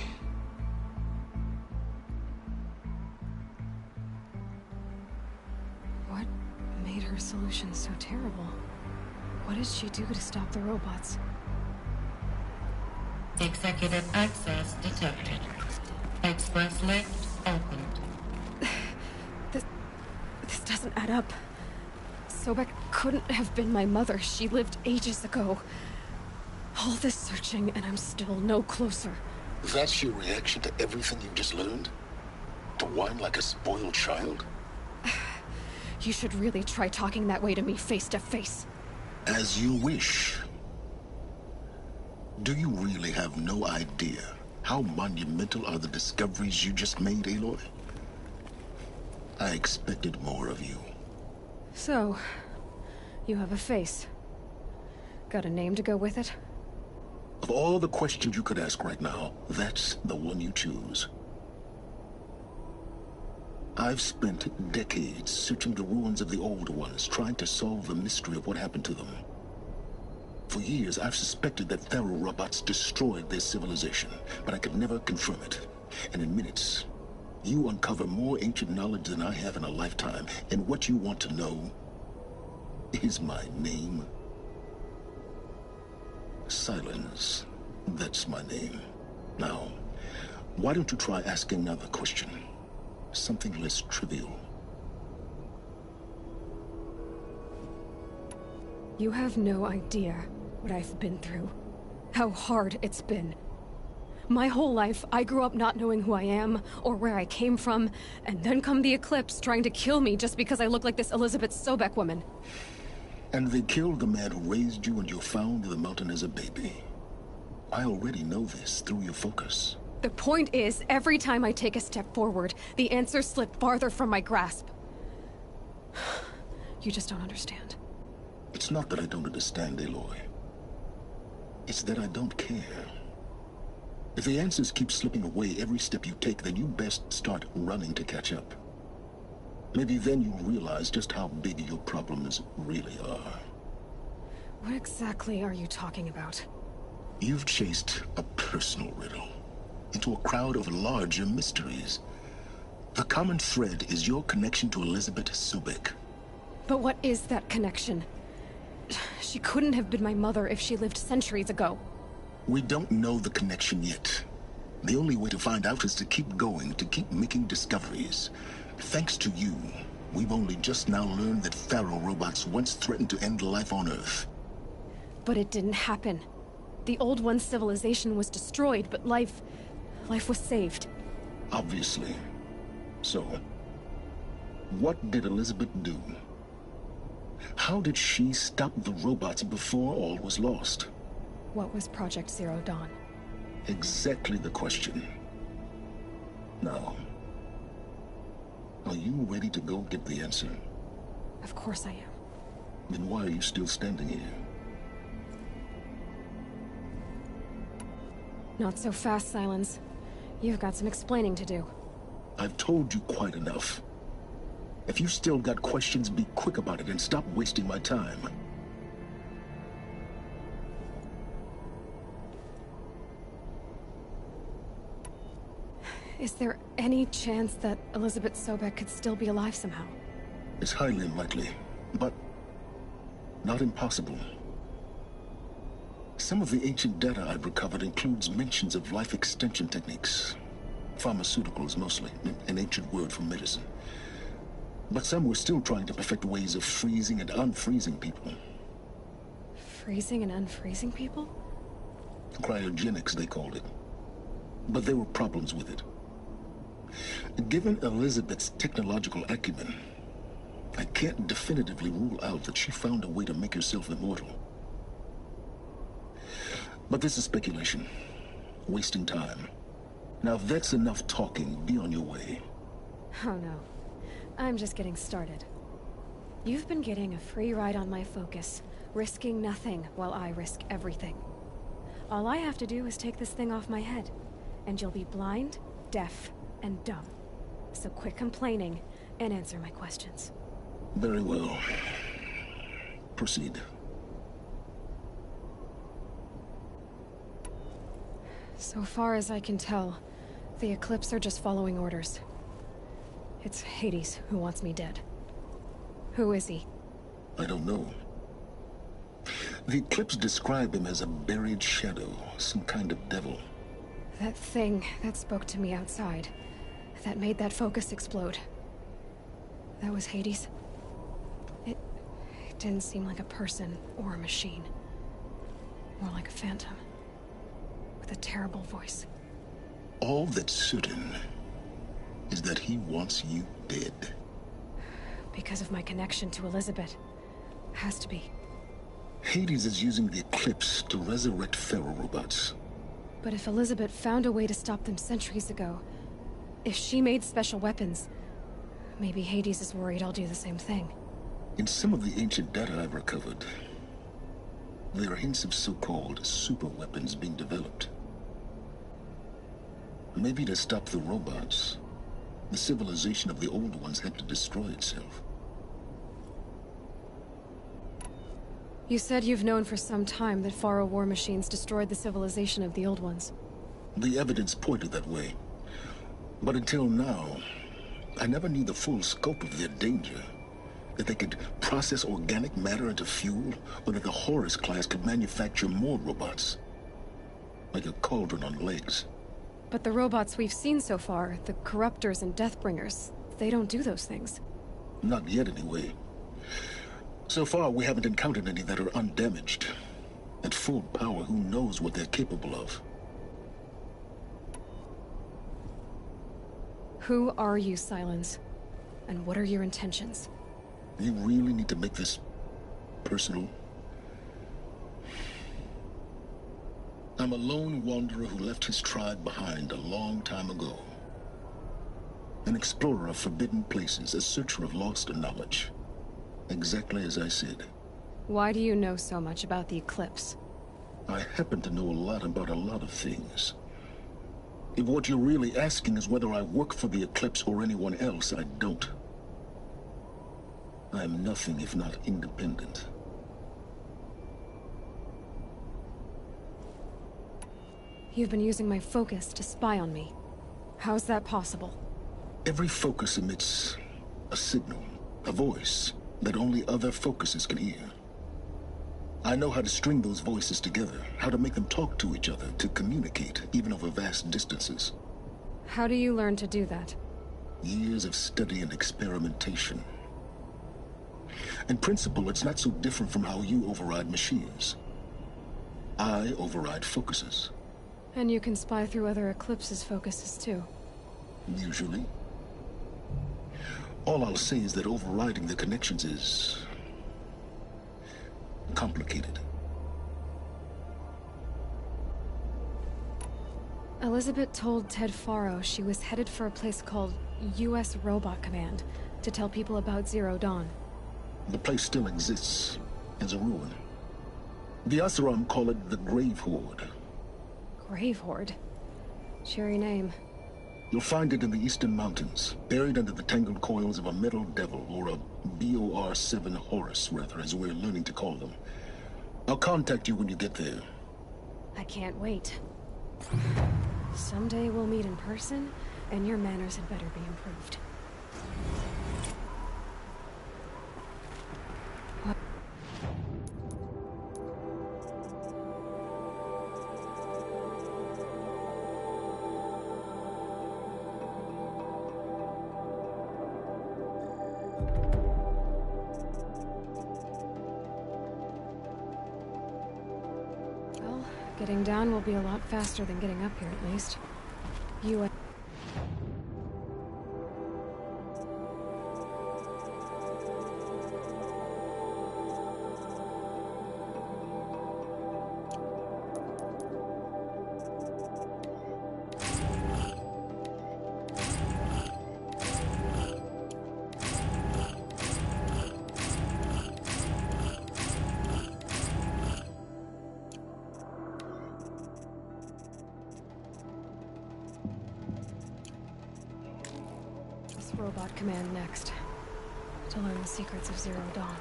What made her solution so terrible? What did she do to stop the robots? Executive access detected. Express lift opened. This doesn't add up. Sobek couldn't have been my mother. She lived ages ago. All this searching, and I'm still no closer. That's your reaction to everything you've just learned? To whine like a spoiled child? You should really try talking that way to me face to face. As you wish. Do you really have no idea how monumental are the discoveries you just made, Aloy? I expected more of you. So, you have a face. Got a name to go with it? Of all the questions you could ask right now, that's the one you choose. I've spent decades searching the ruins of the older ones, trying to solve the mystery of what happened to them. For years, I've suspected that Faro robots destroyed their civilization, but I could never confirm it. And in minutes, you uncover more ancient knowledge than I have in a lifetime, and what you want to know is my name. Silence. That's my name. Now, why don't you try asking another question? Something less trivial. You have no idea what I've been through. How hard it's been. My whole life, I grew up not knowing who I am, or where I came from, and then come the Eclipse trying to kill me just because I look like this Elizabeth Sobek woman. And they killed the man who raised you and you found the mountain as a baby. I already know this through your focus. The point is, every time I take a step forward, the answers slip farther from my grasp. You just don't understand. It's not that I don't understand, Aloy. It's that I don't care. If the answers keep slipping away every step you take, then you best start running to catch up. Maybe then you'll realize just how big your problems really are. What exactly are you talking about? You've chased a personal riddle into a crowd of larger mysteries. The common thread is your connection to Elizabeth Sobek. But what is that connection? She couldn't have been my mother if she lived centuries ago. We don't know the connection yet. The only way to find out is to keep going, to keep making discoveries. Thanks to you, we've only just now learned that Pharaoh robots once threatened to end life on Earth. But it didn't happen. The Old One's civilization was destroyed, but life was saved. Obviously. So, what did Elizabeth do? How did she stop the robots before all was lost? What was Project Zero Dawn? Exactly the question. Now, are you ready to go get the answer? Of course I am. Then why are you still standing here? Not so fast, Silence. You've got some explaining to do. I've told you quite enough. If you still got questions, be quick about it and stop wasting my time. Is there any chance that Elizabeth Sobek could still be alive somehow? It's highly unlikely, but not impossible. Some of the ancient data I've recovered includes mentions of life extension techniques. Pharmaceuticals, mostly, an ancient word for medicine. But some were still trying to perfect ways of freezing and unfreezing people. Freezing and unfreezing people? Cryogenics, they called it. But there were problems with it. Given Elizabeth's technological acumen, I can't definitively rule out that she found a way to make herself immortal. But this is speculation. Wasting time. Now, if that's enough talking, be on your way. Oh no. I'm just getting started. You've been getting a free ride on my focus, risking nothing while I risk everything. All I have to do is take this thing off my head, and you'll be blind, deaf, and dumb. So quit complaining and answer my questions. Very well. Proceed. So far as I can tell, the Eclipse are just following orders. It's Hades who wants me dead. Who is he? I don't know. The Eclipse describe him as a buried shadow, some kind of devil. That thing that spoke to me outside, that made that focus explode. That was Hades? It didn't seem like a person or a machine. More like a phantom. With a terrible voice. All that's certain is that he wants you dead. Because of my connection to Elizabeth. Has to be. Hades is using the Eclipse to resurrect Pharaoh robots. But if Elizabeth found a way to stop them centuries ago, if she made special weapons, maybe Hades is worried I'll do the same thing. In some of the ancient data I've recovered, there are hints of so-called super weapons being developed. Maybe to stop the robots, the civilization of the old ones had to destroy itself. You said you've known for some time that Pharaoh war machines destroyed the civilization of the old ones. The evidence pointed that way. But until now, I never knew the full scope of their danger. That they could process organic matter into fuel, or that the Horus class could manufacture more robots. Like a cauldron on legs. But the robots we've seen so far, the Corruptors and Deathbringers, they don't do those things. Not yet, anyway. So far, we haven't encountered any that are undamaged. At full power, who knows what they're capable of? Who are you, Silence? And what are your intentions? You really need to make this personal? I'm a lone wanderer who left his tribe behind a long time ago. An explorer of forbidden places, a searcher of lost knowledge. Exactly as I said. Why do you know so much about the Eclipse? I happen to know a lot about a lot of things. If what you're really asking is whether I work for the Eclipse or anyone else, I don't. I am nothing if not independent. You've been using my focus to spy on me. How's that possible? Every focus emits a signal, a voice, that only other focuses can hear. I know how to string those voices together, how to make them talk to each other, to communicate, even over vast distances. How do you learn to do that? Years of study and experimentation. In principle, it's not so different from how you override machines. I override focuses. And you can spy through other Eclipse's focuses too. Usually. All I'll say is that overriding the connections is complicated. Elizabeth told Ted Faro she was headed for a place called U.S. Robot Command to tell people about Zero Dawn. The place still exists as a ruin. The Oseram call it the Grave Horde. Grave Horde? Cheery name. You'll find it in the Eastern Mountains, buried under the tangled coils of a metal devil, or a BOR-7 Horus, rather, as we're learning to call them. I'll contact you when you get there. I can't wait. Someday we'll meet in person, and your manners had better be improved. Getting down will be a lot faster than getting up here, at least. You... Robot Command next, to learn the secrets of Zero Dawn.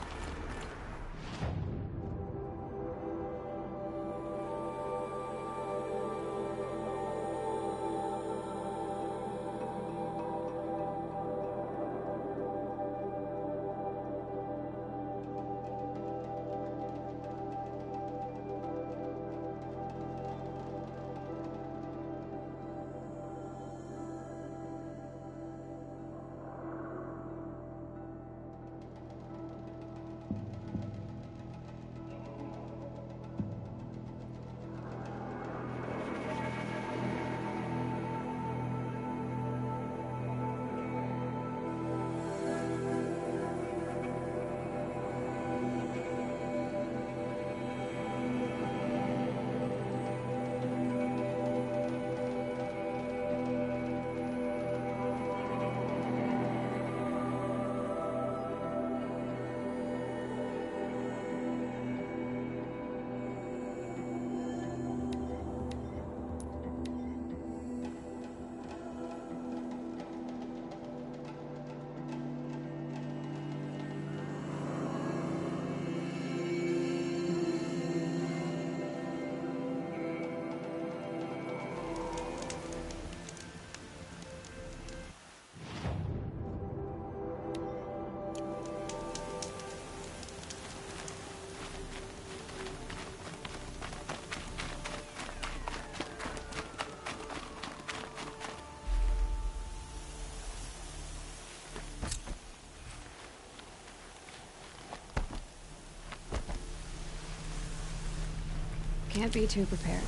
Can't be too prepared.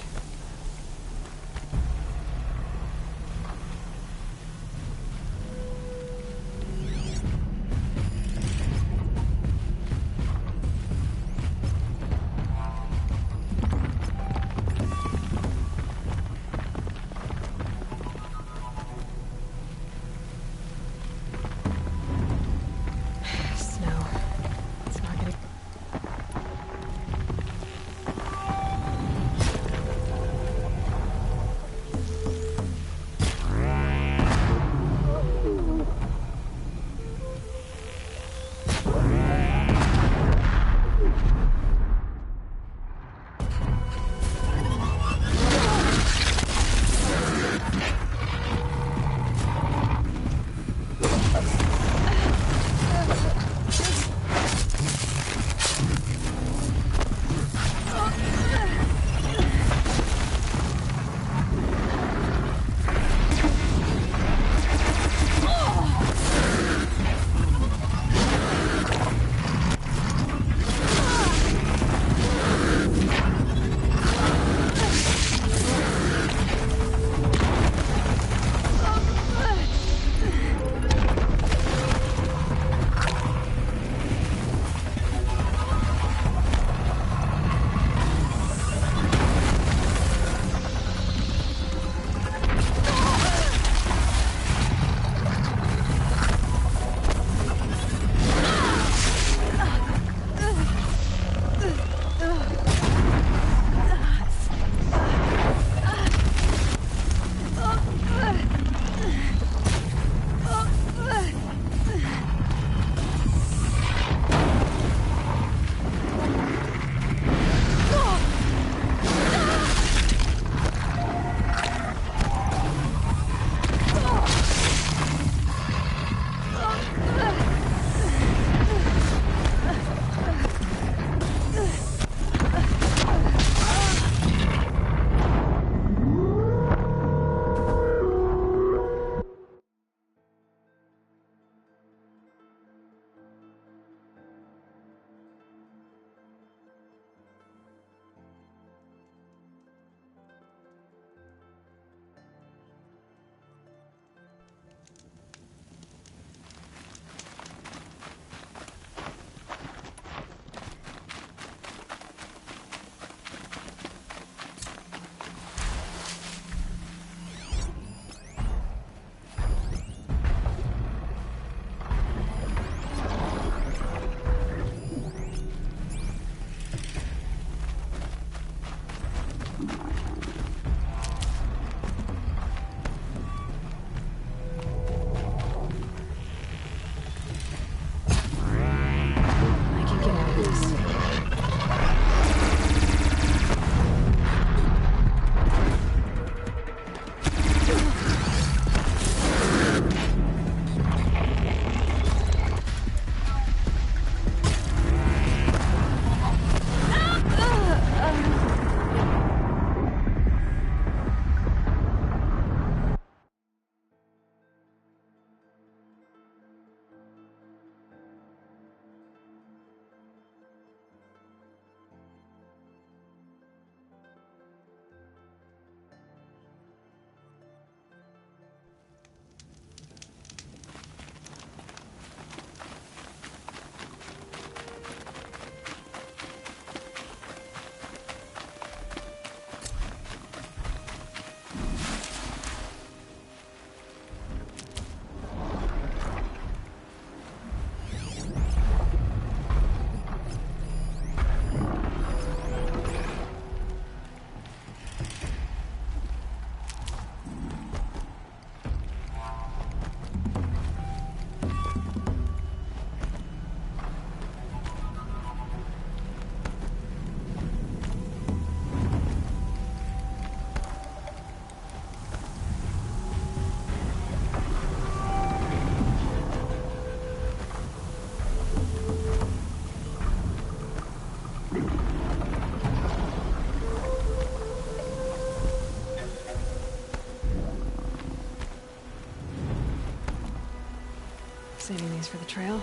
Saving these for the trail.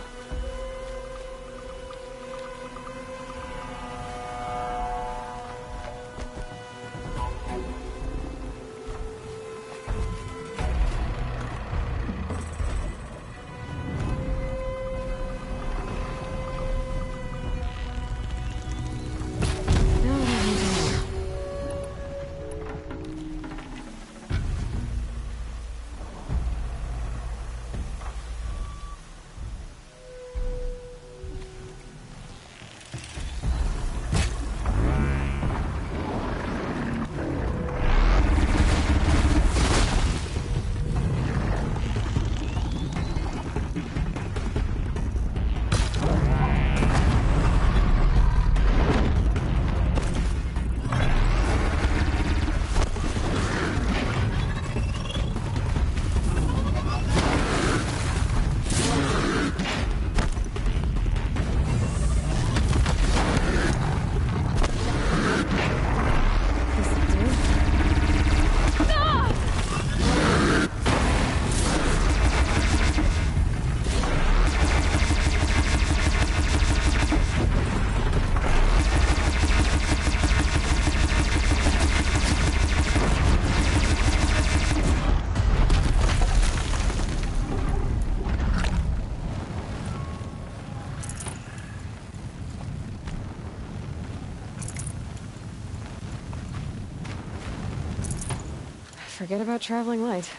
Forget about traveling light.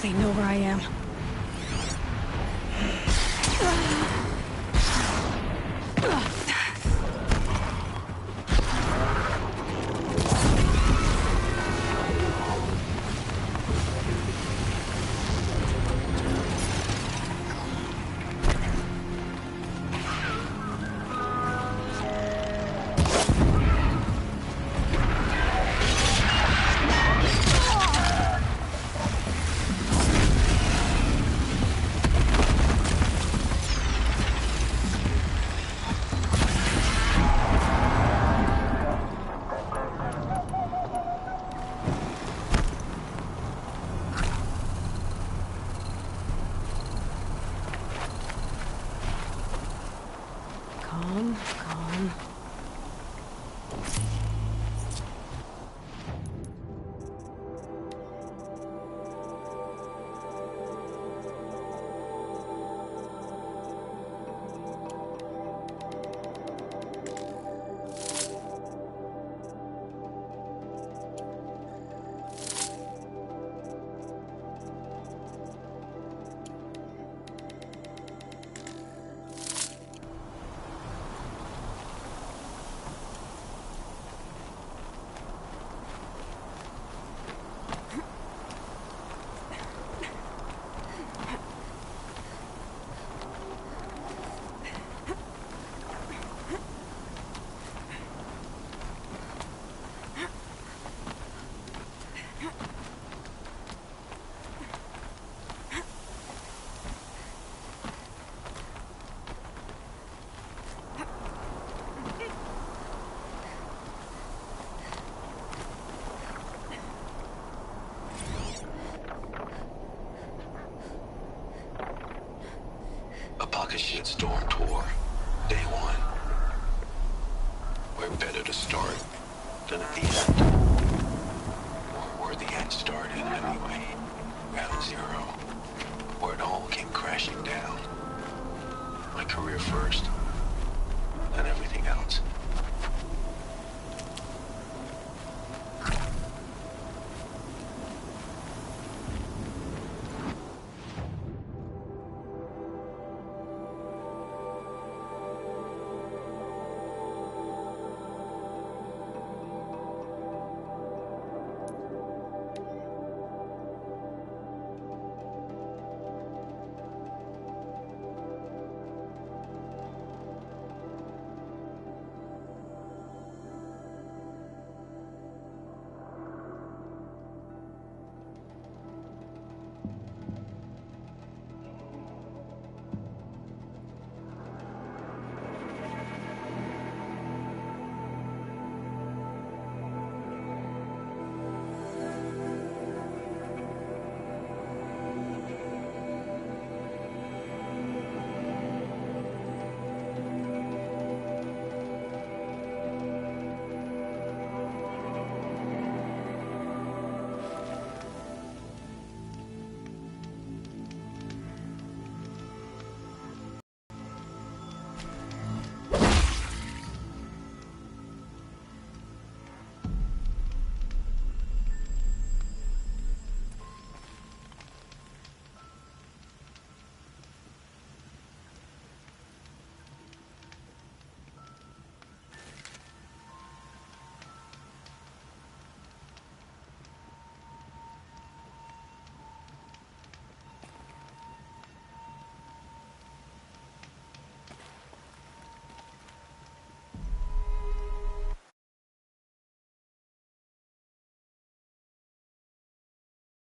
They know where I am. Calm, calm. a shitstorm tour. Day one. Where better to start than at the end? Or where the end started anyway. Ground zero. Where it all came crashing down. My career first.